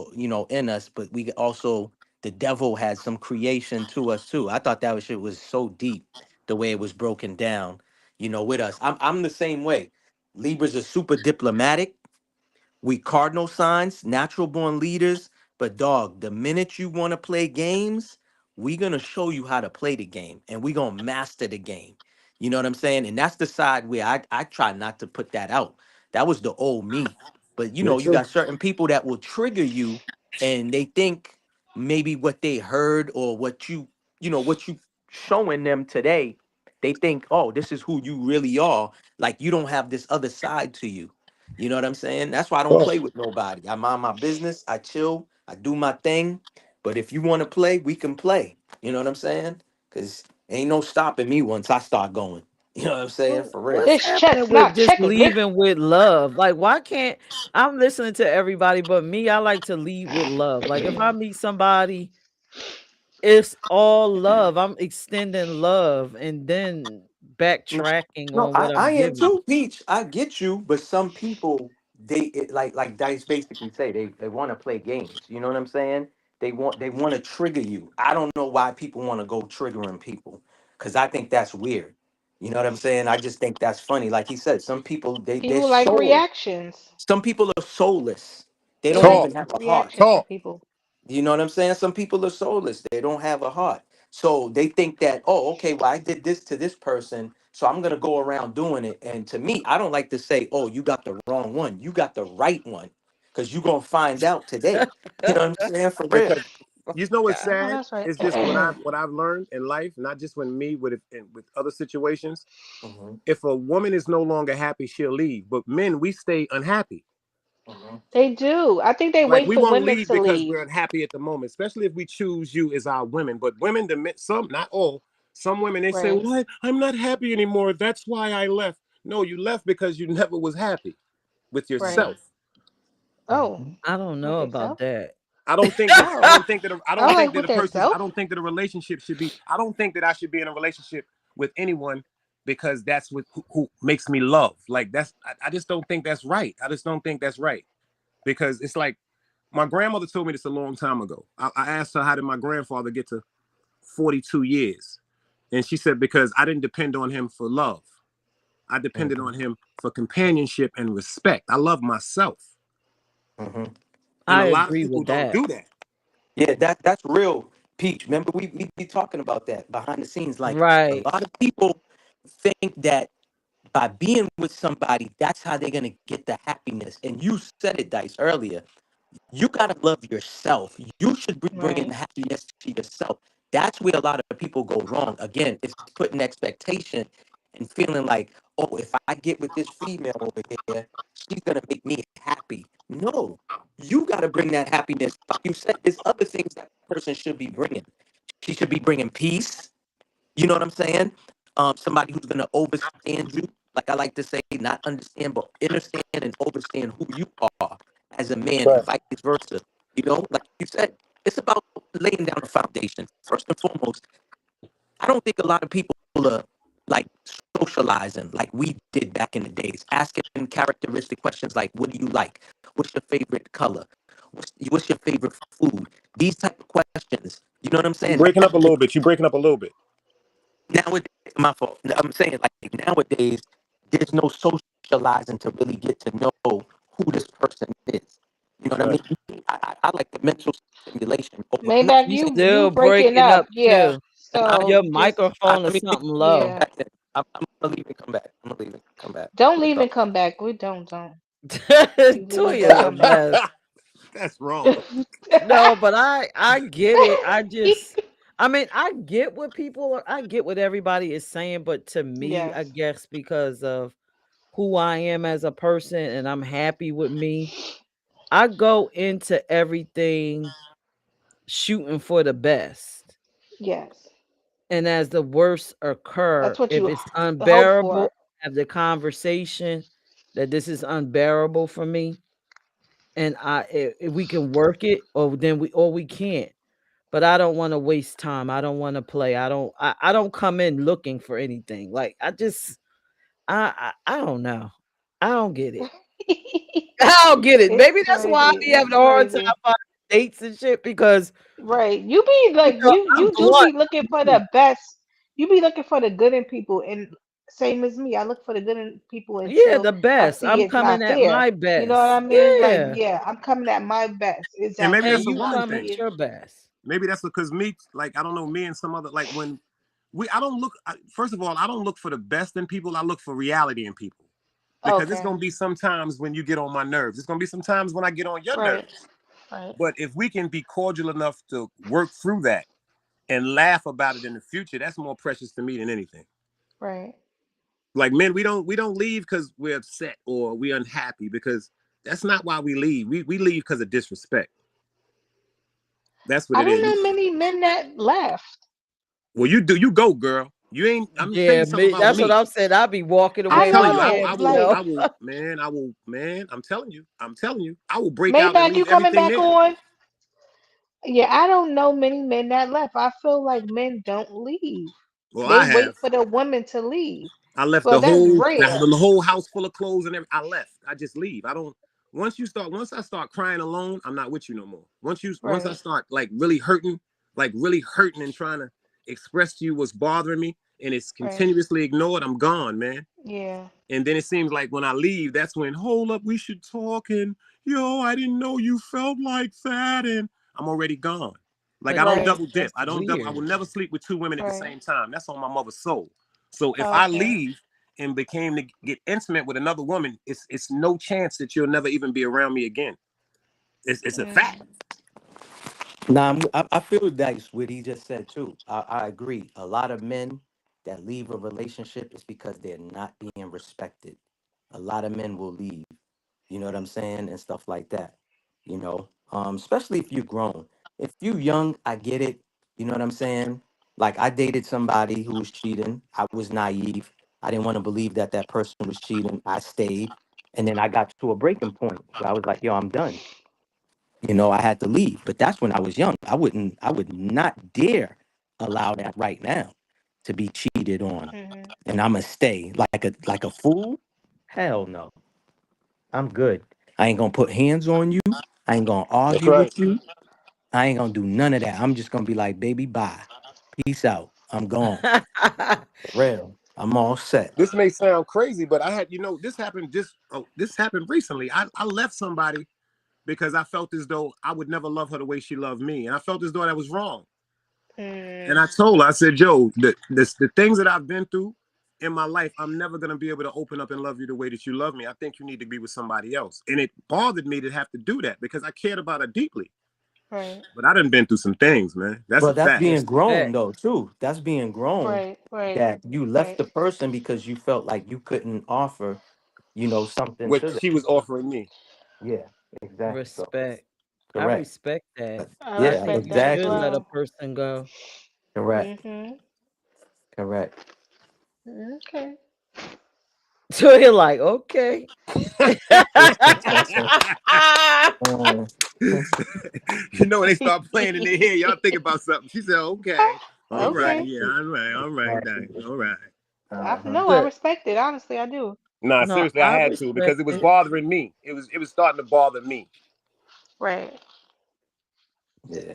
in us, but we also the devil had some creation to us too. I thought that shit was so deep, the way it was broken down, with us. I'm the same way. Libras are super diplomatic, we cardinal signs, natural born leaders. But dog, the minute you want to play games, we gonna show you how to play the game and we gonna master the game. You know what I'm saying? And that's the side where I try not to put that out. That was the old me. But Yeah, you true. got certain people that will trigger you and they think maybe what they heard or what you showing them today, they think, oh, this is who you really are. Like you don't have this other side to you. You know what I'm saying? That's why I don't Oh, play with nobody. I mind my business. I chill. I do my thing. But if you want to play, we can play. You know what I'm saying? Because ain't no stopping me once I start going. You know what I'm saying? For real. What's This happening with chestnut just checkers, nigga. leaving with love? Like, why can't I'm listening to everybody, but me, I like to lead with love. Like, if I meet somebody, it's all love. I'm extending love and then No, backtracking no, on I, what I I'm am giving. too, Peach. I get you, but some people like Dice basically say they want to play games. You know what I'm saying? They want to trigger you. I don't know why people want to go triggering people because I think that's weird. You know what I'm saying? I just think that's funny. Like he said, some people they're People like soul. reactions. Some people are soulless. They They don't like talk, even have a heart. reactions from talk. people. You know what I'm saying? Some people are soulless. They don't have a heart. So they think that, oh, okay, well, I did this to this person, so I'm gonna go around doing it. And to me, I don't like to say, oh, you got the wrong one. You got the right one. Because you're gonna find out today. You know what I'm saying? For real. Because you know what's God. I know sad? that's right. It's just what I've learned in life, not just when me with other situations. Hmm. If a woman is no longer happy, she'll leave. But men, we stay unhappy. Hmm. They do. I think they Like wait we for won't women leave to because leave. we're unhappy at the moment, especially if we choose you as our women. But women, some, not all, some women, they say, Right. "Well, I'm not happy anymore. That's why I left." No, you left because you never was happy with Right. yourself. Oh, I don't know with about yourself? that. I don't think that I Oh. don't think that I I don't think like that with a person's I themselves. don't think that a relationship should be I don't think that I should be in a relationship with anyone because that's what who makes me love. Like I just don't think that's right. I just don't think that's right. Because it's like my grandmother told me this a long time ago. I asked her how did my grandfather get to 42 years? And she said because I didn't depend on him for love. I depended Hmm. on him for companionship and respect. I love myself. Hmm. And I a lot of agree people with don't that. do that. Yeah, that's real, Peach. Remember, we be talking about that behind the scenes. Like a Right. lot of people think that by being with somebody, that's how they're gonna get the happiness. And you said it, Dice, earlier. You gotta love yourself. You should be bringing Right. happiness to yourself. That's where a lot of people go wrong. Again, it's putting expectation and feeling like, oh, if I get with this female over here, she's gonna make me happy. No, you gotta bring that happiness. Like you said, there's other things that person should be bringing. She should be bringing peace. You know what I'm saying? Somebody who's gonna understand you, like I like to say, not understand, but understand and understand who you are as a man, and Right. vice versa. You know, like you said, it's about laying down a foundation. First and foremost, I don't think a lot of people are like socializing like we did back in the days, asking characteristic questions like, "What do you like? What's your favorite color? What's your favorite food?" These type of questions. You know what I'm You saying? breaking up a little bit. You breaking up a little bit. Nowadays, my fault. I'm saying like nowadays, there's no socializing to really get to know who this person is. You know what I Right. mean? I like the mental stimulation over. I'm not Maybach, using. you Still breaking breaking up. up Yeah. too. So Your just microphone Let is me something low. yeah. back then. I'm gonna leave and come back. I'm gonna leave and come back. Don't No leave problem. and come back. We don't. You leave and don't Toya, come back. mess. That's wrong. No, but I get it. I mean, I get what I get what everybody is saying, but to me, I Yes. guess because of who I am as a person and I'm happy with me, I go into everything shooting for the best. Yes. And as the worst occur, That's what if you it's hope unbearable, for. have the conversation that this is unbearable for me, and if we can work it, or we can't. But I don't want to waste time. I don't want to play. I don't come in looking for anything. Like I don't know. I don't get it. I don't get it. It's Maybe that's why I crazy. be It's having a hard time crazy. finding dates and shit because Right. You be like I'm you do blunt. be looking for the best. You be looking for the good in people, and same as me, I look for the good in people Yeah, until the I best. see I'm it's coming not at there. my You know what I best. mean? Like, Yeah. yeah, I'm coming at my best. And maybe Exactly. And that's a You you woman come come to thing. at you. your best. Maybe that's because me, like I don't know, me and some other like when I don't look. First of all, I don't look for the best in people. I look for reality in people because it's Okay. gonna be sometimes when you get on my nerves. It's gonna be sometimes when I get on your Right. nerves. Right. But if we can be cordial enough to work through that and laugh about it in the future, that's more precious to me than anything. Right. Like men, we don't leave because we're upset or we're unhappy because that's not why we leave. We leave because of disrespect. That's what I it don't is. know many men that left. Well, you do. You go, girl. You ain't. I'm gonna tell Yeah, you something me. about That's what me. I'm saying. I'll be walking I'm I away telling my you. know. damn Like, self. Man. I'm telling you. I'm telling you. I will break out and Maybach, you leave coming everything back there. on? Yeah, I don't know many men that left. I feel like men don't leave. Well, They I have. wait for the women to leave. I left Well, that's rare. the whole house full of clothes and everything. I left. I just leave. I don't. Once I start crying alone, I'm not with you no more. Once I Right. start like really hurting and trying to express to you what's bothering me, and it's Right. continuously ignored, I'm gone, man. Yeah. And then it seems like when I leave, that's when, hold up, we should talk. And yo, I didn't know you felt like that. And I'm already gone. Like But I don't Right. double dip. that's I don't double. I will weird. never sleep with two women at the Right. same time. That's on my mother's soul. So if I Okay. leave and became to get intimate with another woman, it's no chance that you'll never even be around me again. It's a fact. Mm. Nah, I feel that's what he just said too. I agree. A lot of men that leave a relationship is because they're not being respected. A lot of men will leave. You know what I'm saying, and stuff like that. Especially if you're grown. If you young, I get it. You know what I'm saying. Like I dated somebody who was cheating. I was naive. I didn't want to believe that that person was cheating. I stayed, and then I got to a breaking point where I was like, "Yo, I'm done." I had to leave. But that's when I was young. I would not dare allow that right now to be cheated on. Mhm. And I'ma stay like a fool? Hell no. I'm good. I ain't gonna put hands on you. I ain't gonna That's argue right. with you. I ain't gonna do none of that. I'm just gonna be like, baby, bye. Peace out. I'm gone. For real. I'm all set. This may sound crazy, but I had, this happened recently. I left somebody because I felt as though I would never love her the way she loved me. And I felt as though that was wrong. And Mm. I told her, I said, Joe, the things that I've been through, in my life, I'm never gonna be able to open up and love you the way that you love me. I think you need to be with somebody else. And it bothered me to have to do that because I cared about her deeply. Right. But I done been through some things, man. That's a But that's fact. being grown Respect. though too. That's being grown. Right. Right. That you left Right. the person because you felt like you couldn't offer, something What to them. she was offering me. Yeah, exactly. So Respect. I correct. respect that. I I Yeah, think respect you that as should exactly. let a well. person go. Correct. Mhm. Correct. Okay. So you're like, okay. Um, You know when they start playing in their head, y'all think about something. She said, "Okay, all right, Okay. yeah, exactly. all right, Exactly. thanks, all right." Uh-huh. No, I Look, respect it. Honestly, I do. Nah, no, seriously, I I had to respect because it was it. bothering me. It was starting to bother me. Right. Yeah.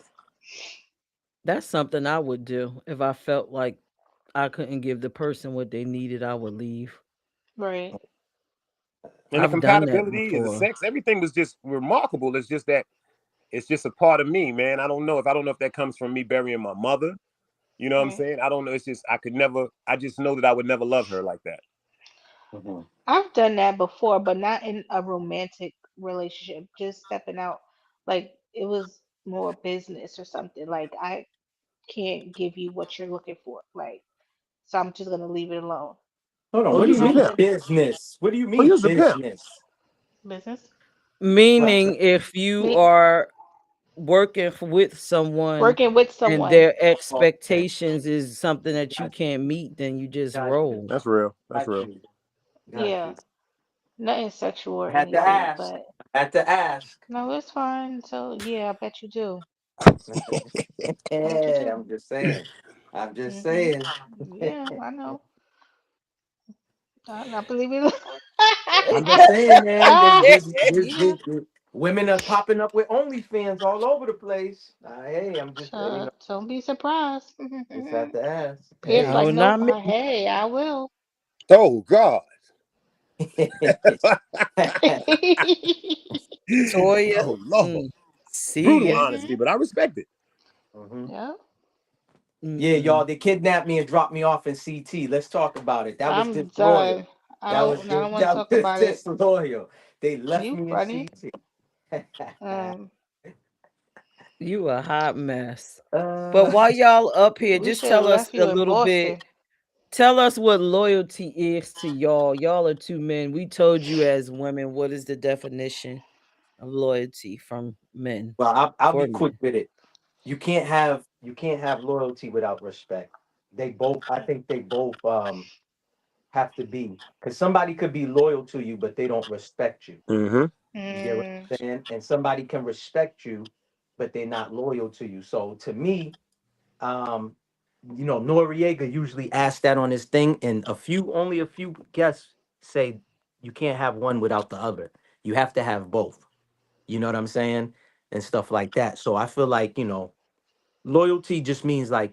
That's something I would do if I felt like I couldn't give the person what they needed. I would leave. Right. And the I've done that compatibility and the before. sex, everything was just remarkable. It's just that it's just a part of me, man. I don't know if that comes from me burying my mother. You know what I'm Right. saying? I don't know. It's just I could never. I just know that I would never love her like that. Mhm. I've done that before, but not in a romantic relationship. Just stepping out, like it was more business or something. Like I can't give you what you're looking for. Like, so I'm just gonna leave it alone. Hold on. Oh, What do you you was a Not mean pimp. to business? What do you Oh, you mean was a pimp. business? business. What? Meaning, if you Me are working with someone working with and someone. their Oh, okay. expectations is something that you Got can't meet, then you just got you. roll. That's real. That's Got real. you. Got Yeah. you. Nothing sexual or I had to anything, ask. but I had to ask. no, it's fine. So yeah, I bet you do. I bet you Yeah, do. I'm just saying. I'm just Mhm. saying. Yeah, I know. I believe it. I'm just saying, man. Yeah. Women are popping up with OnlyFans all over the place. Hey, I'm just, So don't be surprised. just have to ask. Pierce Hey. No, like, nope. not me. Hey, I will. Oh God. Toya. Oh Lord. See Brutal ya. honesty, Mhm. but I respect it. Mhm. Yeah. Yeah, y'all, Mm-mm. they kidnapped me and dropped me off in CT. Let's talk about it. That was I'm disloyal. done. I don't want to That talk was about it. disloyal. They left You me in funny. CT. Um, You a hot mess. But uh, while y'all up here, we just should have tell us left a you in little bit. Boston. Tell us what loyalty is to y'all. Y'all are two men. We told you as women what is the definition of loyalty from men well, I'll for be men. quick with it. You can't have loyalty without respect. They both, I think they both have to be, because somebody could be loyal to you, but they don't respect you. Mm-hmm. You get what Mm, I'm saying? And somebody can respect you, but they're not loyal to you. So to me, um, Noriega usually asks that on his thing, and only a few guests say you can't have one without the other. You have to have both. You know what I'm saying? And stuff like that. So I feel like, loyalty just means like,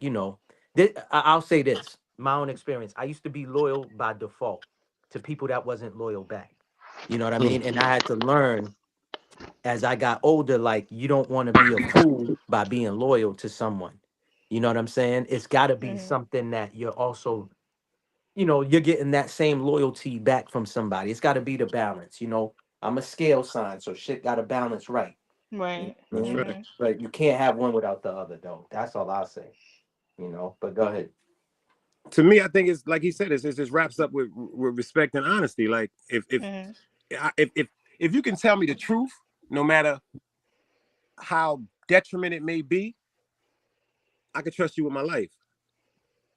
I'll say this, my own experience. I used to be loyal by default to people that wasn't loyal back. You know what I mean? And I had to learn as I got older, like you don't want to be a fool by being loyal to someone. You know what I'm saying? It's got to be mm, something that you're also, you're getting that same loyalty back from somebody. It's got to be the balance. I'm a scale sign, so shit got to balance right. You know right. what I That's mean? right. Mhm. But you can't have one without the other, though. That's all I'll say. But go ahead. To me, I think it's like he said. It just wraps up with respect and honesty. Like Mhm. if you can tell me the truth, no matter how detriment it may be, I can trust you with my life.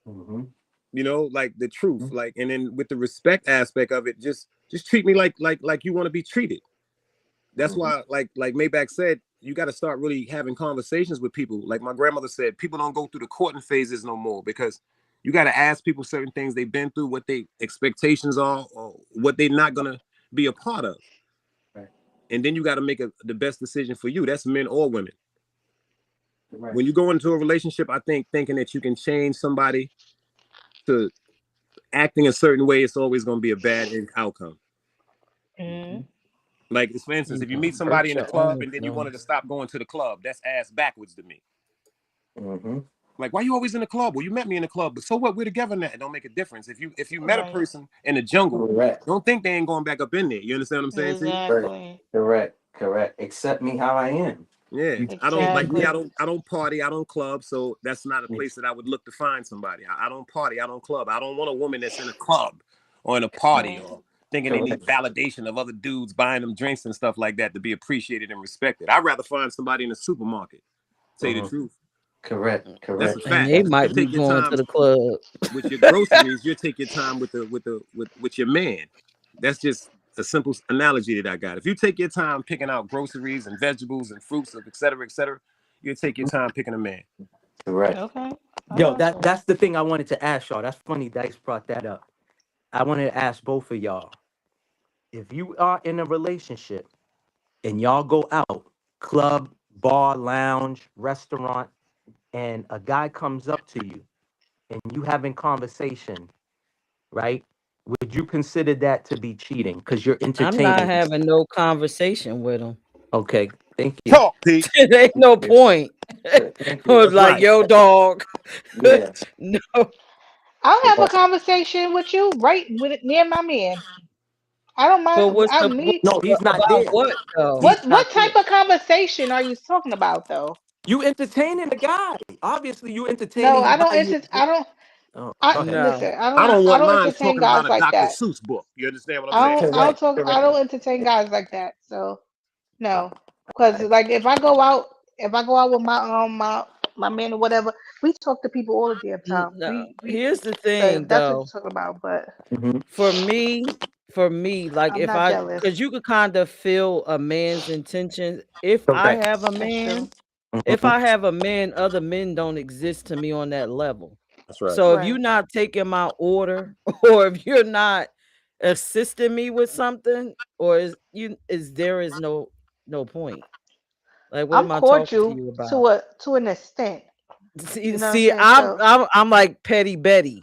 Mm-hmm. Like the truth. Like, and then with the respect aspect of it, just treat me like you want to be treated. That's Mm-hmm. why, like Maybach said, you got to start really having conversations with people. Like my grandmother said, people don't go through the courting phases no more because you got to ask people certain things they've been through, what their expectations are, or what they're not gonna be a part of, Right. and then you got to make the best decision for you. That's men or women. Right. When you go into a relationship, I think thinking that you can change somebody to acting a certain way, it's always going to be a bad outcome. Mm-hmm. Mhm. Like, for instance, You if you know, meet somebody hurt in the your club own and then you wanted to feelings. stop going to the club, that's ass backwards to me. Mm-hmm. Like, why you always in the club? Well, you met me in the club, but so what? We're together now. It don't make a difference. If you met a Right. person in the jungle, Correct. don't think they ain't going back up in there. You understand what I'm saying? See? Correct. Exactly. Correct. Correct. Accept me how I am. Yeah, You I don't like me. Exactly. I don't party. I don't club. So that's not a place that I would look to find somebody. I don't party. I don't club. I don't want a woman that's in a club or in a party Right. or thinking they need correct. validation of other dudes buying them drinks and stuff like that to be appreciated and respected. I'd rather find somebody in the supermarket. Tell you the Mhm. truth. Correct. That's a Correct. And fact. they You might be take your going to time the club. with your groceries. You take your time with your man. That's just a simple analogy that I got. If you take your time picking out groceries and vegetables and fruits of et cetera, you take your time picking a man. Correct. Okay. I Yo, got that you. that's the thing I wanted to ask y'all. That's funny Dice brought that up. I wanted to ask both of y'all. If you are in a relationship and y'all go out, club, bar, lounge, restaurant, and a guy comes up to you and you having conversation, right? Would you consider that to be cheating? Because you're I'm not entertaining. having no conversation with them. Okay, thank you. Talk, Pete. It ain't no Yeah, point. thank I you. was That's like, right. yo, dog. Yeah. No, I'll have a But conversation with you right with near my man. I don't but mind. what's I the need. no, he's not about there. what though? He's What not there. type of conversation are you talking about though? You entertaining the guy. Obviously, you No, entertaining him I by don't you. enter. I don't. Oh, I go ahead. No. listen. I I don't. don't I want don't mine entertain talking about guys a like Dr. that. Seuss book. You understand what I'm saying? I don't Correct. talk. I Correct. don't entertain guys like that. So All no, because right. like if I go out with my man or whatever, we talk to people all the damn time. No. We Here's the so thing if that's what though. you're talking about, but Mhm. For me, like I'm if not I, jealous. cause you could kind of feel a man's intentions. Correct. That's true. If Mhm. I have a man, other men don't exist to me on that level. That's right. So if you're Right. not taking my order, or if you're not assisting me with something, or there is no point. Like, what I'm am I talking to cordial you about? to an extent. See, You know what I'm see, saying? So I'm like Petty Betty.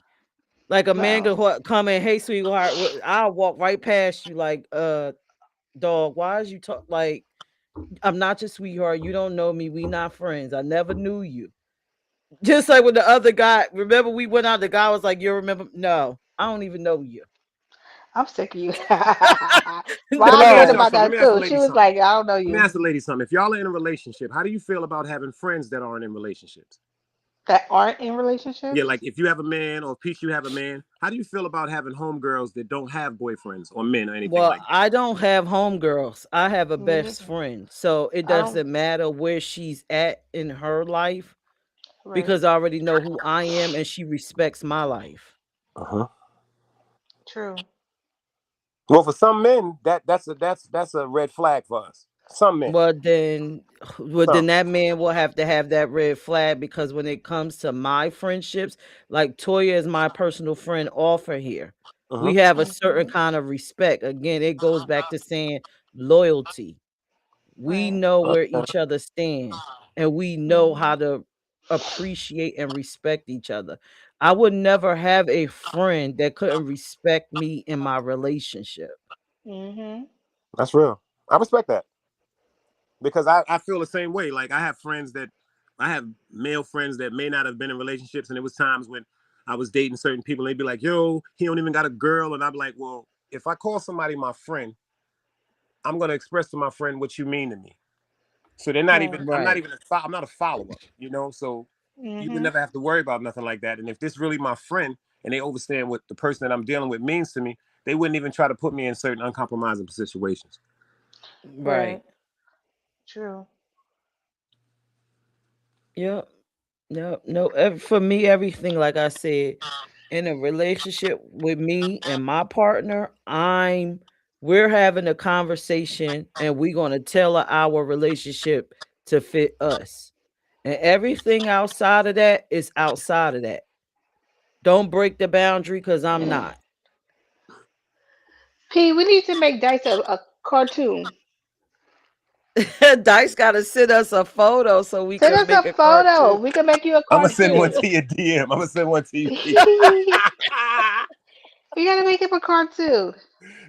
Like a man no, could come in, hey sweetheart, I'll walk right past you like, dog, why is you talk like I'm not your sweetheart, you don't know me, we not friends, I never knew you. Just like with the other guy, remember we went out, the guy was like, you remember? No, I don't even know you. I'm sick of you. So let Ron me said ask No. y'all about something. Let that me ask the too. She lady was something. like, I don't know Let me you. ask the lady something. If y'all are in a relationship, how do you feel about having friends that aren't in relationships? That aren't in Yeah, relationships. like if you have a man or Peach, you have a man, how do you feel about having homegirls that don't have boyfriends or men or anything Well, like that? I don't have homegirls. I have a Me best neither. friend. So it I don't. doesn't matter where she's at in her life Right. because I already know who I am and she respects my life. Uh-huh. True. Well, for some men, that's a red flag for us. Some men, Well then some. that man will have to have that red flag because when it comes to my friendships, like Toya is my personal friend offer here. Uh-huh. We have a certain Hmm. kind of respect. Again, it goes back to saying loyalty. We Right. know where each other stand and we know Hmm. how to appreciate and respect each other. I would never have a friend that couldn't respect me in my relationship. Hmm. That's real. I respect that because I feel the same way. Like I have male friends that may not have been in relationships, and there was times when I was dating certain people, and they'd be like, "Yo, he don't even got a girl," and I'd be like, "Well, if I call somebody my friend, I'm gonna express to my friend what you mean to me." So they're not Right. even. I'm not Right. even. I'm not a follow up. So you would Hmm. never have to worry about nothing like that. And if this really my friend, and they understand what the person that I'm dealing with means to me, they wouldn't even try to put me in certain uncompromising situations. Right. Right. True. Yep. No, no. For me, everything, like I said, in a relationship with me and my partner, we're having a conversation and we're going to tailor our relationship to fit us. And everything outside of that is outside of that. Don't break the boundary because I'm not. P, we need to make Dice a cartoon. Dice got to send us a photo so we Send can us a make a photo. cartoon. We can make you a I'm gonna send one cartoon. to your DM. I'm gonna send one to you, Pete. We gotta make him a cartoon.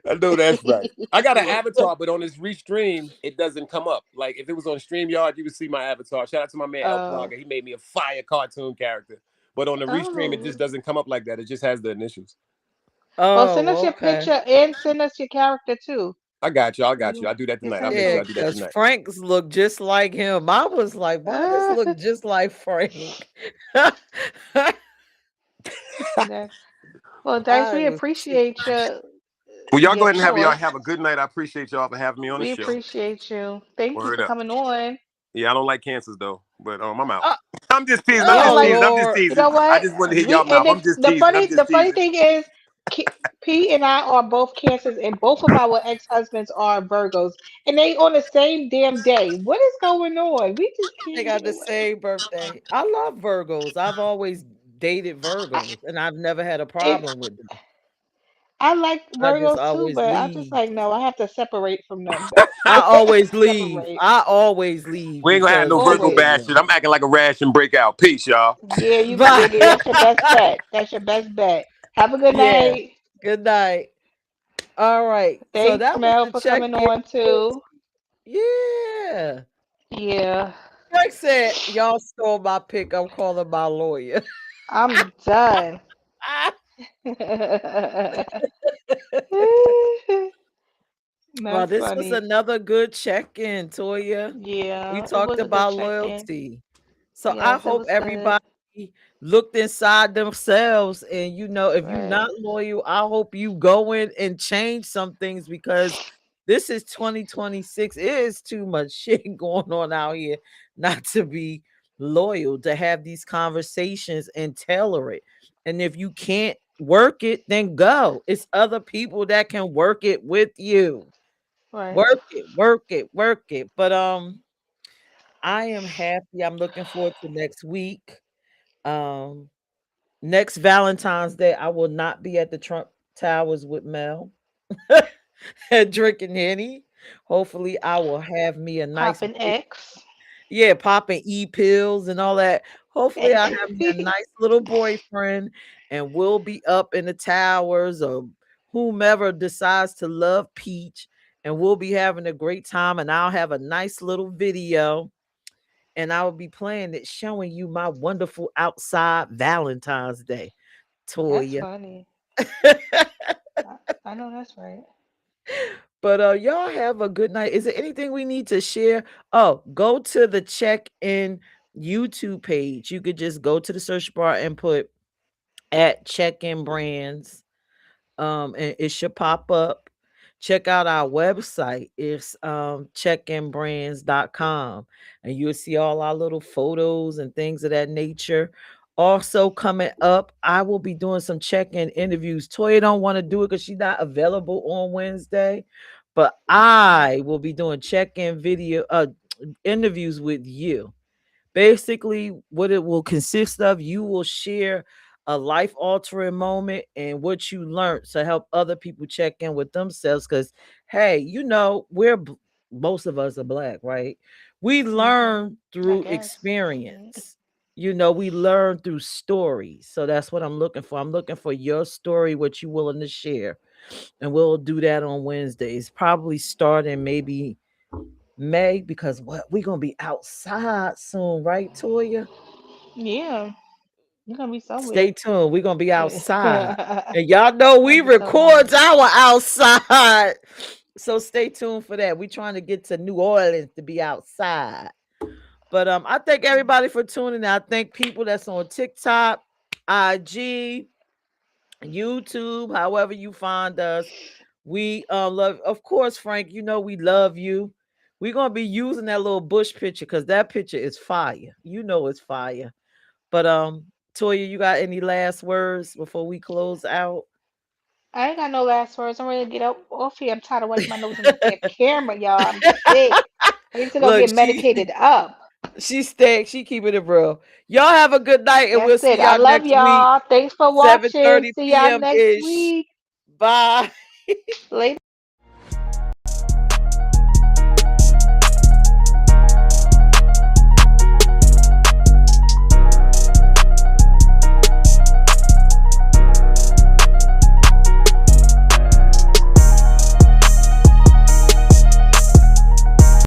I know that's right. I got an avatar, but on this restream, it doesn't come up. Like if it was on StreamYard, you would see my avatar. Shout out to my man El Oh. Plaga. He made me a fire cartoon character. But on the restream, it Oh. just doesn't come up like that. It just has the initials. Well, send Oh, us your okay. picture and send us your character too. I got you. I got you. You I'll do that can tonight. I'll send make it sure Yeah, I do that because tonight. Frank's look just like him. I was like, why this look just like Frank? Yeah. Well, Dice, I we was appreciate Well, y'all go your ahead and have y'all thoughts. have a good night. I appreciate y'all for having me on the We show. appreciate you. Thank you Word for up. coming on. Yeah, I don't like cancers though, but I'm out. uh, I'm just teasing. I'm Yeah, just oh like teasing. I'm just Lord. you know teasing. I what? just wanted to hit We y'all and mouth. I'm just the teasing. I'm just funny teasing. thing is, P and I are both cancers, and both of our ex-husbands are Virgos, and they on the same damn day. What is going on? We just They can't got get the away. same birthday. I love Virgos. I've always dated I, Virgos and I've never had a and problem with them. I like I just Virgos too, always but I'm just leave. like, no, I have to separate from them. I always leave. Separate I always leave We ain't gonna have because no they Virgo get always. bash shit. annoying. I'm acting like a rash and breakout. Peace, y'all. Yeah, you Bye. yeah, that's your best bet. That's your best bet. Have a good Yeah. night. Good night. All right. So Thanks, that was Mel, the for check coming in. on too. Yeah. Yeah, Frank said, y'all stole my pick. I'm calling my lawyer. I'm done. Well, That's this was funny. another good check-in, Toya. We Yeah, it talked was a good about check-in. loyalty. So I Yes, it hope was good. everybody looked inside themselves. And if you're not Right, loyal, I hope you go in and change some things because this is 2026. It is too much shit going on out here not to be loyal, to have these conversations and tailor it. And if you can't work it, then go. It's other people that can work it with you. right. Work it, work it, work it. But I am happy. I'm looking forward to next week. Um, Next Valentine's Day, I will not be at the Trump Towers with Mel and drinking Henny. Hopefully, I will have me a nice Popping boy. X. Yeah, popping pills and all that. Hopefully, I have me a nice little boyfriend, and we'll be up in the towers or whomever decides to love Peach, and we'll be having a great time. And I'll have a nice little video and I will be playing it, showing you my wonderful outside Valentine's Day, That's Toya. funny. I, I know that's right. But y'all have a good night. Is there anything we need to share? Oh, go to the check-in YouTube page. You could just go to the search bar and put at check-in brands. And it should pop up. Check out our website. It's checkinbrands.com, and you'll see all our little photos and things of that nature. Also coming up, I will be doing some check-in interviews. Toya don't want to do it because she's not available on Wednesday, but I will be doing check-in video interviews with you. Basically, what it will consist of, you will share a life altering moment and what you learned to help other people check in with themselves. Because, hey, most of us are black, right? We learn I through guess. experience. We learn through stories. So that's what I'm looking for. I'm looking for your story, what you willing to share. And we'll do that on Wednesdays, probably starting maybe May, because what we're gonna be outside soon, right, Toya? Yeah, you're gonna be somewhere. Stay tuned. We're gonna be You're outside. And y'all know we gonna be somewhere. records our outside. So stay tuned for that. We're trying to get to New Orleans to be outside. But I thank everybody for tuning in. I thank people that's on TikTok, IG, YouTube, however you find us. We love, of course, Frank. We love you. We're gonna be using that little bush picture because that picture is fire. It's fire. But Toya, you got any last words before we close out? I ain't got no last words. I'm ready to get up off here. I'm tired of wiping my nose on this damn camera, y'all. I'm sick. I need to go Look, get medicated up. she staying, she keeping it real. Y'all have a good night, and we'll That's it. see I y'all love next week, y'all. Thanks for watching. 7:30 See y'all p.m. next ish. week. Bye. Later.